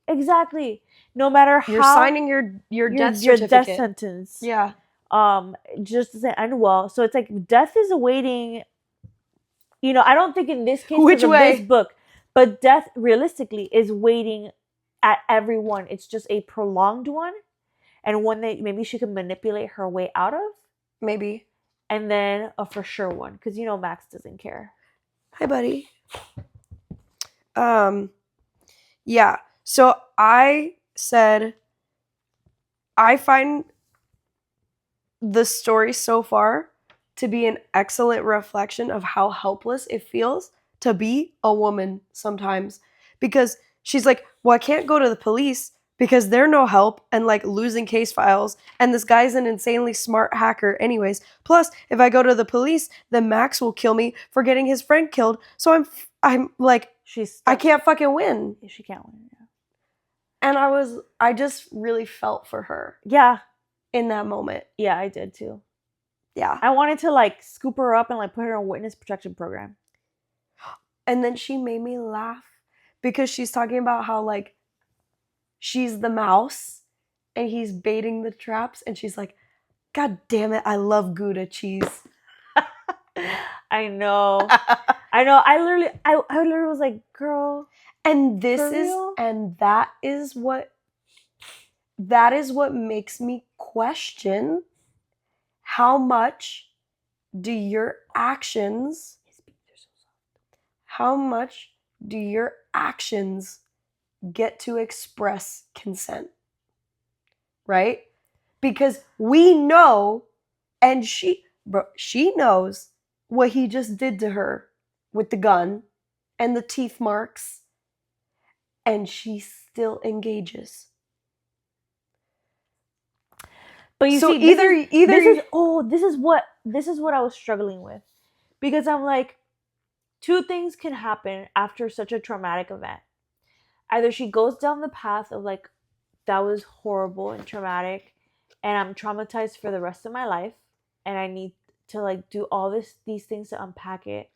No matter how You're signing your death certificate. death sentence. Yeah. It just doesn't end well. So it's like death is awaiting. You know, I don't think in this case Which way? This book, but death realistically is waiting at everyone. It's just a prolonged one, and one that maybe she can manipulate her way out of. Maybe. And then a for sure one, because you know Max doesn't care. Hi, buddy. Yeah. So I said, I find the story so far to be an excellent reflection of how helpless it feels to be a woman sometimes. Because she's like, well, I can't go to the police because they're no help and like losing case files. And this guy's an insanely smart hacker anyways. Plus, if I go to the police, then Max will kill me for getting his friend killed. So I'm like, I can't fucking win. She can't win. Yeah. And I just really felt for her. Yeah. In that moment. Yeah, I did too. Yeah. I wanted to like scoop her up and like put her in witness protection program. And then she made me laugh because she's talking about how like she's the mouse and he's baiting the traps and she's like, God damn it, I love Gouda cheese. I know. I literally was like, girl. And that is what makes me question how much do your actions get to express consent? Right? Because we know, and she knows what he just did to her with the gun and the teeth marks, and she still engages. But you so see, this is what I was struggling with, because I'm like, two things can happen after such a traumatic event. Either she goes down the path of like, that was horrible and traumatic, and I'm traumatized for the rest of my life, and I need to like do all these things to unpack it,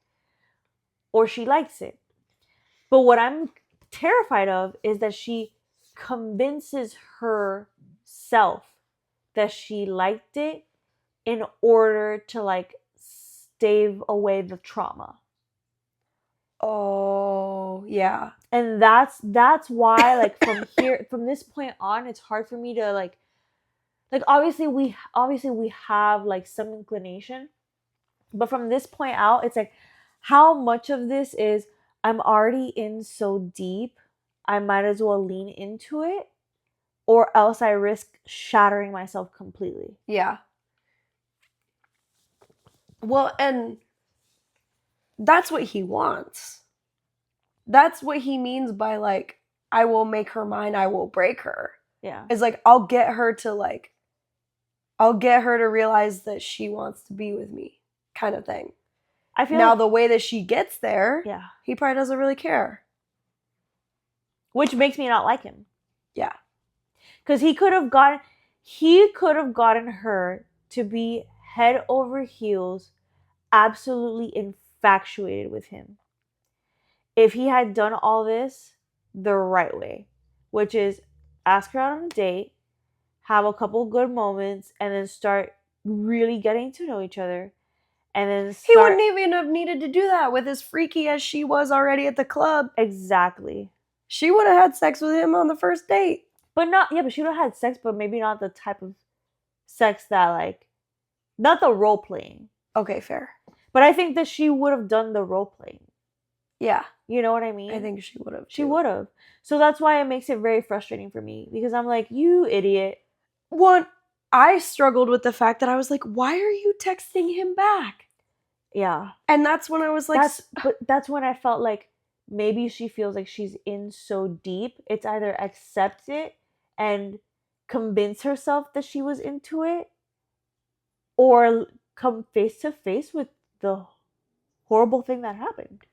or she likes it. But what I'm terrified of is that she convinces herself that she liked it in order to like stave away the trauma. Oh, yeah. And that's why, like, from this point on, it's hard for me to like obviously we have like some inclination, but from this point out, it's like how much of this is I'm already in so deep, I might as well lean into it, or else I risk shattering myself completely. Yeah. Well, and that's what he wants. That's what he means by like, I will make her mine, I will break her. Yeah. It's like I'll get her to realize that she wants to be with me, kind of thing. I feel Now like, the way that she gets there, yeah, he probably doesn't really care. which makes me not like him. Yeah. Because he could have gotten her to be head over heels, absolutely infatuated with him, if he had done all this the right way, which is ask her out on a date, have a couple good moments, and then start really getting to know each other. And then He wouldn't even have needed to do that with as freaky as she was already at the club. Exactly. She would have had sex with him on the first date. But she would have had sex, but maybe not the type of sex that, like, not the role playing. Okay, fair. But I think that she would have done the role playing. Yeah. You know what I mean? I think she would have. She would have. So that's why it makes it very frustrating for me, because I'm like, you idiot. One, I struggled with the fact that I was like, why are you texting him back? Yeah. And that's when I was like, that's when I felt like maybe she feels like she's in so deep. It's either accept it and convince herself that she was into it, or come face to face with the horrible thing that happened.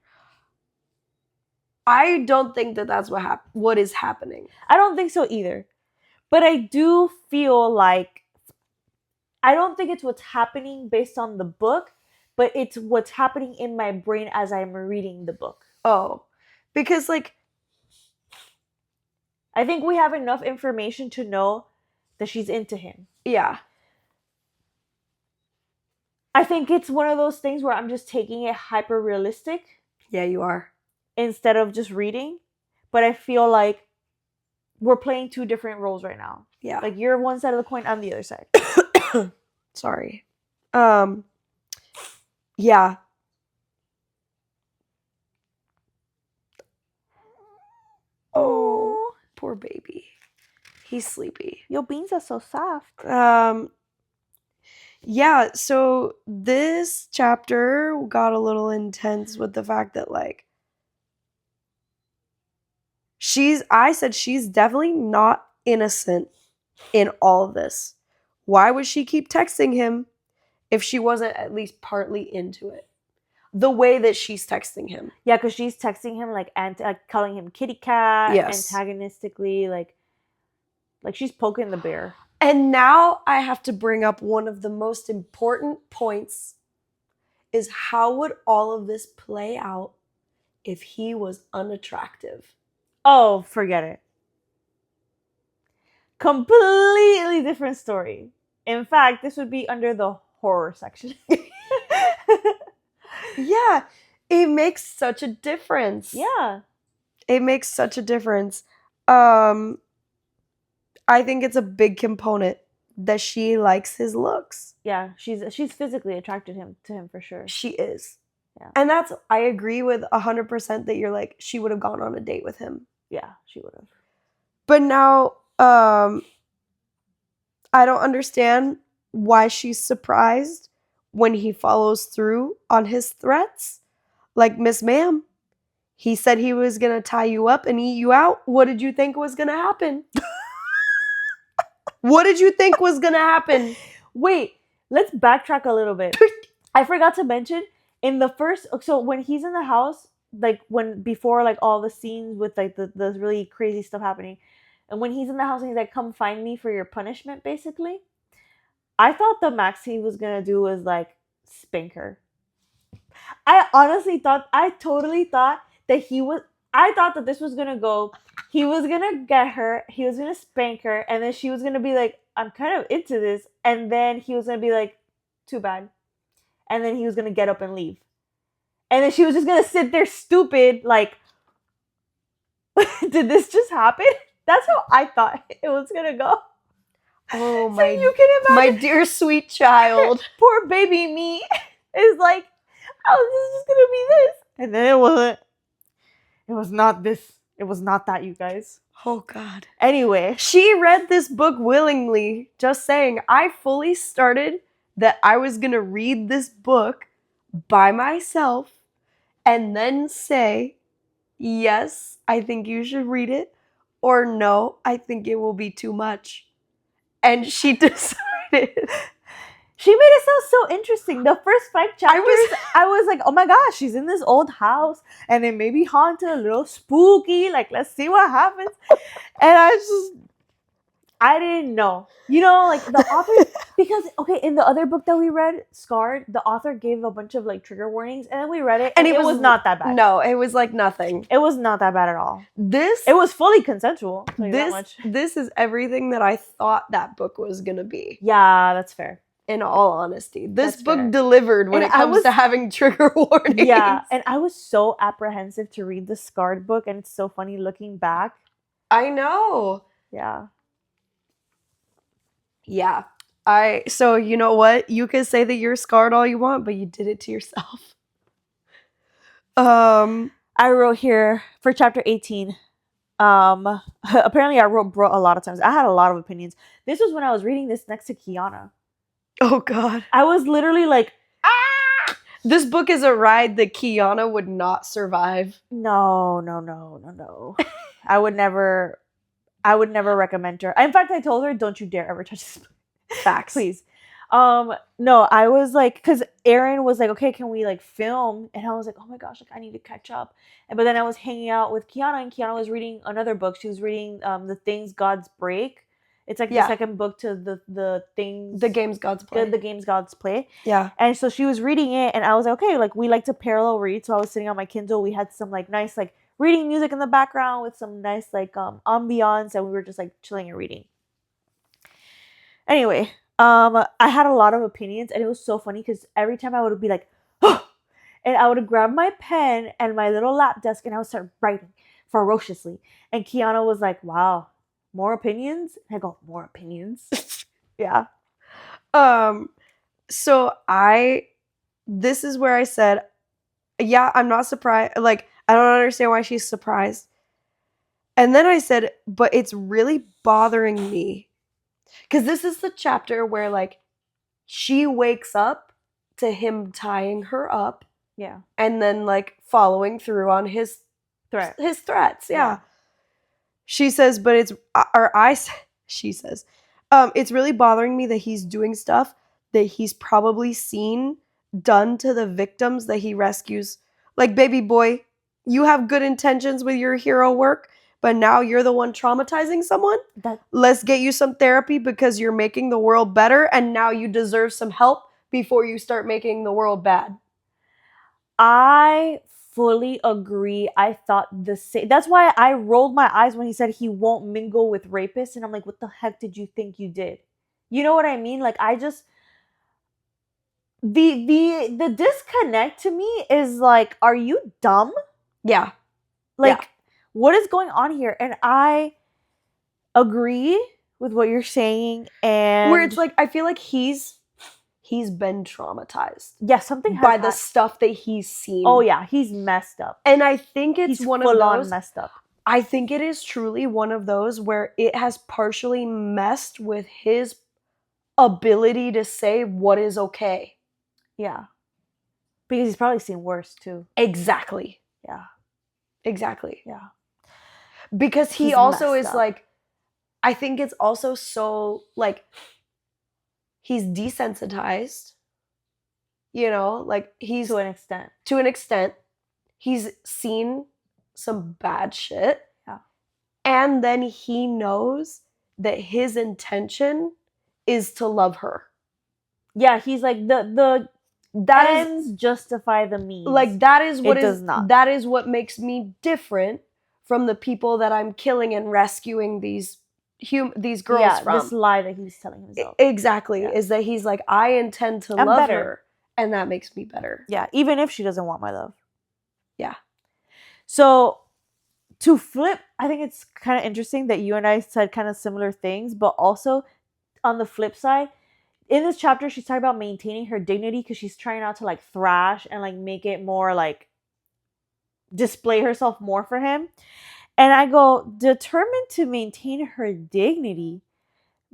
I don't think that that's what is happening. I don't think so either. But I do feel like, I don't think it's what's happening based on the book, but it's what's happening in my brain as I'm reading the book. Oh, because like, I think we have enough information to know that she's into him. Yeah. I think it's one of those things where I'm just taking it hyper realistic. Yeah, you are. Instead of just reading. But I feel like we're playing two different roles right now. Yeah. Like, you're one side of the coin, I'm the other side. Sorry. Yeah. Oh, poor baby. He's sleepy. Your beans are so soft. Yeah, so this chapter got a little intense with the fact that, like, I said she's definitely not innocent in all of this. Why would she keep texting him if she wasn't at least partly into it? The way that she's texting him. Yeah, because she's texting him like calling him kitty cat, yes, antagonistically, like she's poking the bear. And now I have to bring up one of the most important points, is how would all of this play out if he was unattractive? Oh, forget it. Completely different story. In fact, this would be under the horror section. Yeah, it makes such a difference. Yeah. It makes such a difference. I think it's a big component that she likes his looks. Yeah, she's physically attracted to him for sure. She is. Yeah. And I agree with 100% that you're like, she would have gone on a date with him. Yeah, she would have. But now, I don't understand why she's surprised when he follows through on his threats. Like, Miss Ma'am, he said he was going to tie you up and eat you out. What did you think was going to happen? What did you think was going to happen? Wait, let's backtrack a little bit. I forgot to mention, in the first, so when he's in the house, like before like all the scenes with like the really crazy stuff happening, and when he's in the house and he's like, come find me for your punishment, basically, I thought the max he was going to do was like spank her. I totally thought that I thought that this was going to go, he was going to get her, he was going to spank her, and then she was going to be like, I'm kind of into this, and then he was going to be like, too bad. And then he was going to get up and leave. And then she was just gonna sit there stupid, like, did this just happen? That's how I thought it was gonna go. Oh So my, you can my imagine dear sweet child. poor baby me is like, oh, this is just gonna be this. And then it wasn't. It was not this. It was not that, you guys. Oh God. Anyway, She read this book willingly, just saying. I fully started that I was going to read this book by myself and then say, yes, I think you should read it, or no, I think it will be too much. And she decided. she made it sound so interesting. The first 5 chapters, I was like, oh my gosh, she's in this old house and it may be haunted, a little spooky. Like, let's see what happens. And I didn't know. You know, like the author, because, okay, in the other book that we read, Scarred, the author gave a bunch of like trigger warnings and then we read it and it was not that bad. No, it was like nothing. It was not that bad at all. It was fully consensual. I'll tell you that much. This is everything that I thought that book was going to be. Yeah, that's fair. In all honesty, this That's book fair. delivered when And it comes to having trigger warnings. Yeah, and I was so apprehensive to read the Scarred book, and it's so funny looking back. I know. Yeah. Yeah. So you know what? You can say that you're scarred all you want, but you did it to yourself. I wrote here for chapter 18. Apparently I wrote bro a lot of times. I had a lot of opinions. This was when I was reading this next to Kiana. Oh God. I was literally like, ah! This book is a ride that Kiana would not survive. No. I would never recommend her. In fact, I told her, don't you dare ever touch this book. Facts. Please. No, I was like, because Aaron was like, okay, can we like film? And I was like, oh my gosh, like I need to catch up. But then I was hanging out with Kiana, and Kiana was reading another book. She was reading The Things Gods Break. It's like the second book to the things, the games gods play. The games gods play. Yeah. And so she was reading it, and I was like, okay, like we like to parallel read. So I was sitting on my Kindle. We had some like nice like reading music in the background with some nice like ambiance, and we were just like chilling and reading. Anyway, I had a lot of opinions, and it was so funny because every time I would be like, oh, and I would grab my pen and my little lap desk, and I would start writing ferociously. And Kiana was like, wow, more opinions? And I go, more opinions? Yeah. So this is where I said, yeah, I'm not surprised. Like, I don't understand why she's surprised. And then I said, but it's really bothering me. Because this is the chapter where, like, she wakes up to him tying her up. Yeah. And then, like, following through on his threats. Yeah. She says, but she says, it's really bothering me that he's doing stuff that he's probably seen done to the victims that he rescues. Like, baby boy, you have good intentions with your hero work, but now you're the one traumatizing someone? Let's get you some therapy because you're making the world better, and now you deserve some help before you start making the world bad. I fully agree. I thought the same. That's why I rolled my eyes when he said he won't mingle with rapists, and I'm like, what the heck did you think you did? You know what I mean? Like, I just... The disconnect to me is like, are you dumb? Yeah. Like, what is going on here? And I agree with what you're saying, and where it's like, I feel like he's been traumatized. Yeah, something by the stuff that he's seen. Oh yeah, he's messed up. And I think it's one of those messed up. I think it is truly one of those where it has partially messed with his ability to say what is okay. Yeah. Because he's probably seen worse too. Exactly. Yeah. Exactly. Yeah. Because he also is like, I think it's also so like, he's desensitized, you know, like he's to an extent. To an extent. He's seen some bad shit. Yeah. And then he knows that his intention is to love her. Yeah, he's like the ends justify the means. Like that is what does not. That is what makes me different from the people that I'm killing and rescuing these girls from. This lie that he's telling himself. Exactly. Is that he's like, I intend to love her, and that makes me better. Yeah, even if she doesn't want my love. Yeah. So to flip, I think it's kind of interesting that you and I said kind of similar things, but also on the flip side, in this chapter, she's talking about maintaining her dignity because she's trying not to like thrash and like make it more like display herself more for him. And I go, determined to maintain her dignity.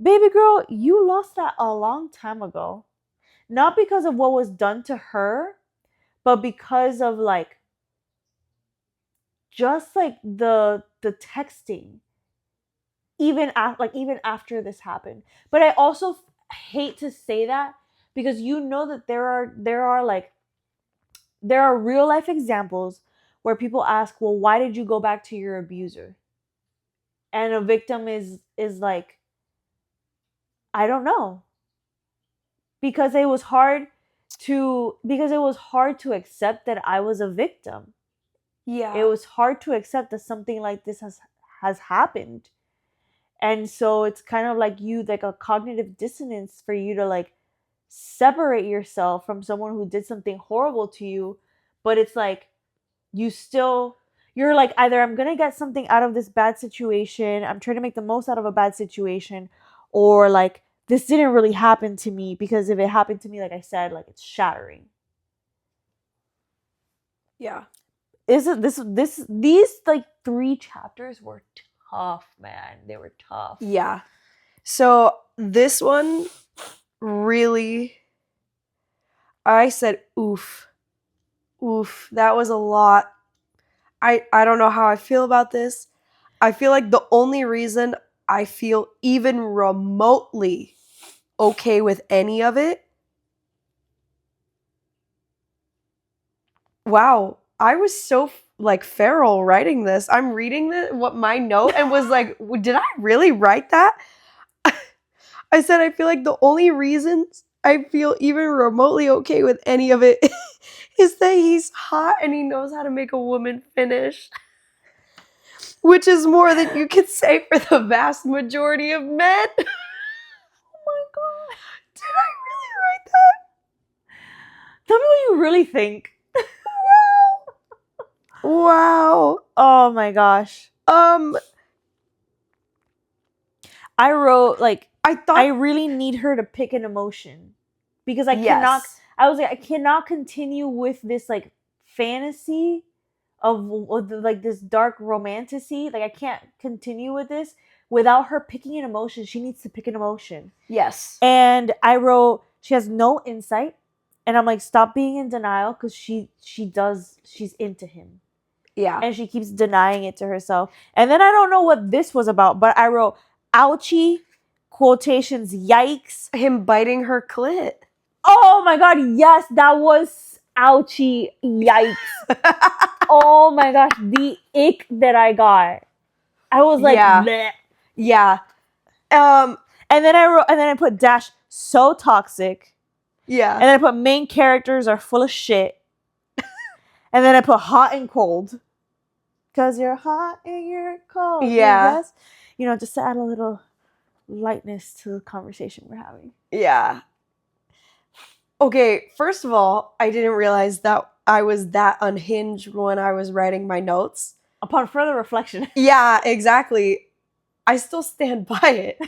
Baby girl, you lost that a long time ago. Not because of what was done to her, but because of like just like the texting even even after this happened. But I also hate to say that because you know that there are real life examples where people ask, "Well, why did you go back to your abuser?" And a victim is like, "I don't know." Because it was hard to accept that I was a victim. Yeah. It was hard to accept that something like this has happened. And so it's kind of like a cognitive dissonance for you to like separate yourself from someone who did something horrible to you. But it's like you're like, either I'm gonna get something out of this bad situation, I'm trying to make the most out of a bad situation, or like this didn't really happen to me, because if it happened to me, like I said, like it's shattering. Yeah. These like 3 chapters were tough, man. They were tough. Yeah. So this one really, I said, oof. Oof. That was a lot. I don't know how I feel about this. I feel like the only reason I feel even remotely okay with any of it. Wow. I was so like feral writing this. I'm reading my note and was like, did I really write that? I said, I feel like the only reasons I feel even remotely okay with any of it is that he's hot and he knows how to make a woman finish. Which is more than you could say for the vast majority of men. Oh my god. Did I really write that? Tell me what you really think. Wow. Oh my gosh. I wrote like, I really need her to pick an emotion, because I cannot continue with this like fantasy of like this dark romantasy. Like I can't continue with this without her picking an emotion. She needs to pick an emotion. Yes. And I wrote, she has no insight. And I'm like, stop being in denial, because she's into him. Yeah. And she keeps denying it to herself. And then I don't know what this was about, but I wrote, ouchie, quotations, yikes. Him biting her clit. Oh my god, yes, that was ouchie, yikes. Oh my gosh, the ick that I got. I was like, yeah. bleh. Yeah. And then I put dash, so toxic. Yeah. And then I put main characters are full of shit. And then I put hot and cold. Because you're hot and you're cold. Yeah. Yes. You know, just to add a little lightness to the conversation we're having. Yeah. Okay, first of all, I didn't realize that I was that unhinged when I was writing my notes. Upon further reflection. Yeah, exactly. I still stand by it.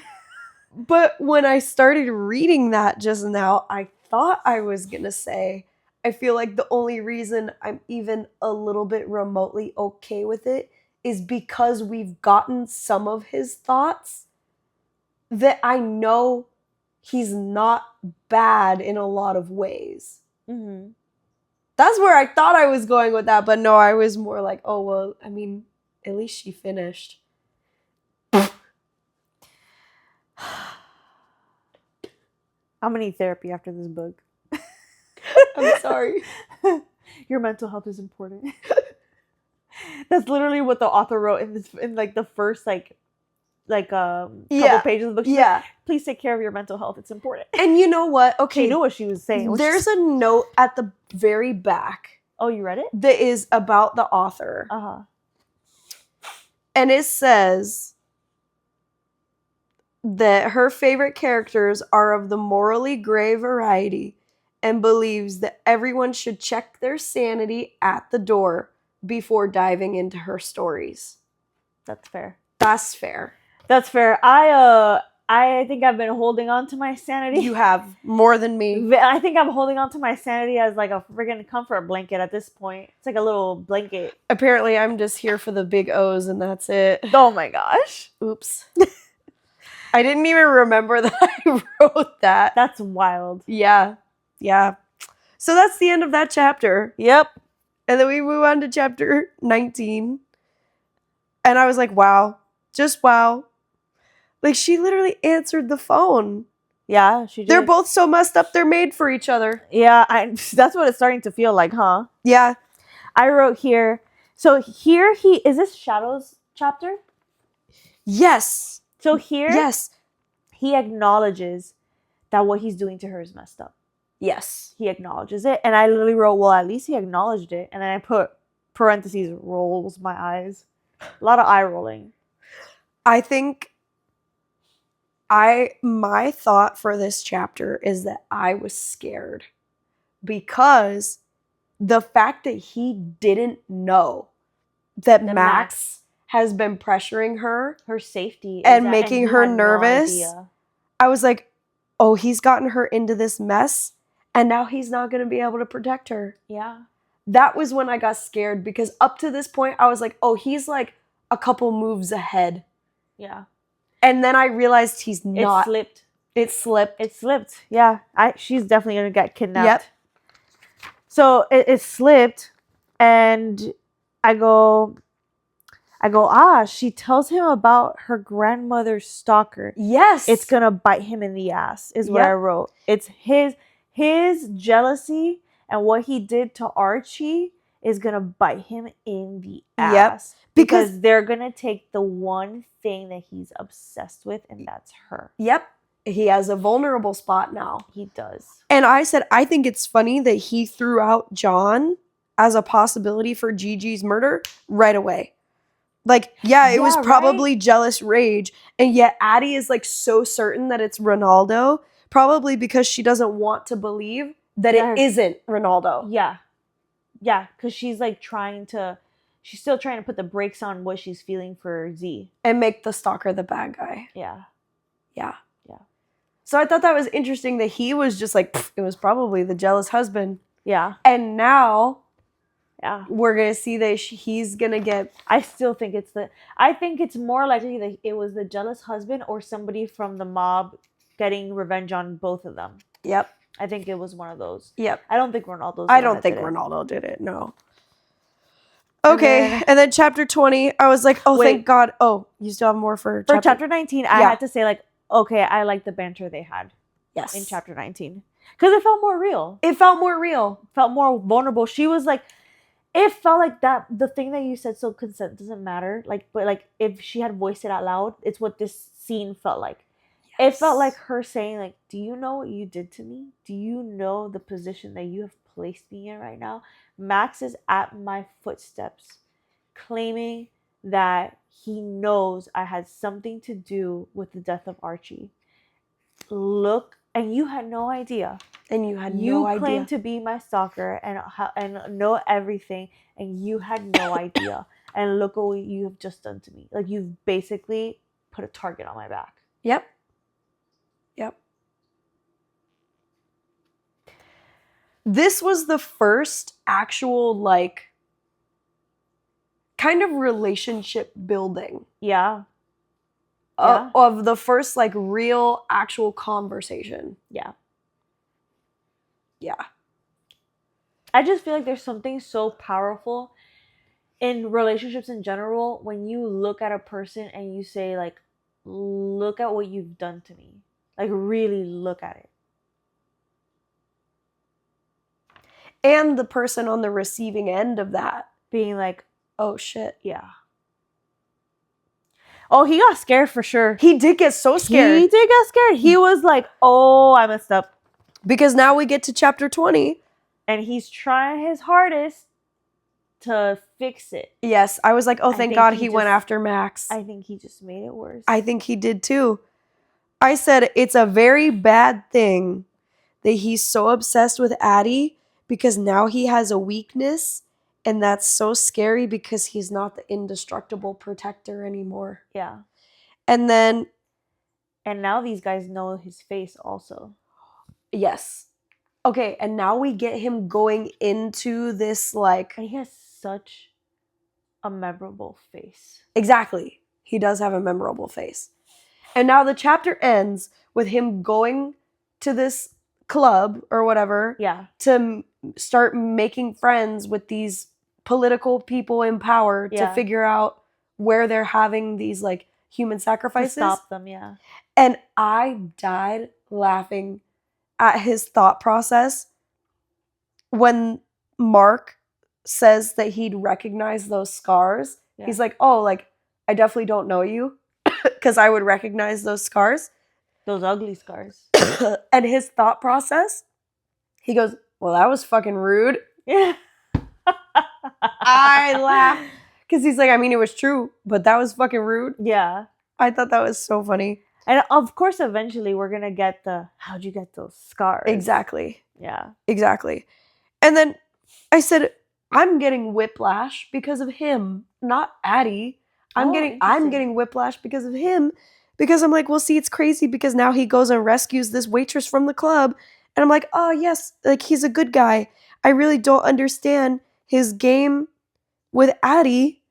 But when I started reading that just now, I thought I was going to say, I feel like the only reason I'm even a little bit remotely okay with it is because we've gotten some of his thoughts that I know he's not bad in a lot of ways. Mm-hmm. That's where I thought I was going with that, but no, I was more like, oh, well, I mean, at least she finished. I'm gonna need therapy after this book. I'm sorry. Your mental health is important. That's literally what the author wrote in like the first couple pages of the book. She's like, please take care of your mental health. It's important. And you know what? Okay. She knew what she was saying. There's a note at the very back. Oh, you read it? That is about the author. Uh-huh. And it says that her favorite characters are of the morally gray variety and believes that everyone should check their sanity at the door before diving into her stories. That's fair. That's fair. That's fair. I think I've been holding on to my sanity. You have more than me. I think I'm holding on to my sanity as like a friggin' comfort blanket at this point. It's like a little blanket. Apparently, I'm just here for the big O's and that's it. Oh my gosh. Oops. I didn't even remember that I wrote that. That's wild. Yeah. Yeah. So that's the end of that chapter. Yep. And then we move on to chapter 19. And I was like, wow. Just wow. Like, she literally answered the phone. Yeah, she did. They're both so messed up, they're made for each other. Yeah, that's what it's starting to feel like, huh? Yeah. I wrote here. So here is this Shadow's chapter? Yes. So here, Yes. he acknowledges that what he's doing to her is messed up. Yes. He acknowledges it. And I literally wrote, well, at least he acknowledged it. And then I put parentheses, rolls my eyes. A lot of eye rolling. I think my thought for this chapter is that I was scared because the fact that he didn't know that Max has been pressuring her, her safety, and making her no nervous. idea. I was like, oh, he's gotten her into this mess and now he's not going to be able to protect her. Yeah. That was when I got scared because up to this point, I was like, oh, he's like a couple moves ahead. Yeah. And then I realized he's not. It slipped. It slipped. Yeah. She's definitely going to get kidnapped. Yep. So it slipped. And I go, she tells him about her grandmother's stalker. Yes. It's going to bite him in the ass, is what I wrote. It's his jealousy and what he did to Archie is going to bite him in the ass. Yep. Because they're going to take the one thing that he's obsessed with, and that's her. Yep. He has a vulnerable spot now. He does. And I said, I think it's funny that he threw out John as a possibility for Gigi's murder right away. Like, it was probably jealous rage. And yet Addie is like so certain that it's Ronaldo, probably because she doesn't want to believe that it isn't Ronaldo. Yeah. Yeah, because she's like she's still trying to put the brakes on what she's feeling for Z. And make the stalker the bad guy. Yeah. Yeah. Yeah. So I thought that was interesting that he was just like, it was probably the jealous husband. Yeah. And now we're going to see that he's going to get... I still think I think it's more likely that it was the jealous husband or somebody from the mob getting revenge on both of them. Yep. I think it was one of those. Yep. I don't think Ronaldo did it. No. Okay. And then chapter 20, I was like, oh, thank God. Oh, you still have more for chapter 19. I had to say, like, okay, I like the banter they had. Yes. In chapter 19. Because it felt more real. Felt more vulnerable. She was like, it felt like that, the thing that you said, so consent doesn't matter. Like, but like, if she had voiced it out loud, it's what this scene felt like. Yes. It felt like her saying, like, do you know what you did to me? Do you know the position that you have placed me in right now? Max is at my footsteps, claiming that he knows I had something to do with the death of Archie. Look, and you had no idea. You claimed to be my stalker and know everything, and you had no idea. And look at what you have just done to me. Like, you've basically put a target on my back. Yep. This was the first actual, like, kind of relationship building. Yeah. Of the first, like, real, actual conversation. Yeah. Yeah. I just feel like there's something so powerful in relationships in general when you look at a person and you say, like, look at what you've done to me. Like, really look at it. And the person on the receiving end of that being like, oh shit. Yeah. Oh, he got scared for sure. He did get so scared. He did get scared. He was like, oh, I messed up. Because now we get to chapter 20. And he's trying his hardest to fix it. Yes. I was like, oh, thank God he went after Max. I think he just made it worse. I think he did too. I said, it's a very bad thing that he's so obsessed with Addie because now he has a weakness And that's so scary because he's not the indestructible protector anymore. Yeah. And then, And now these guys know his face also. yes. Okay, and now we get him going into this, like... And he has such a memorable face. Exactly. He does have a memorable face. And now the chapter ends with him going to this club or whatever Yeah. to start making friends with these political people in power to Yeah. figure out where they're having these like human To sacrifices. stop them, yeah. And I died laughing at his thought process when Mark says that he'd recognize those scars. Yeah. He's like, oh, like, I definitely don't know you because I would recognize those scars. Those ugly scars. And his thought process, he goes, well, that was fucking rude. Yeah. I laughed because he's like, I mean, it was true, but that was fucking rude. Yeah. I thought that was so funny. And of course, eventually we're going to get the, how'd you get those scars? Exactly. Yeah. Exactly. And then I said, I'm getting whiplash because of him, not Addie. I'm interesting. getting whiplash because of him. Because I'm like, well, see, it's crazy because now he goes and rescues this waitress from the club. And I'm like, oh, yes, like he's a good guy. I really don't understand his game with Addie,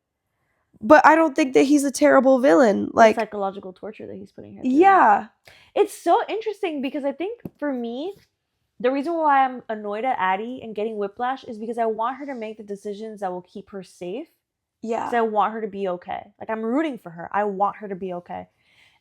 but I don't think that he's a terrible villain. Like, The psychological torture that he's putting her through. yeah. It's so interesting because I think for me, the reason why I'm annoyed at Addie and getting whiplash is because I want her to make the decisions that will keep her safe. Because Yeah. I want her to be okay. Like, I'm rooting for her. I want her to be okay.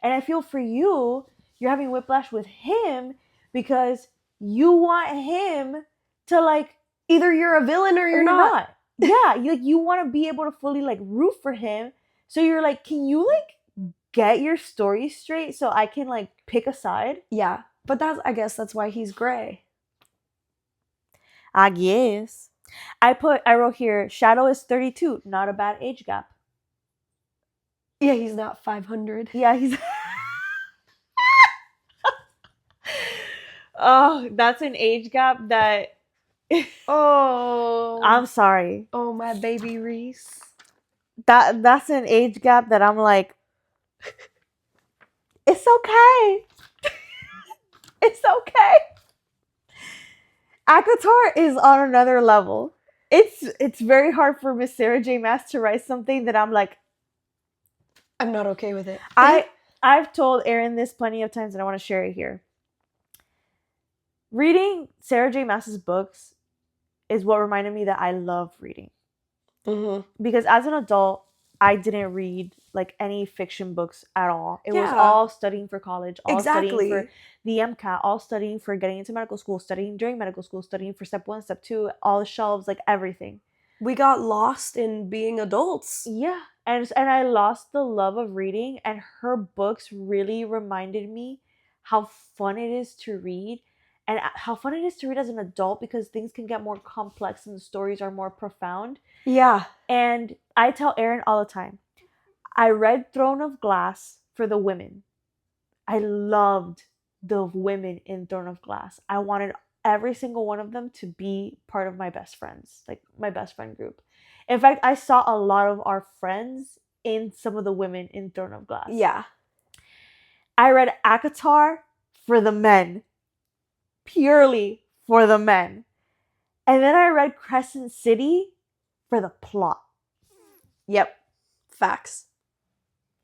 And I feel for you, you're having whiplash with him because you want him to, like, Either you're a villain or you're not. Yeah, you want to be able to fully, like, root for him. So you're like, can you, like, get your story straight so I can, like, pick a side? Yeah. But I guess that's why he's gray. I guess. I wrote here, Shadow is 32, not a bad age gap. Yeah, he's not 500. Yeah, he's... Oh, that's an age gap that... Oh. I'm sorry. Oh, my baby Reese. That's an age gap that I'm like, it's okay. It's okay. Akatar is on another level. It's very hard for Miss Sarah J. Maas to write something that I'm like, I'm not okay with it. I've told Erin this plenty of times and I want to share it here. Reading Sarah J. Maas's books is what reminded me that I love reading. Mm-hmm. Because as an adult, I didn't read like any fiction books at all. It was Yeah. all studying for college, all Exactly. studying for the MCAT, all studying for getting into medical school, studying during medical school, studying for step 1, step 2, all the shelves, like everything. We got lost in being adults. Yeah. And I lost the love of reading, and her books really reminded me how fun it is to read and how fun it is to read as an adult because things can get more complex and the stories are more profound. Yeah. And I tell Erin all the time, I read Throne of Glass for the women. I loved the women in Throne of Glass. I wanted every single one of them to be part of my best friends, like my best friend group. In fact, I saw a lot of our friends in some of the women in Throne of Glass. Yeah. I read Akatar for the men. Purely for the men. And then I read Crescent City for the plot. Yep. Facts.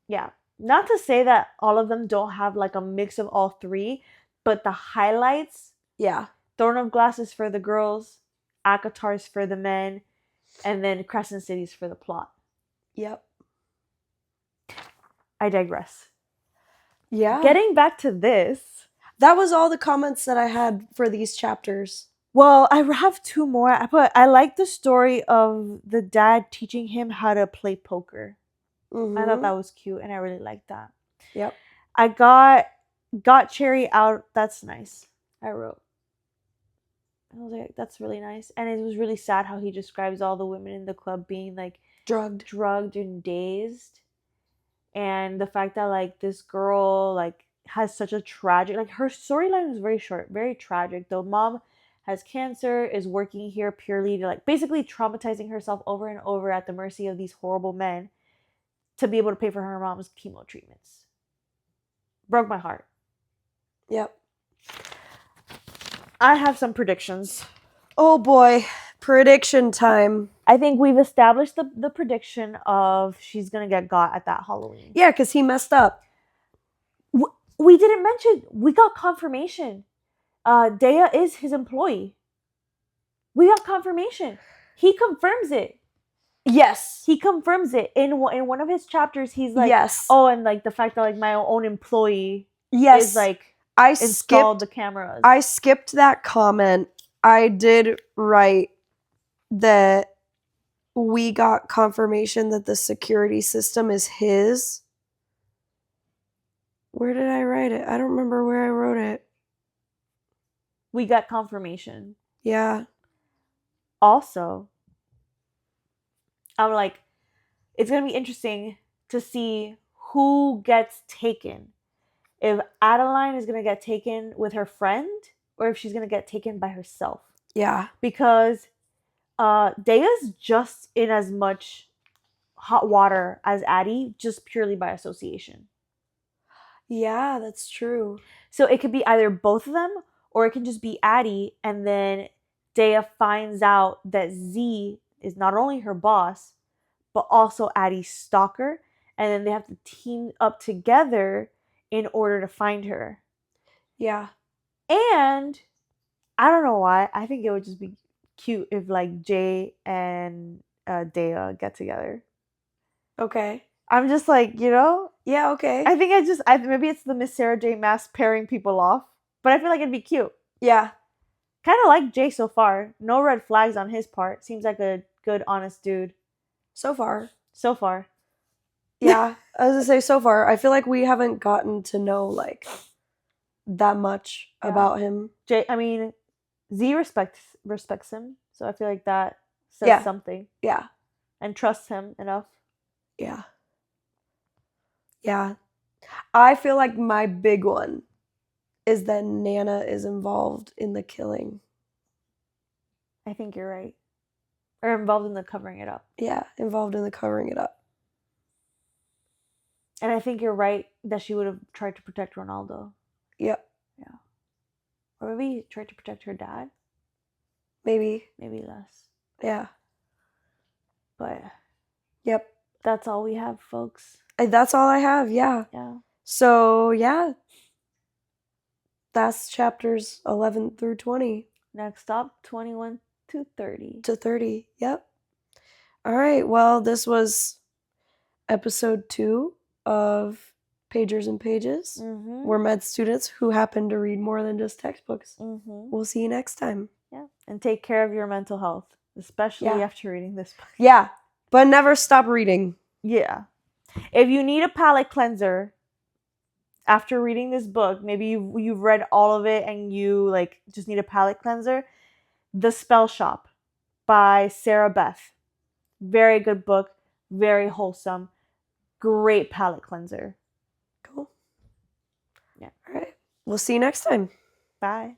Yeah. Not to say that all of them don't have like a mix of all three, but the highlights, Yeah. Throne of Glass is for the girls, Akatar's for the men, and then Crescent City's for the plot. Yep. I digress. Yeah. Getting back to this. That was all the comments that I had for these chapters. Well, I have two more. I like the story of the dad teaching him how to play poker. Mm-hmm. I thought that was cute, and I really liked that. Yep. I got Cherry out. That's nice. I wrote. I was like, that's really nice. And it was really sad how he describes all the women in the club being like drugged and dazed. And the fact that like this girl like has such a tragic, like her storyline was very short, very tragic. The mom has cancer, is working here purely to like basically traumatizing herself over and over at the mercy of these horrible men to be able to pay for her mom's chemo treatments. Broke my heart. Yep. I have some predictions. Oh boy. Prediction time. I think we've established the prediction of she's gonna get got at that Halloween. Yeah, because he messed up. We didn't mention, we got confirmation. Dea is his employee. We got confirmation. He confirms it. Yes. He confirms it in one of his chapters. He's like, yes. oh, and like the fact that like my own employee Yes. is like I installed skipped the cameras. I skipped that comment. I did write that we got confirmation that the security system is his. Where did I write it? I don't remember where I wrote it. We got confirmation. Yeah. Also, I'm like, it's gonna be interesting to see who gets taken. If Adeline is gonna get taken with her friend, or if she's gonna get taken by herself. Yeah. Because Dea's just in as much hot water as Addie, just purely by association. Yeah, that's true. So it could be either both of them, or it can just be Addie, and then Dea finds out that Z is not only her boss, but also Addie's stalker, and then they have to team up together in order to find her. Yeah. And I don't know why, I think it would just be cute if like Jay and Dea get together. Okay. I'm just like, you know, Yeah, okay. I think maybe it's the Miss Sarah J Maas pairing people off, but I feel like it'd be cute. Yeah. Kind of like Jay so far. No red flags on his part. Seems like a good, honest dude. So far. So far. Yeah. I was gonna say so far. I feel like we haven't gotten to know like that much about him. Jay, I mean, Z respects him, so I feel like that says something. Yeah. And trusts him enough. Yeah. Yeah. I feel like my big one is that Nana is involved in the killing. I think you're right. Or involved in the covering it up. Yeah, involved in the covering it up. And I think you're right that she would have tried to protect Ronaldo. Yep. Yeah. Or maybe tried to protect her dad. Maybe. Maybe less. Yeah. But yep. That's all we have, folks. That's all I have, yeah. Yeah. So, yeah. That's chapters 11 through 20. Next stop, 21 to 30. To 30, yep. All right, well, this was episode 2 of Pagers and Pages. Mm-hmm. We're med students who happen to read more than just textbooks. Mm-hmm. We'll see you next time. Yeah, and take care of your mental health, especially after reading this book. Yeah, but never stop reading. Yeah. If you need a palate cleanser after reading this book, maybe you've read all of it and you like just need a palate cleanser, The Spell Shop by Sarah Beth. Very good book, very wholesome, great palate cleanser. Cool. Yeah. All right. We'll see you next time. Bye.